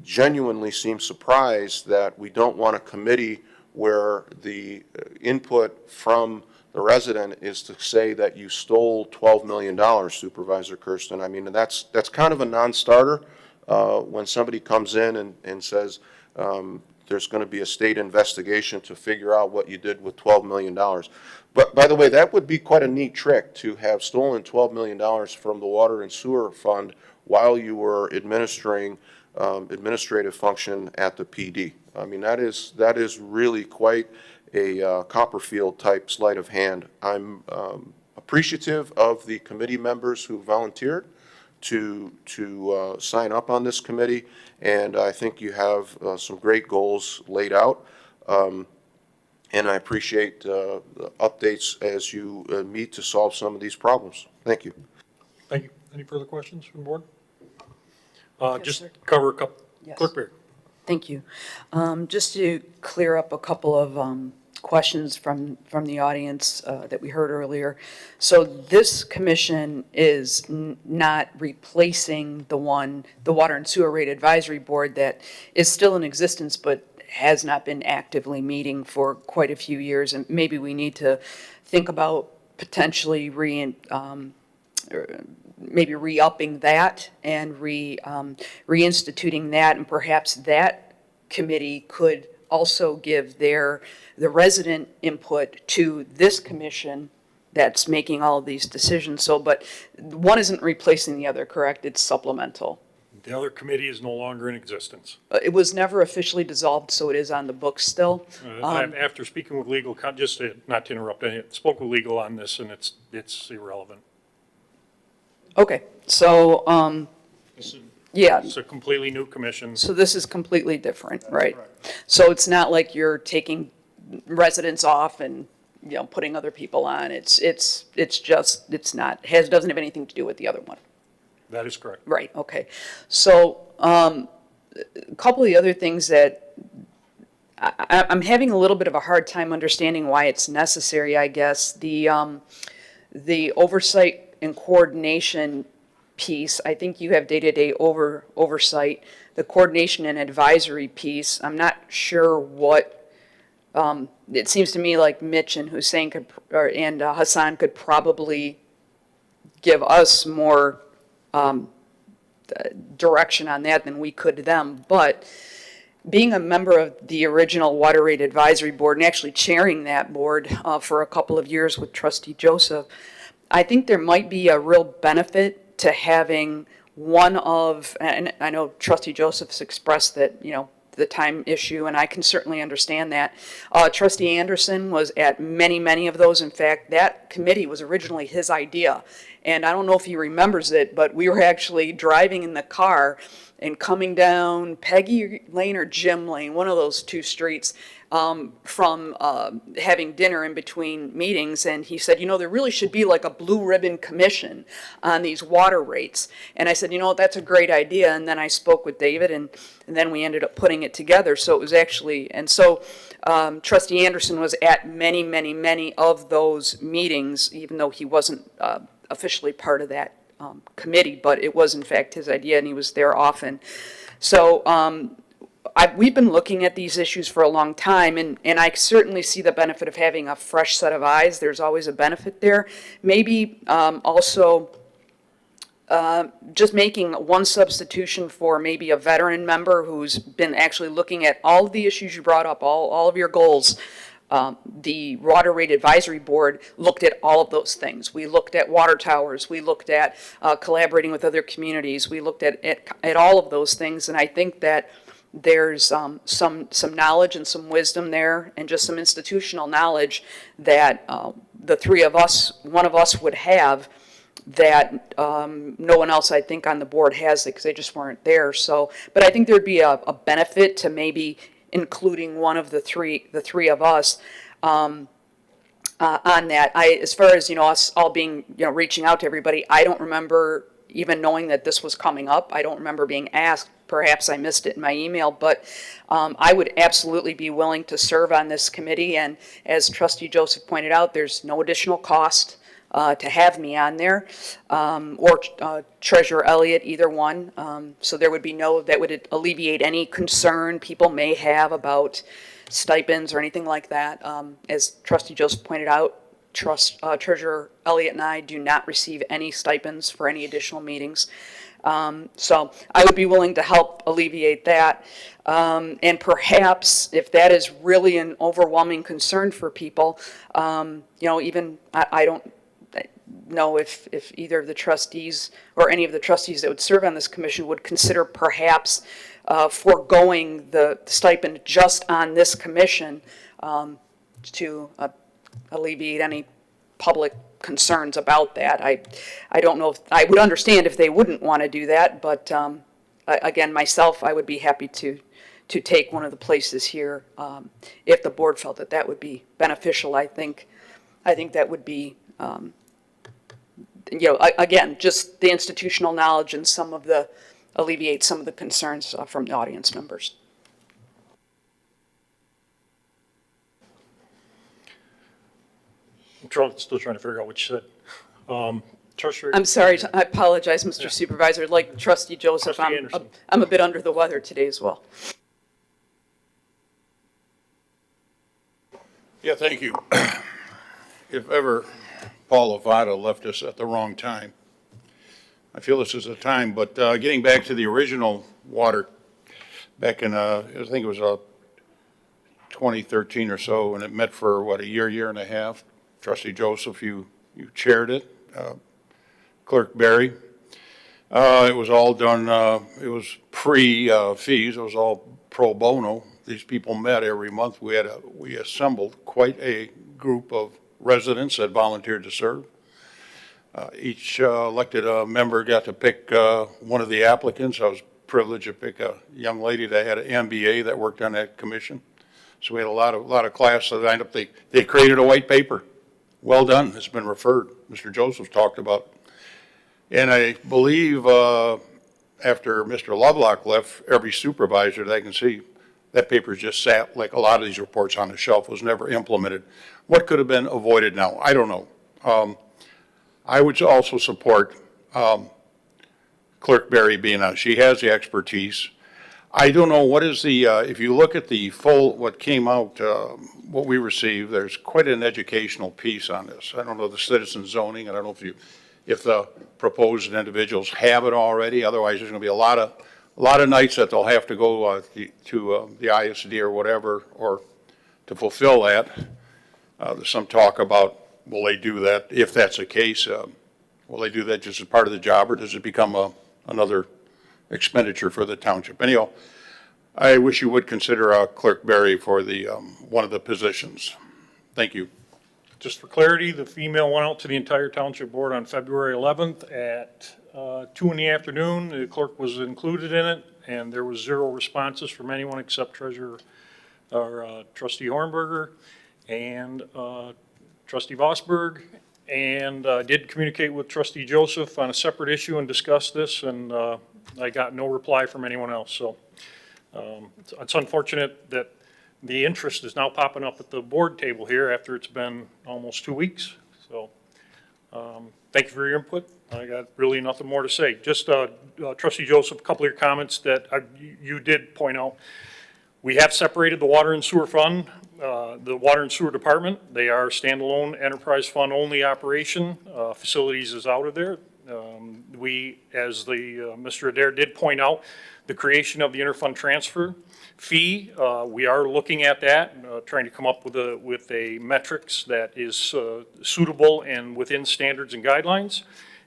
genuinely seem surprised that we don't want a committee where the input from the resident is to say that you stole $12 million, Supervisor Kersten. I mean, that's kind of a non-starter when somebody comes in and says there's going to be a state investigation to figure out what you did with $12 million. But by the way, that would be quite a neat trick, to have stolen $12 million from the Water and Sewer Fund while you were administering administrative function at the PD. I mean, that is really quite a Copperfield-type sleight of hand. I'm appreciative of the committee members who volunteered to sign up on this committee, and I think you have some great goals laid out. And I appreciate the updates as you meet to solve some of these problems. Thank you. Thank you. Any further questions from the board? Just sir. cover a couple. Yes. Clerk Beard. Thank you. Just to clear up a couple of questions from the audience that we heard earlier. So this commission is not replacing the Water and Sewer Rate Advisory Board that is still in existence but has not been actively meeting for quite a few years, and maybe we need to think about potentially maybe re-upping that and reinstituting that, and perhaps that committee could also give the resident input to this commission that's making all of these decisions. So, but one isn't replacing the other, correct? It's supplemental. The other committee is no longer in existence. It was never officially dissolved, so it is on the books still. After speaking with legal, just not to interrupt, I spoke with legal on this, and it's irrelevant. Okay, so, yeah. It's a completely new commission. So this is completely different, right? So it's not like you're taking residents off and, putting other people on. Doesn't have anything to do with the other one. That is correct. Right, okay. So, a couple of the other things that I'm having a little bit of a hard time understanding why it's necessary, I guess. The oversight and coordination piece, I think you have day-to-day oversight. The coordination and advisory piece, I'm not sure what, it seems to me like Mitch and Hussein and Hassan could probably give us more direction on that than we could them. But being a member of the original Water Rate Advisory Board and actually chairing that board for a couple of years with Trustee Joseph, I think there might be a real benefit to having one of, and I know Trustee Joseph's expressed that, the time issue, and I can certainly understand that. Trustee Anderson was at many, many of those. In fact, that committee was originally his idea. And I don't know if he remembers it, but we were actually driving in the car and coming down Peggy Lane or Jim Lane, one of those two streets, from having dinner in between meetings, and he said, there really should be like a blue ribbon commission on these water rates. And I said, that's a great idea. And then I spoke with David, and then we ended up putting it together. So it was actually, and so Trustee Anderson was at many, many, many of those meetings, even though he wasn't officially part of that committee, but it was in fact his idea, and he was there often. So we've been looking at these issues for a long time, and I certainly see the benefit of having a fresh set of eyes. There's always a benefit there. Maybe also just making one substitution for maybe a veteran member who's been actually looking at all of the issues you brought up, all of your goals. The Water Rate Advisory Board looked at all of those things. We looked at water towers. We looked at collaborating with other communities. We looked at all of those things, and I think that there's some knowledge and some wisdom there, and just some institutional knowledge that the three of us, one of us would have, that no one else I think on the board has it, because they just weren't there. So, but I think there'd be a benefit to maybe including one of the three of us on that. As far as us all being reaching out to everybody, I don't remember even knowing that this was coming up. I don't remember being asked. Perhaps I missed it in my email, but I would absolutely be willing to serve on this committee. And as Trustee Joseph pointed out, there's no additional cost to have me on there, or Treasurer Elliott, either one. So there would be that would alleviate any concern people may have about stipends or anything like that. As Trustee Joseph pointed out, Treasurer Elliott and I do not receive any stipends for any additional meetings. So I would be willing to help alleviate that. And perhaps if that is really an overwhelming concern for people, even I don't know if either of the trustees or any of the trustees that would serve on this commission would consider perhaps foregoing the stipend just on this commission to alleviate any public concerns about that. I don't know if, I would understand if they wouldn't want to do that, but again, myself, I would be happy to take one of the places here if the board felt that that would be beneficial. I think that would be, again, just the institutional knowledge and alleviate some of the concerns from the audience members. I'm still trying to figure out what you said. Treasurer. I'm sorry, I apologize, Mr. Supervisor. Like Trustee Joseph, Trustee Anderson. I'm a bit under the weather today as well. Yeah, thank you. If ever Paul Levada left us at the wrong time, I feel this is a time, but getting back to the original water back in, I think it was 2013 or so, and it met for, what, a year and a half. Trustee Joseph, you chaired it. Clerk Barry. It was all done, it was pre-fees, it was all pro bono. These people met every month. We assembled quite a group of residents that volunteered to serve. Each elected member got to pick one of the applicants. I was privileged to pick a young lady that had an MBA that worked on that commission. So we had a lot of class that lined up. They created a white paper. Well done. It's been referred. Mr. Joseph talked about. And I believe after Mr. Lovelock left, every supervisor that I can see, that paper just sat like a lot of these reports on the shelf, was never implemented. What could have been avoided now? I don't know. I would also support Clerk Barry being on. She has the expertise. I don't know what is the, if you look at the full, what came out, what we received, there's quite an educational piece on this. I don't know the citizen zoning. I don't know if the proposed individuals have it already. Otherwise, there's going to be a lot of nights that they'll have to go to the ISD or whatever, or to fulfill that. There's some talk about, will they do that? If that's the case, will they do that just as part of the job, or does it become another expenditure for the township? Anyhow, I wish you would consider Clerk Barry for the one of the positions. Thank you. Just for clarity, the female went out to the entire township board on February 11th at 2 in the afternoon. The clerk was included in it, and there was 0 responses from anyone except Treasurer or Trustee Hornberger and Trustee Vosberg. And did communicate with Trustee Joseph on a separate issue and discuss this, and I got no reply from anyone else. So it's unfortunate that the interest is now popping up at the board table here after it's been almost 2 weeks. So thank you for your input. I got really nothing more to say. Just Trustee Joseph, a couple of your comments that you did point out. We have separated the water and sewer fund, the water and sewer department. They are standalone enterprise fund only operation. Facilities is out of there. We, as Mr. Adair did point out, the creation of the interfund transfer fee, we are looking at that, trying to come up with a metrics that is suitable and within standards and guidelines.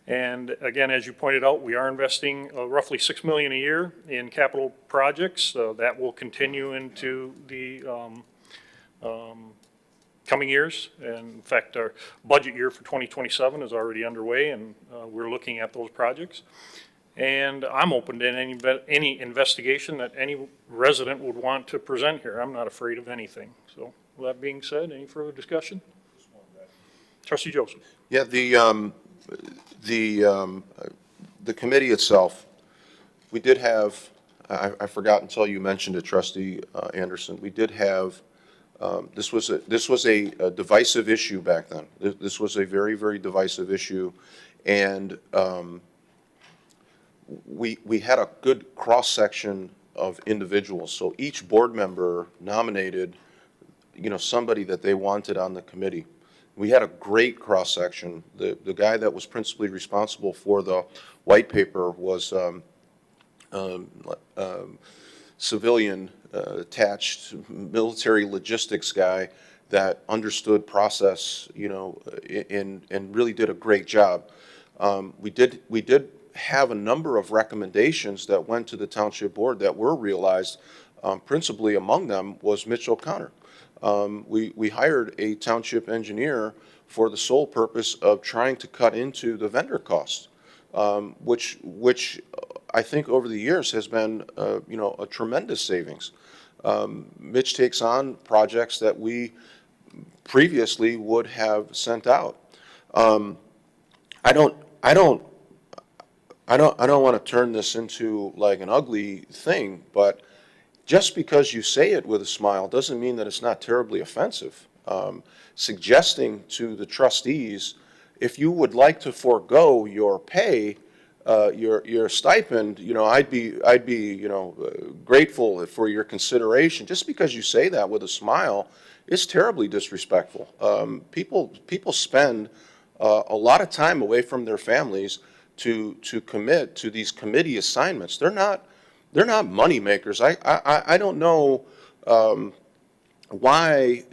And again, as you pointed out, we are investing roughly $6 million a year in capital projects. That will continue into the coming years. And in fact, our budget year for 2027 is already underway, and we're looking at those projects. And I'm open to any investigation that any resident would want to present here. I'm not afraid of anything. So with that being said, any further discussion? Trustee Joseph. Yeah, the committee itself, we did have, I forgot until you mentioned it, Trustee Anderson, we did have, this was a divisive issue back then. This was a very, very divisive issue, and we had a good cross-section of individuals. So each board member nominated, somebody that they wanted on the committee. We had a great cross-section. The guy that was principally responsible for the white paper was civilian attached military logistics guy that understood process, and really did a great job. We did have a number of recommendations that went to the township board that were realized. Principally among them was Mitch O'Connor. We hired a township engineer for the sole purpose of trying to cut into the vendor costs, which I think over the years has been, a tremendous savings. Mitch takes on projects that we previously would have sent out. I don't want to turn this into like an ugly thing, but just because you say it with a smile doesn't mean that it's not terribly offensive. Suggesting to the trustees, if you would like to forego your pay, your stipend, I'd be grateful for your consideration. Just because you say that with a smile is terribly disrespectful. People spend a lot of time away from their families to commit to these committee assignments. They're not money makers. I don't know why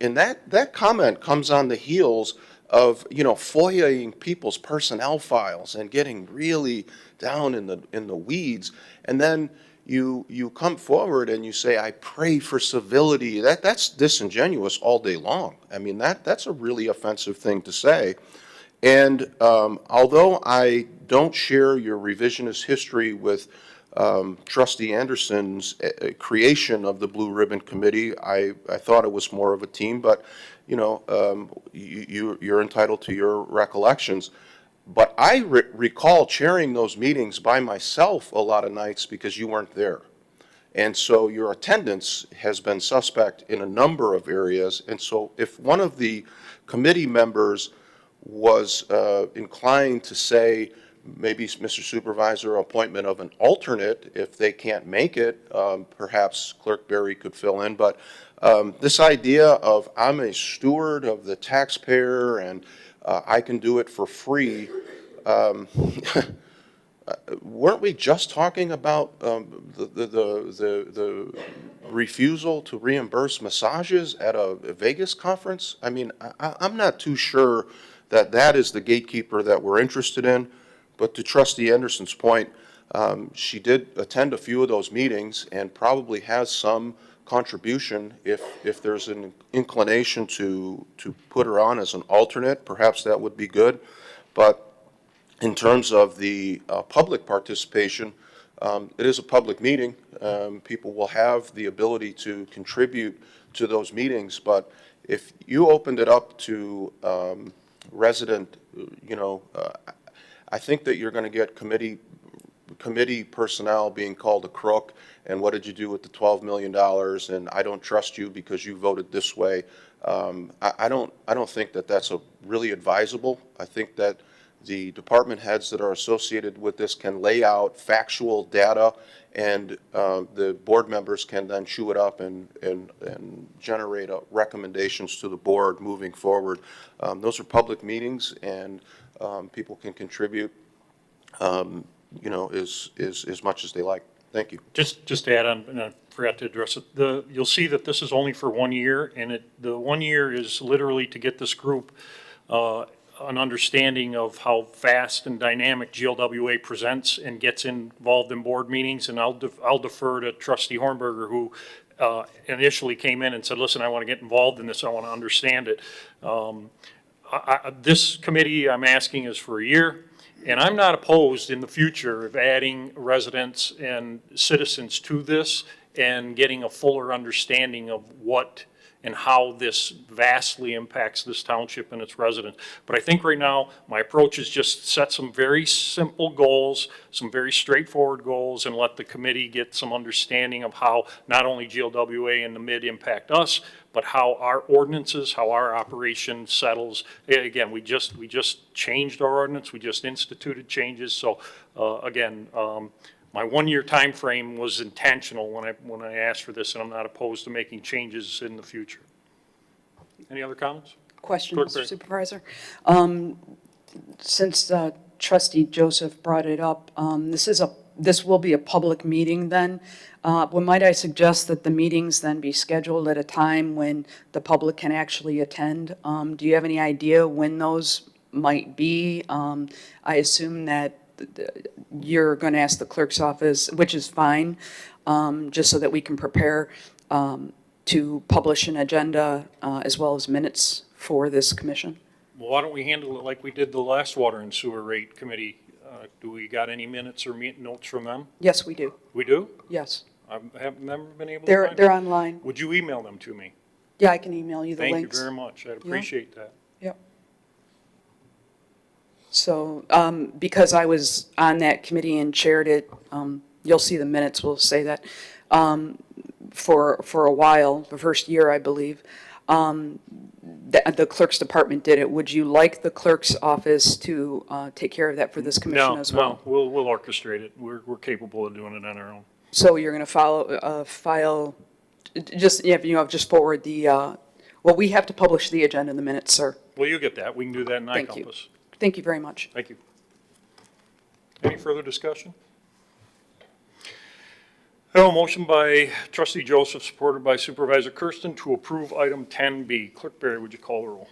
and that comment comes on the heels of FOIAing people's personnel files and getting really down in the weeds, and then you come forward and you say, I pray for civility. That's disingenuous all day long. I mean, that's a really offensive thing to say. And although I don't share your revisionist history with Trustee Anderson's creation of the Blue Ribbon Committee, I thought it was more of a team, but you're entitled to your recollections. But I recall chairing those meetings by myself a lot of nights because you weren't there. And so your attendance has been suspect in a number of areas. And so if one of the committee members was inclined to say, maybe, Mr. Supervisor, appointment of an alternate, if they can't make it, perhaps Clerk Berry could fill in. But this idea of I'm a steward of the taxpayer and I can do it for free, weren't we just talking about the refusal to reimburse massages at a Vegas conference? I mean, I'm not too sure that is the gatekeeper that we're interested in. But to Trustee Anderson's point, she did attend a few of those meetings and probably has some contribution if there's an inclination to put her on as an alternate. Perhaps that would be good. But in terms of the public participation, it is a public meeting. People will have the ability to contribute to those meetings. But if you opened it up to resident, I think that you're going to get committee personnel being called a crook, and what did you do with the $12 million, and I don't trust you because you voted this way. I don't think that that's really advisable. I think that the department heads that are associated with this can lay out factual data, and the board members can then chew it up and generate recommendations to the board moving forward. Those are public meetings, and people can contribute, as much as they like. Thank you. Just to add on, and I forgot to address it, you'll see that this is only for 1 year, and the 1 year is literally to get this group an understanding of how fast and dynamic GLWA presents and gets involved in board meetings. And I'll defer to Trustee Hornberger, who initially came in and said, listen, I want to get involved in this, I want to understand it. This committee I'm asking is for a year, and I'm not opposed in the future of adding residents and citizens to this and getting a fuller understanding of what and how this vastly impacts this township and its residents. But I think right now, my approach is just set some very simple goals, some very straightforward goals, and let the committee get some understanding of how not only GLWA and the MID impact us, but how our ordinances, how our operation settles. Again, we just changed our ordinance, we just instituted changes. So again, my 1 year time frame was intentional when I asked for this, and I'm not opposed to making changes in the future. Any other comments? Question, Clerk Mr. Berry. Supervisor. Since Trustee Joseph brought it up, this will be a public meeting then. Might I suggest that the meetings then be scheduled at a time when the public can actually attend? Do you have any idea when those might be? I assume that you're going to ask the clerk's office, which is fine, just so that we can prepare to publish an agenda as well as minutes for this commission. Well, why don't we handle it like we did the last water and sewer rate committee? Do we got any minutes or notes from them? Yes, we do. We do? Yes. I have never been able to find They're them. online. Would you email them to me? Yeah, I can email you the Thank links. you very much. I'd appreciate that. Yep. So, because I was on that committee and chaired it, you'll see the minutes will say that, for a while, the first year, I believe, the clerk's department did it. Would you like the clerk's office to take care of that for this commission as well? No, we'll orchestrate it. We're capable of doing it on our own. So you're going to file, just, just forward the, well, we have to publish the agenda in the minutes, sir. Well, you get that. We can do that in Thank you. iCompass. Thank you very much. Thank you. Any further discussion? I have a motion by trustee Joseph, supported by Supervisor Kersten, to approve item 10B. Clerk Berry, would you call the roll?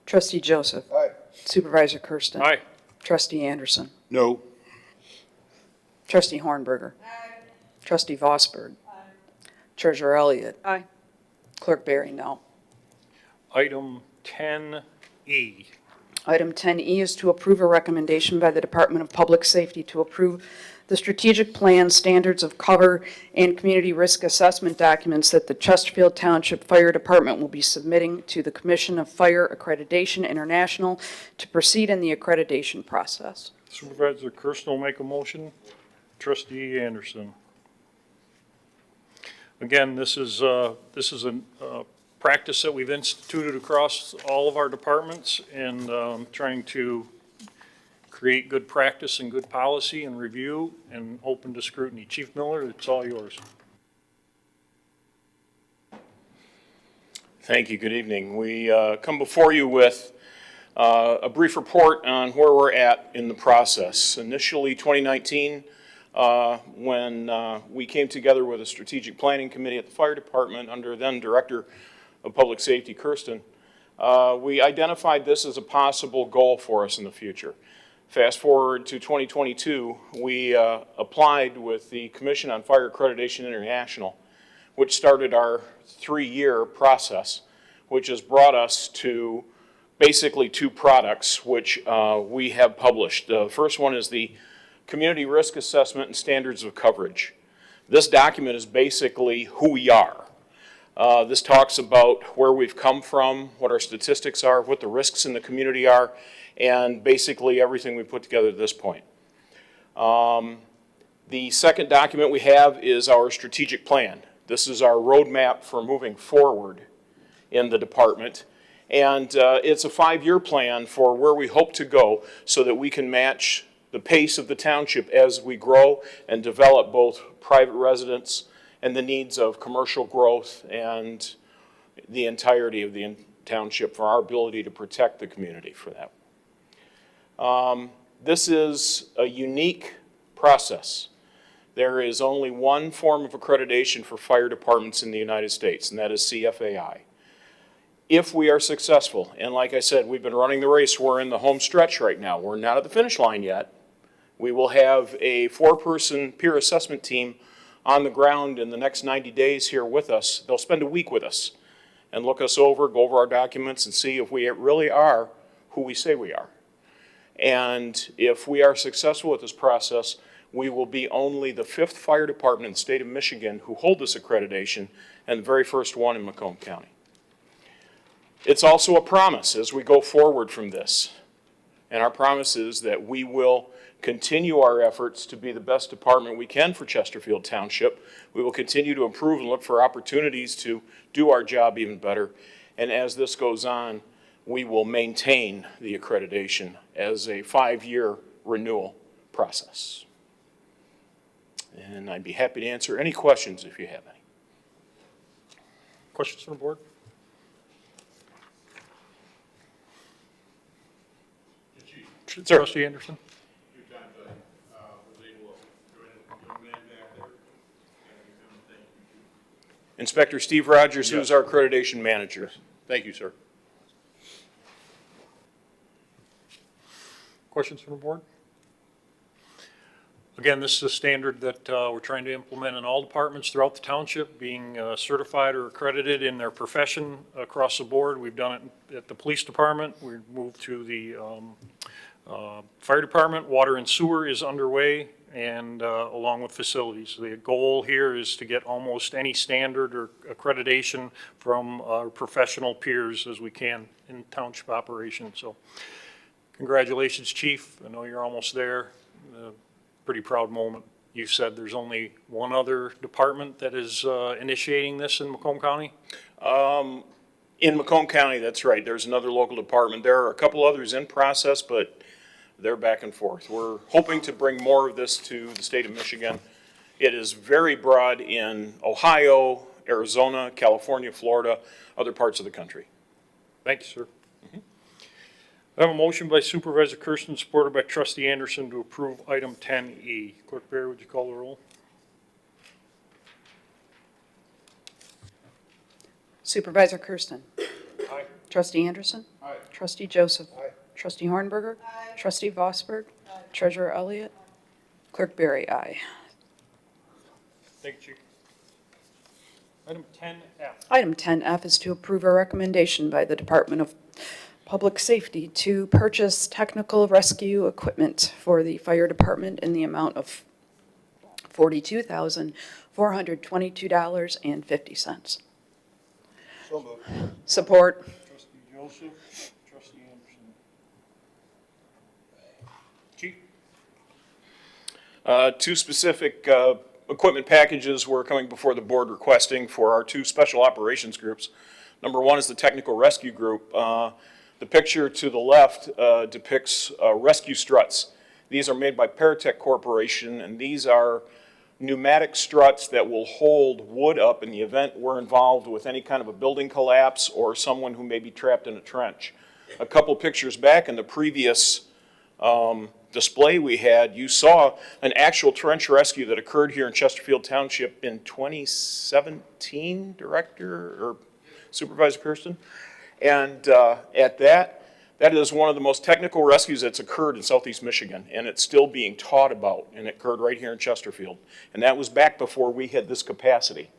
Trustee Joseph. Aye. Supervisor Kersten. Aye. Trustee Anderson. No. Trustee Hornberger. Trustee Vosberg. Treasurer Elliott. Aye. Clerk Berry, no. Item 10E. Item 10E is to approve a recommendation by the Department of Public Safety to approve the strategic plan, standards of cover, and community risk assessment documents that the Chesterfield Township Fire Department will be submitting to the Commission of Fire Accreditation International to proceed in the accreditation process. Supervisor Kersten will make a motion. Trustee Anderson. Again, this is a practice that we've instituted across all of our departments, and trying to create good practice and good policy and review and open to scrutiny. Chief Miller, it's all yours. Thank you. Good evening. We come before you with a brief report on where we're at in the process. Initially, 2019, when we came together with a strategic planning committee at the fire department under then Director of Public Safety Kersten, we identified this as a possible goal for us in the future. Fast forward to 2022, we applied with the Commission on Fire Accreditation International, which started our 3-year process, which has brought us to basically 2 products which we have published. The first one is the Community Risk Assessment and Standards of Coverage. This document is basically who we are. This talks about where we've come from, what our statistics are, what the risks in the community are, and basically everything we put together at this point. The second document we have is our strategic plan. This is our roadmap for moving forward in the department. And it's a 5-year plan for where we hope to go so that we can match the pace of the township as we grow and develop both private residents and the needs of commercial growth and the entirety of the township for our ability to protect the community for that. This is a unique process. There is only one form of accreditation for fire departments in the United States, and that is CFAI. If we are successful, and like I said, we've been running the race, we're in the home stretch right now. We're not at the finish line yet. We will have a 4-person peer assessment team on the ground in the next 90 days here with us. They'll spend a week with us and look us over, go over our documents, and see if we really are who we say we are. And if we are successful with this process, we will be only the 5th fire department in the state of Michigan who hold this accreditation, and the very first one in Macomb County. It's also a promise as we go forward from this. And our promise is that we will continue our efforts to be the best department we can for Chesterfield Township. We will continue to improve and look for opportunities to do our job even better. And as this goes on, we will maintain the accreditation as a 5-year renewal process. And I'd be happy to answer any questions if you have any. Questions from the board? Sir. Trustee Anderson? Inspector Steve Rogers, who's our accreditation manager. Thank you, sir. Questions from the board? Again, this is a standard that we're trying to implement in all departments throughout the township, being certified or accredited in their profession across the board. We've done it at the police department. We've moved to the fire department. Water and sewer is underway, and along with facilities. The goal here is to get almost any standard or accreditation from our professional peers as we can in township operations. So congratulations, Chief. I know you're almost there. Pretty proud moment. You said there's only one other department that is initiating this in Macomb County? In Macomb County, that's right. There's another local department. There are a couple others in process, but they're back and forth. We're hoping to bring more of this to the state of Michigan. It is very broad in Ohio, Arizona, California, Florida, other parts of the country. Thank you, sir. I have a motion by Supervisor Kersten, supported by Trustee Anderson, to approve item 10E. Clerk Barry, would you call the roll? Supervisor Kersten. Aye. Trustee Anderson. Aye. Trustee Joseph. Trustee Hornberger. Trustee Vosberg. Treasurer Elliott. Clerk Barry, aye. Thank you, Chief. Item 10F. Item 10F is to approve a recommendation by the Department of Public Safety to purchase technical rescue equipment for the fire department in the amount of $42,422.50. So moved. Support. Trustee Joseph, Trustee Anderson. Chief? Two specific equipment packages we're coming before the board requesting for our two special operations groups. Number one is the Technical Rescue Group. The picture to the left depicts rescue struts. These are made by Paratech Corporation, and these are pneumatic struts that will hold wood up in the event we're involved with any kind of a building collapse or someone who may be trapped in a trench. A couple pictures back in the previous display we had, you saw an actual trench rescue that occurred here in Chesterfield Township in 2017, Director or Supervisor Kersten. And at that is one of the most technical rescues that's occurred in southeast Michigan, and it's still being taught about, and it occurred right here in Chesterfield. And that was back before we had this capacity.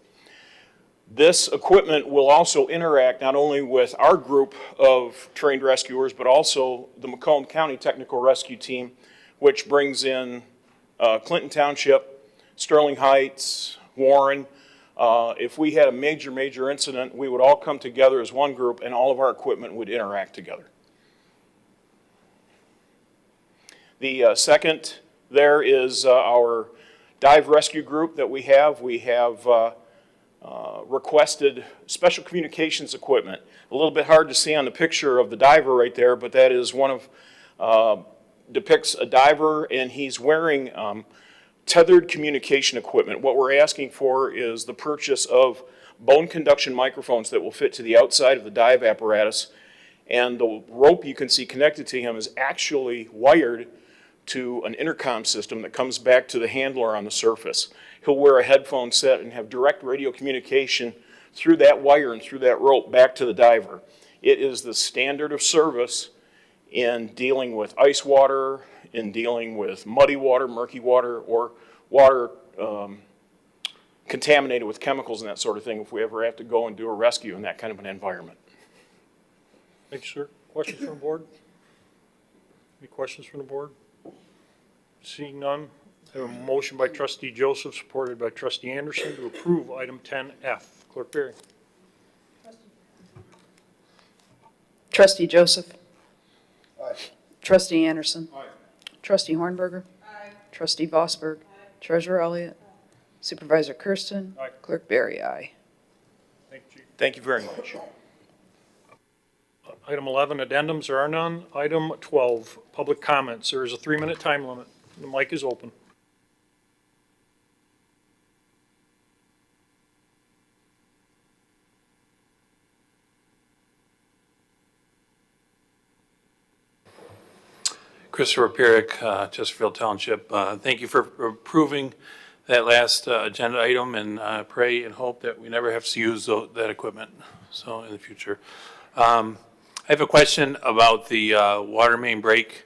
This equipment will also interact not only with our group of trained rescuers, but also the Macomb County Technical Rescue Team, which brings in Clinton Township, Sterling Heights, Warren. If we had a major incident, we would all come together as one group and all of our equipment would interact together. The second there is our dive rescue group that we have. We have requested special communications equipment. A little bit hard to see on the picture of the diver right there, but that is one of, depicts a diver, and he's wearing tethered communication equipment. What we're asking for is the purchase of bone conduction microphones that will fit to the outside of the dive apparatus, and the rope you can see connected to him is actually wired to an intercom system that comes back to the handler on the surface. He'll wear a headphone set and have direct radio communication through that wire and through that rope back to the diver. It is the standard of service in dealing with ice water, in dealing with muddy water, murky water, or water contaminated with chemicals and that sort of thing if we ever have to go and do a rescue in that kind of an environment. Thank you, sir. Questions from the board? Any questions from the board? Seeing none, I have a motion by Trustee Joseph, supported by Trustee Anderson, to approve item 10F. Clerk Barry. Trustee Joseph. Aye. Trustee Anderson. Aye. Trustee Hornberger. Aye. Trustee Vosberg. Treasurer Elliott. Supervisor Kersten. Aye. Clerk Barry, aye. Thank you, Chief. Thank you very much. Item 11, addendums, there are none. Item 12, public comments. There is a 3-minute time limit. The mic is open. Christopher Pierik, Chesterfield Township. Thank you for approving that last agenda item, and pray and hope that we never have to use that equipment so in the future. I have a question about the water main break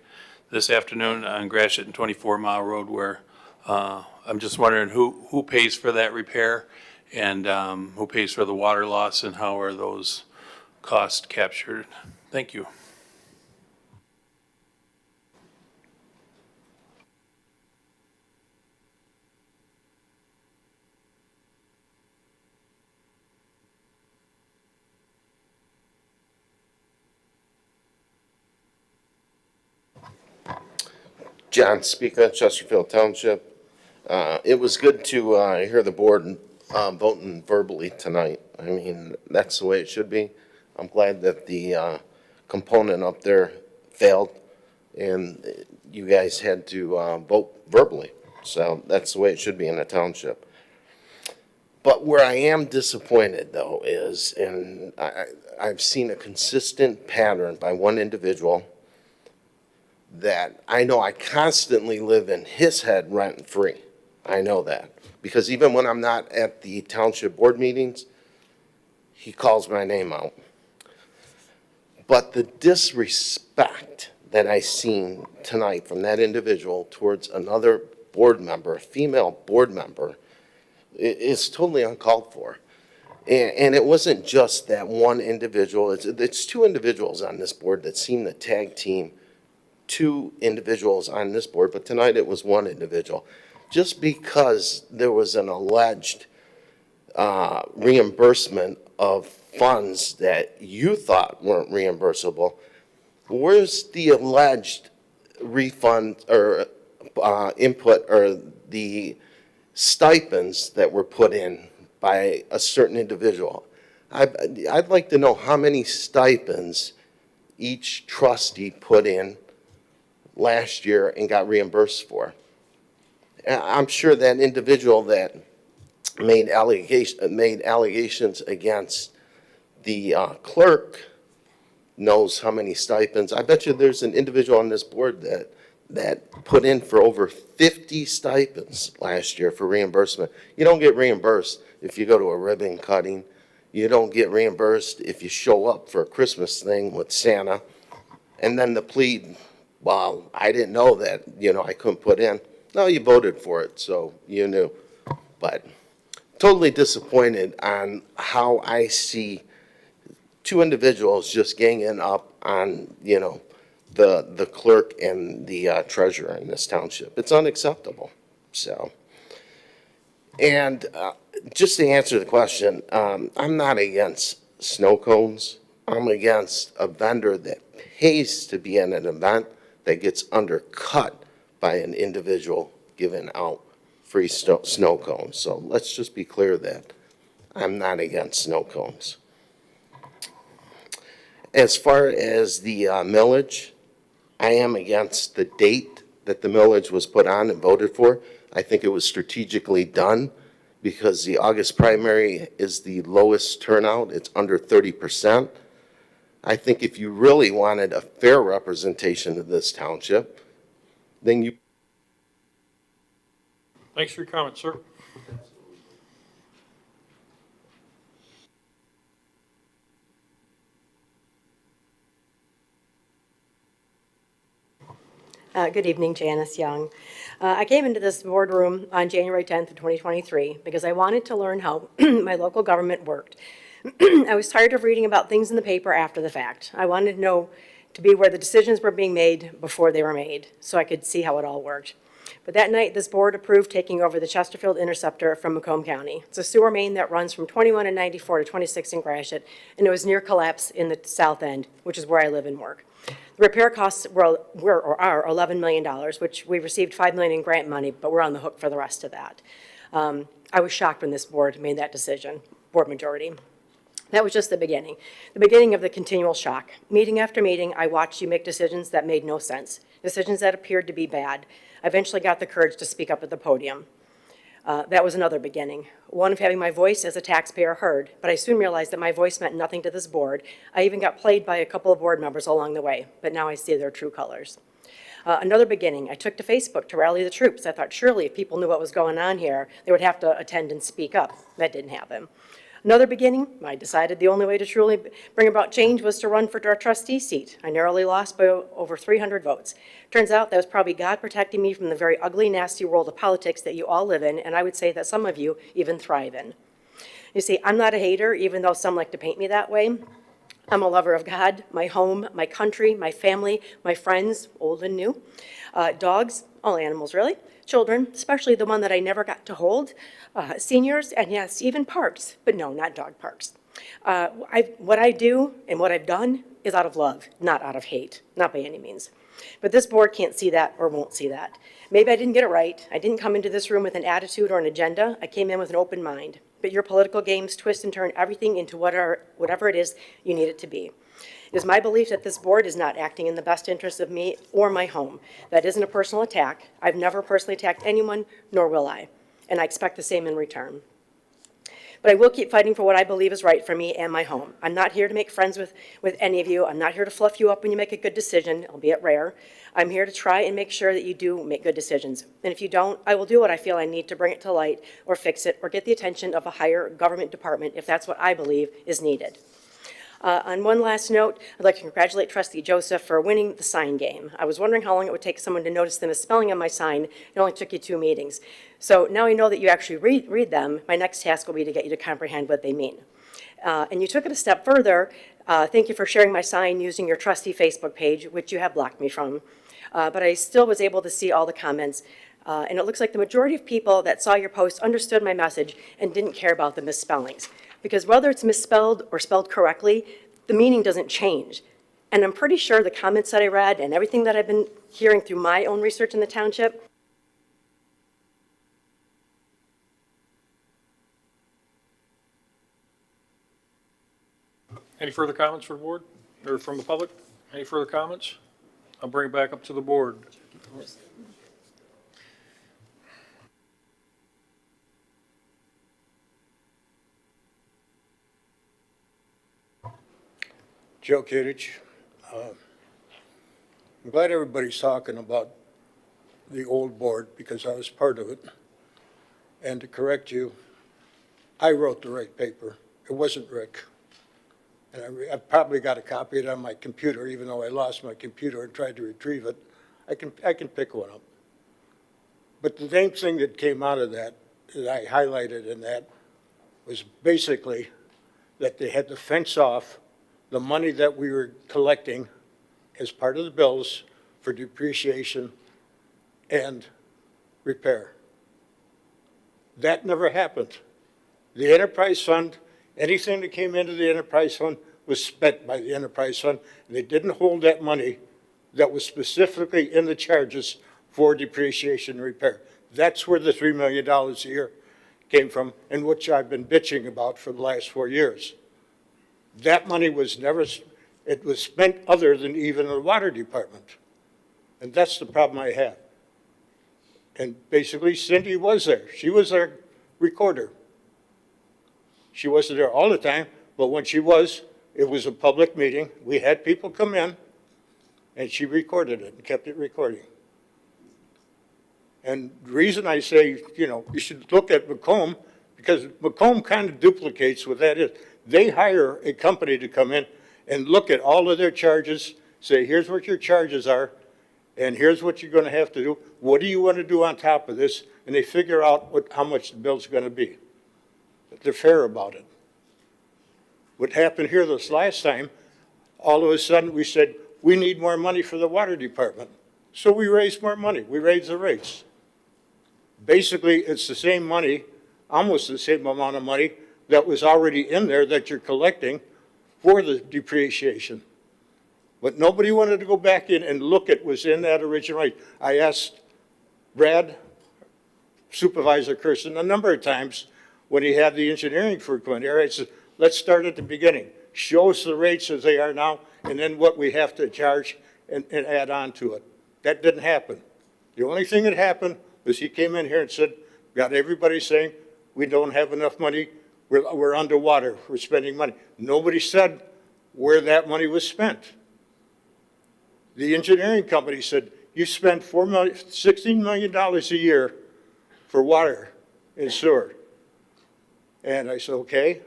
this afternoon on Gratiot and 24 Mile Road, where I'm just wondering who pays for that repair and who pays for the water loss and how are those costs captured? Thank you. John Speaker, Chesterfield Township. It was good to hear the board voting verbally tonight. I mean, that's the way it should be. I'm glad that the component up there failed and you guys had to vote verbally. So that's the way it should be in a township. But where I am disappointed, though, is, and I've seen a consistent pattern by one individual that I know I constantly live in his head rent-free. I know that. Because even when I'm not at the township board meetings, he calls my name out. But the disrespect that I seen tonight from that individual towards another board member, a female board member, is totally uncalled for. And it wasn't just that one individual. It's two individuals on this board that seem to tag team two individuals on this board, but tonight it was one individual. Just because there was an alleged reimbursement of funds that you thought weren't reimbursable, where's the alleged refund or input or the stipends that were put in by a certain individual? I'd like to know how many stipends each trustee put in last year and got reimbursed for. I'm sure that individual that made allegations against the clerk knows how many stipends. I bet you there's an individual on this board that put in for over 50 stipends last year for reimbursement. You don't get reimbursed if you go to a ribbon cutting. You don't get reimbursed if you show up for a Christmas thing with Santa. And then the plea, well, I didn't know that, I couldn't put in. No, you voted for it, so you knew. But totally disappointed on how I see two individuals just ganging up on, the clerk and the treasurer in this township. It's unacceptable, so. And just to answer the question, I'm not against snow cones. I'm against a vendor that pays to be in an event that gets undercut by an individual giving out free snow cones. So let's just be clear that I'm not against snow cones. As far as the millage, I am against the date that the millage was put on and voted for. I think it was strategically done because the August primary is the lowest turnout. It's under 30%. I think if you really wanted a fair representation of this township, then you. Thanks for your comment, sir. Good evening, Janice Young. I came into this boardroom on January 10th of 2023 because I wanted to learn how my local government worked. I was tired of reading about things in the paper after the fact. I wanted to be where the decisions were being made before they were made, so I could see how it all worked. But that night, this board approved taking over the Chesterfield Interceptor from Macomb County. It's a sewer main that runs from 21 and 94 to 26 in Gratiot, and it was near collapse in the south end, which is where I live and work. The repair costs are $11 million, which we received $5 million in grant money, but we're on the hook for the rest of that. I was shocked when this board made that decision, board majority. That was just the beginning of the continual shock. Meeting after meeting, I watched you make decisions that made no sense, decisions that appeared to be bad. I eventually got the courage to speak up at the podium. That was another beginning, one of having my voice as a taxpayer heard, but I soon realized that my voice meant nothing to this board. I even got played by a couple of board members along the way, but now I see their true colors. Another beginning, I took to Facebook to rally the troops. I thought surely if people knew what was going on here, they would have to attend and speak up. That didn't happen. Another beginning, I decided the only way to truly bring about change was to run for our trustee seat. I narrowly lost by over 300 votes. Turns out that was probably God protecting me from the very ugly, nasty world of politics that you all live in, and I would say that some of you even thrive in. You see, I'm not a hater, even though some like to paint me that way. I'm a lover of God, my home, my country, my family, my friends, old and new, dogs, all animals really, children, especially the one that I never got to hold, seniors, and yes, even parks, but no, not dog parks. What I do and what I've done is out of love, not out of hate, not by any means. But this board can't see that or won't see that. Maybe I didn't get it right. I didn't come into this room with an attitude or an agenda. I came in with an open mind. But your political games twist and turn everything into whatever it is you need it to be. It is my belief that this board is not acting in the best interest of me or my home. That isn't a personal attack. I've never personally attacked anyone, nor will I. And I expect the same in return. But I will keep fighting for what I believe is right for me and my home. I'm not here to make friends with any of you. I'm not here to fluff you up when you make a good decision, albeit rare. I'm here to try and make sure that you do make good decisions. And if you don't, I will do what I feel I need to bring it to light or fix it or get the attention of a higher government department if that's what I believe is needed. On one last note, I'd like to congratulate Trustee Joseph for winning the sign game. I was wondering how long it would take someone to notice the misspelling on my sign. It only took you 2 meetings. So now I know that you actually read them. My next task will be to get you to comprehend what they mean. And you took it a step further. Thank you for sharing my sign using your trustee Facebook page, which you have blocked me from. But I still was able to see all the comments. And it looks like the majority of people that saw your post understood my message and didn't care about the misspellings. Because whether it's misspelled or spelled correctly, the meaning doesn't change. And I'm pretty sure the comments that I read and everything that I've been hearing through my own research in the township. Any further comments for the board or from the public? Any further comments? I'll bring it back up to the board. Joe Kittich. I'm glad everybody's talking about the old board because I was part of it. And to correct you, I wrote the right paper. It wasn't Rick. And I probably got a copy of it on my computer, even though I lost my computer and tried to retrieve it. I can pick one up. But the main thing that came out of that I highlighted in that was basically that they had to fence off the money that we were collecting as part of the bills for depreciation and repair. That never happened. The enterprise fund, anything that came into the enterprise fund was spent by the enterprise fund. And they didn't hold that money that was specifically in the charges for depreciation and repair. That's where the $3 million a year came from, and which I've been bitching about for the last 4 years. That money was never, it was spent other than even the water department. And that's the problem I have. And basically Cindy was there. She was our recorder. She wasn't there all the time, but when she was, it was a public meeting. We had people come in, and she recorded it and kept it recording. And the reason I say, you should look at Macomb, because Macomb kind of duplicates what that is. They hire a company to come in and look at all of their charges, say, here's what your charges are, and here's what you're going to have to do. What do you want to do on top of this? And they figure out how much the bill's going to be. But they're fair about it. What happened here this last time, all of a sudden we said, we need more money for the water department. So we raised more money. We raised the rates. Basically, it's the same money, almost the same amount of money that was already in there that you're collecting for the depreciation. But nobody wanted to go back in and look at what's in that original rate. I asked Brad, Supervisor Kersten, a number of times when he had the engineering for Adair, I said, let's start at the beginning. Show us the rates as they are now, and then what we have to charge and add on to it. That didn't happen. The only thing that happened was he came in here and said, got everybody saying, we don't have enough money, we're underwater, we're spending money. Nobody said where that money was spent. The engineering company said, you spend $16 million a year for water and sewer. And I said, okay,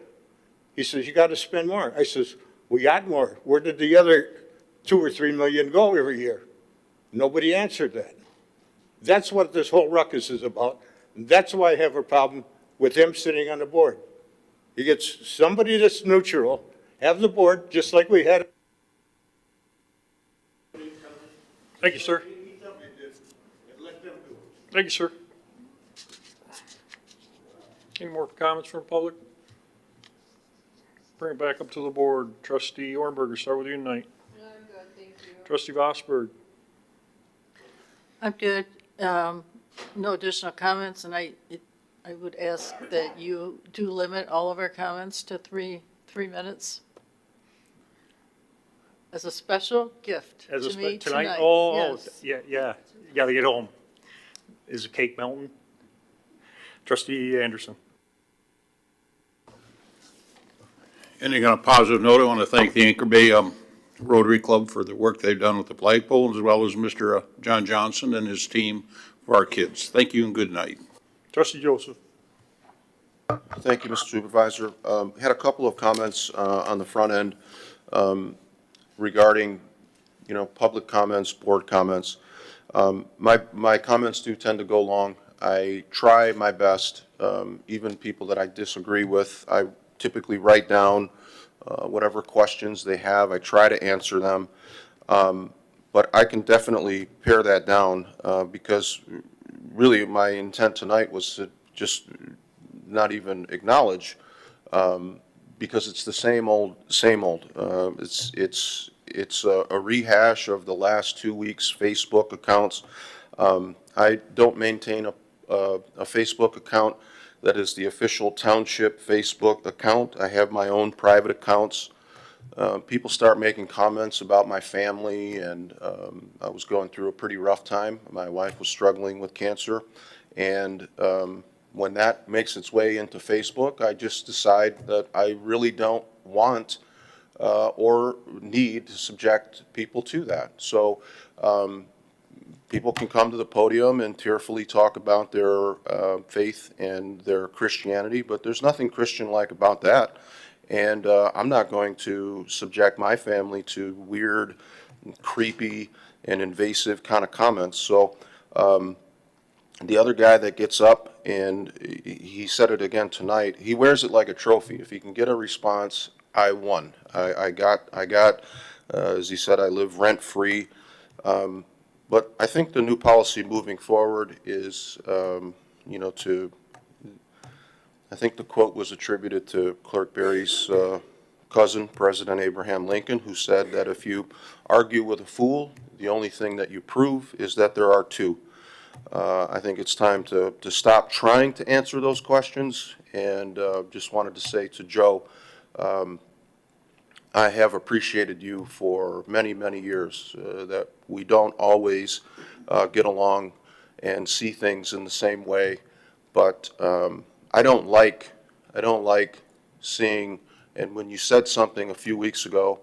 He says, you got to spend more. I says, we got more. Where did the other 2 or 3 million go every year? Nobody answered that. That's what this whole ruckus is about. That's why I have a problem with him sitting on the board. He gets somebody that's neutral, have the board, just like we had. Thank you, sir. Thank you, sir. Any more comments from the public? Bring it back up to the board. Trustee Ornberger, start with you tonight. I'm good, thank you. Trustee Vosberg. I'm good. No additional comments, and I would ask that you do limit all of our comments to three minutes as a special gift As a to me tonight? tonight. Oh, Yes. yeah. You gotta get home. Is the cake melting? Trustee Anderson. Ending on a positive note, I want to thank the Anchor Bay Rotary Club for the work they've done with the flagpole, as well as Mr. John Johnson and his team for our kids. Thank you and good night. Trustee Joseph. Thank you, Mr. Supervisor. Had a couple of comments on the front end regarding, public comments, board comments. My comments do tend to go long. I try my best, even people that I disagree with, I typically write down whatever questions they have. I try to answer them. But I can definitely pare that down because really my intent tonight was to just not even acknowledge because it's the same old, same old. It's a rehash of the last 2 weeks' Facebook accounts. I don't maintain a Facebook account that is the official township Facebook account. I have my own private accounts. People start making comments about my family, and I was going through a pretty rough time. My wife was struggling with cancer, and when that makes its way into Facebook, I just decide that I really don't want or need to subject people to that. So people can come to the podium and tearfully talk about their faith and their Christianity, but there's nothing Christian-like about that. And I'm not going to subject my family to weird, creepy, and invasive kind of comments. So the other guy that gets up, and he said it again tonight, he wears it like a trophy. If he can get a response, I won. I got, as he said, I live rent-free. But I think the new policy moving forward is, I think the quote was attributed to Clerk Berry's cousin, President Abraham Lincoln, who said that if you argue with a fool, the only thing that you prove is that there are two. I think it's time to stop trying to answer those questions, and just wanted to say to Joe, I have appreciated you for many, many years, that we don't always get along and see things in the same way, but I don't like seeing, and when you said something a few weeks ago,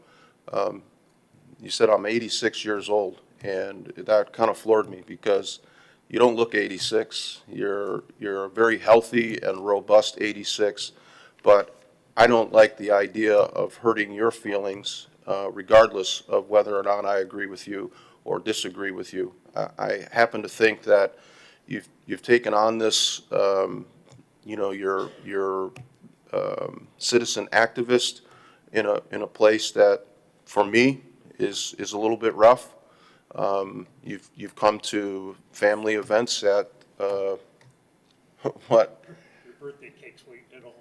you said I'm 86 years old, and that kind of floored me because you don't look 86. You're a very healthy and robust 86, but I don't like the idea of hurting your feelings, regardless of whether or not I agree with you or disagree with you. I happen to think that you've taken on this, your citizen activist in a place that, for me, is a little bit rough. You've come to family events at what? Your birthday cake's waiting at home.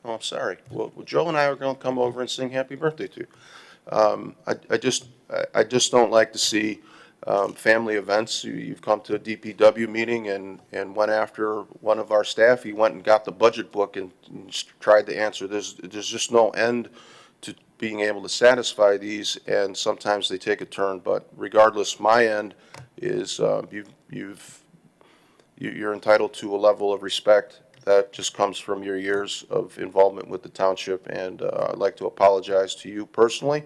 Oh, I'm sorry. Well, Joe and I are going to come over and sing happy birthday to you. I just don't like to see family events. You've come to a DPW meeting and went after one of our staff. He went and got the budget book and tried to answer. There's just no end to being able to satisfy these, and sometimes they take a turn. But regardless, my end is you're entitled to a level of respect that just comes from your years of involvement with the township, and I'd like to apologize to you personally,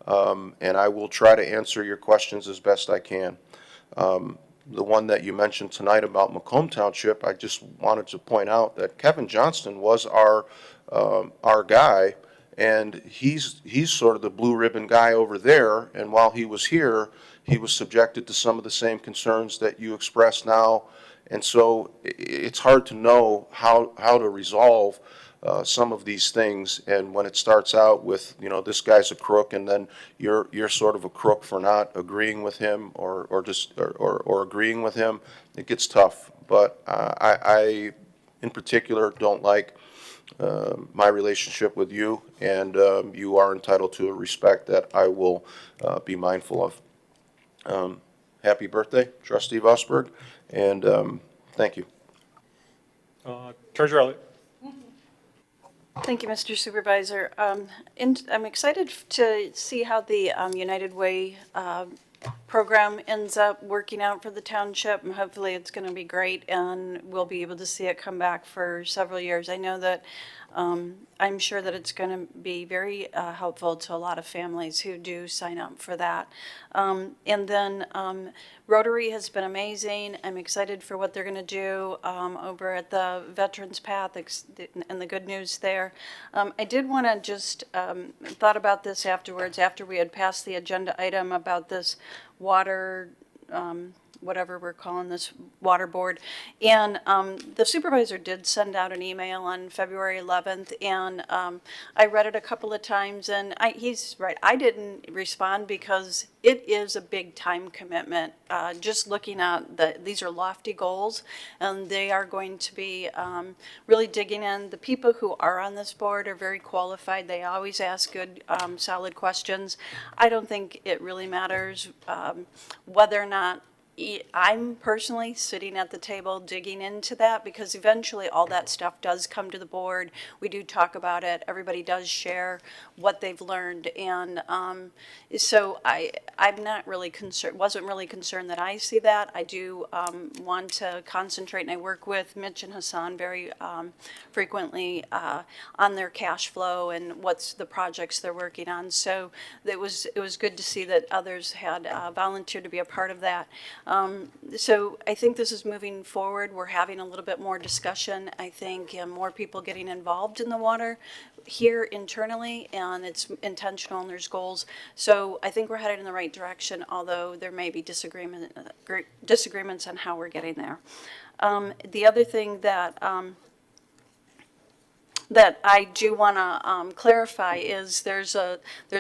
and I will try to answer your questions as best I can. The one that you mentioned tonight about Macomb Township, I just wanted to point out that Kevin Johnston was our guy And he's sort of the blue ribbon guy over there, and while he was here, he was subjected to some of the same concerns that you express now. And so it's hard to know how to resolve some of these things. And when it starts out with, you know, this guy's a crook, and then you're sort of a crook for not agreeing with him or agreeing with him, it gets tough. But I in particular don't like my relationship with you, and you are entitled to a respect that I will be mindful of. Happy birthday, Trustee Vosberg, and thank you. Treasurer Elliott. Thank you, Mr. Supervisor. And I'm excited to see how the United Way program ends up working out for the township, and hopefully it's going to be great, and we'll be able to see it come back for several years. I know that I'm sure that it's going to be very helpful to a lot of families who do sign up for that. And then Rotary has been amazing. I'm excited for what they're going to do over at the Veterans Path and the good news there. I did want to just thought about this afterwards, after we had passed the agenda item about this water, whatever we're calling this, water board. And the supervisor did send out an email on February 11th, and I read it a couple of times, and he's right. I didn't respond because it is a big time commitment. Just looking at these are lofty goals, and they are going to be really digging in. The people who are on this board are very qualified. They always ask good, solid questions. I don't think it really matters whether or not I'm personally sitting at the table digging into that, because eventually all that stuff does come to the board. We do talk about it. Everybody does share what they've learned. And so I'm not really concerned, wasn't really concerned that I see that. I do want to concentrate, and I work with Mitch and Hassan very frequently on their cash flow and what's the projects they're working on. So it was good to see that others had volunteered to be a part of that. So I think this is moving forward. We're having a little bit more discussion, I think, and more people getting involved in the water here internally, and it's intentional and there's goals. So I think we're headed in the right direction, although there may be disagreements on how we're getting there. The other thing that I do want to clarify is there's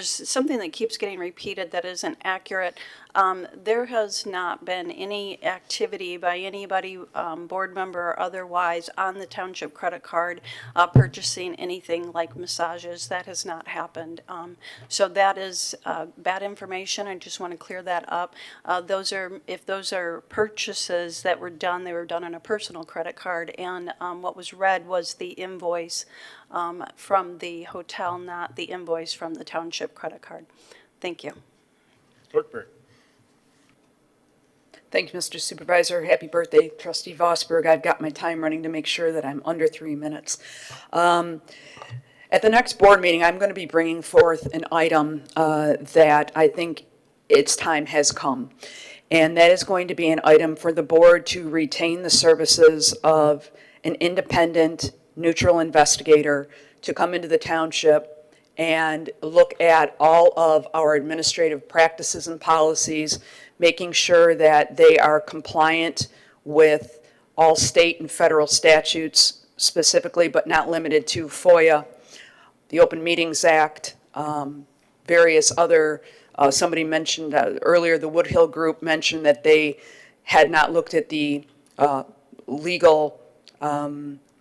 something that keeps getting repeated that isn't accurate. There has not been any activity by anybody, board member or otherwise, on the township credit card purchasing anything like massages. That has not happened. So that is bad information. I just want to clear that up. If those are purchases that were done, they were done on a personal credit card, and what was read was the invoice from the hotel, not the invoice from the township credit card. Thank you. Clerk Berry. Thank you, Mr. Supervisor. Happy birthday, Trustee Vosberg. I've got my time running to make sure that I'm under 3 minutes. At the next board meeting, I'm going to be bringing forth an item that I think its time has come. And that is going to be an item for the board to retain the services of an independent, neutral investigator to come into the township and look at all of our administrative practices and policies, making sure that they are compliant with all state and federal statutes specifically, but not limited to FOIA, the Open Meetings Act, various other, somebody mentioned earlier, the Woodhill Group mentioned that they had not looked at the legal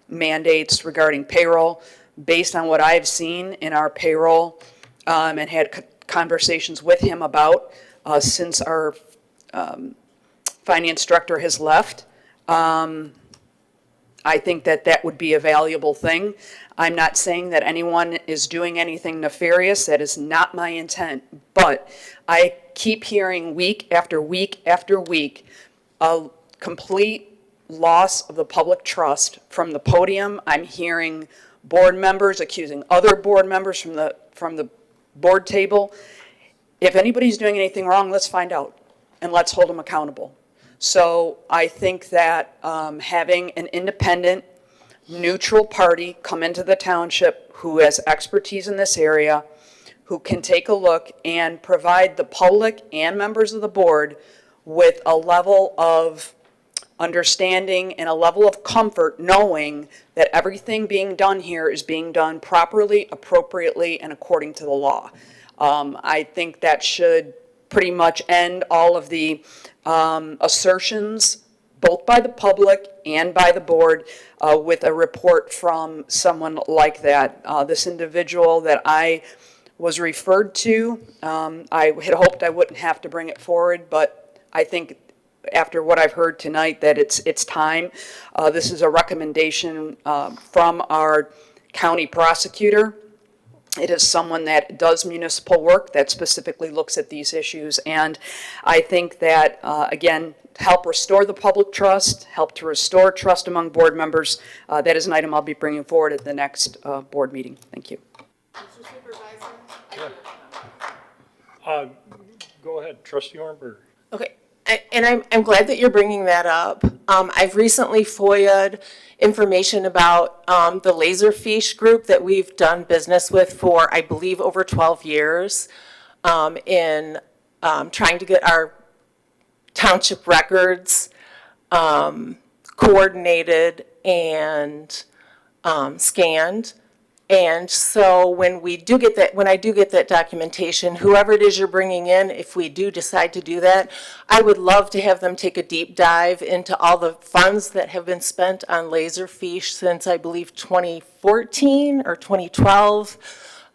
mandates regarding payroll. Based on what I've seen in our payroll and had conversations with him about since our finance director has left, I think that that would be a valuable thing. I'm not saying that anyone is doing anything nefarious. That is not my intent. But I keep hearing week after week after week a complete loss of the public trust from the podium. I'm hearing board members accusing other board members from the board table. If anybody's doing anything wrong, let's find out and let's hold them accountable. So I think that having an independent neutral party come into the township who has expertise in this area, who can take a look and provide the public and members of the board with a level of understanding and a level of comfort knowing that everything being done here is being done properly, appropriately, and according to the law. I think that should pretty much end all of the assertions, both by the public and by the board, with a report from someone like that. This individual that I was referred to, I had hoped I wouldn't have to bring it forward, but I think after what I've heard tonight that it's time. This is a recommendation from our county prosecutor. It is someone that does municipal work that specifically looks at these issues. And I think that, again, to help restore the public trust, help to restore trust among board members, that is an item I'll be bringing forward at the next board meeting. Thank you. Mr. Supervisor? Go ahead, Trustee Ornberg. Okay, and I'm glad that you're bringing that up. I've recently FOIA'd information about the Laserfish group that we've done business with for, I believe, over 12 years in trying to get our township records coordinated and scanned. And so when I do get that documentation, whoever it is you're bringing in, if we do decide to do that, I would love to have them take a deep dive into all the funds that have been spent on Laserfish since, I believe, 2014 or 2012.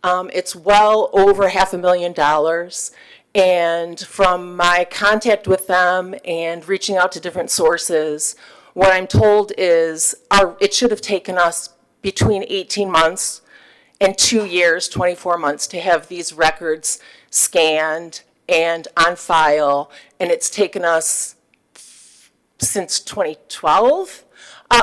It's well over $500,000. And from my contact with them and reaching out to different sources, what I'm told is it should have taken us between 18 months and 2 years, 24 months, to have these records scanned and on file, and it's taken us since 2012.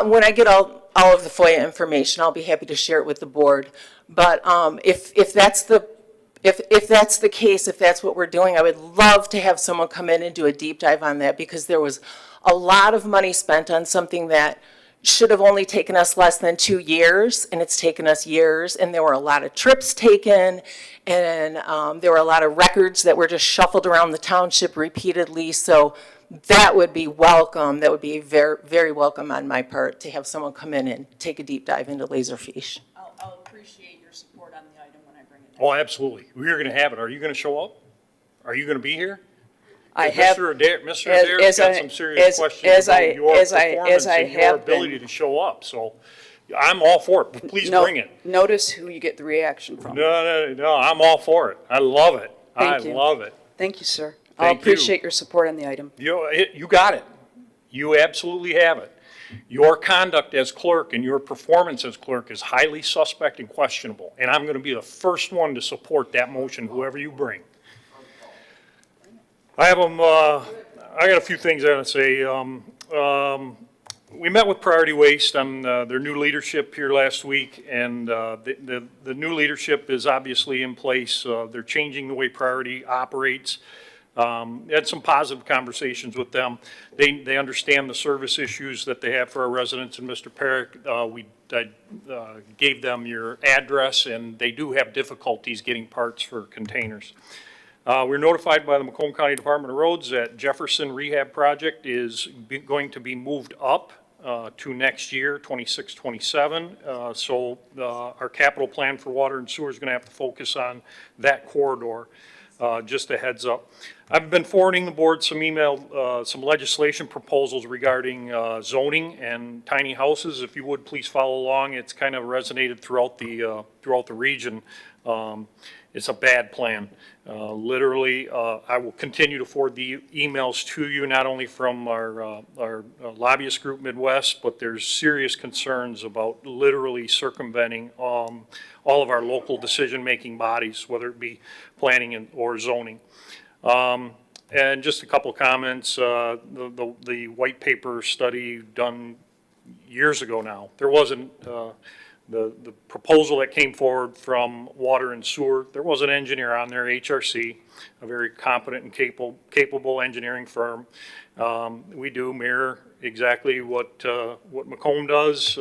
When I get all of the FOIA information, I'll be happy to share it with the board. But if that's the case, if that's what we're doing, I would love to have someone come in and do a deep dive on that, because there was a lot of money spent on something that should have only taken us less than 2 years, and it's taken us years, and there were a lot of trips taken, and there were a lot of records that were just shuffled around the township repeatedly. So that would be welcome. That would be very, very welcome on my part to have someone come in and take a deep dive into Laserfish. I'll appreciate your support on the item when I bring it. Oh, absolutely. We're going to have it. Are you going to show up? Are you going to be here? I have, Mr. Adair's got some serious questions about your performance and your ability to show up. So I'm all for it. Please bring it. Notice who you get the reaction from. No, I'm all for it. I love it. I love it. Thank you, sir. I'll appreciate your support on the item. You got it. You absolutely have it. Your conduct as clerk and your performance as clerk is highly suspect and questionable. And I'm going to be the first one to support that motion, whoever you bring. I have them, I got a few things I want to say. We met with Priority Waste on their new leadership here last week, and the new leadership is obviously in place. They're changing the way Priority operates. Had some positive conversations with them. They understand the service issues that they have for our residents, and Mr. Perrick, I gave them your address, and they do have difficulties getting parts for containers. We're notified by the Macomb County Department of Roads that Jefferson Rehab Project is going to be moved up to next year, 26-27. So our capital plan for water and sewer is going to have to focus on that corridor. Just a heads up. I've been forwarding the board some legislation proposals regarding zoning and tiny houses. If you would, please follow along. It's kind of resonated throughout the region. It's a bad plan. Literally, I will continue to forward the emails to you, not only from our lobbyist group Midwest, but there's serious concerns about literally circumventing all of our local decision-making bodies, whether it be planning or zoning. And just a couple of comments. The white paper study done years ago now, there wasn't the proposal that came forward from Water and Sewer, there was an engineer on there, HRC, a very competent and capable engineering firm. We do mirror exactly what Macomb does,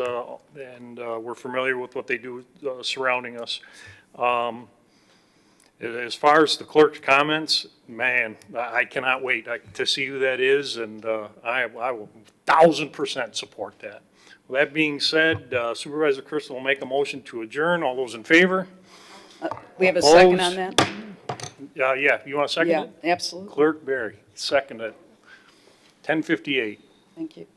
and we're familiar with what they do surrounding us. As far as the clerk's comments, man, I cannot wait to see who that is, and I will 1,000% support that. With that being said, Supervisor Kersten will make a motion to adjourn. All those in favor? We have a second on that? Yeah, you want a second? Yeah, absolutely. Clerk Barry, second at 10:58. Thank you.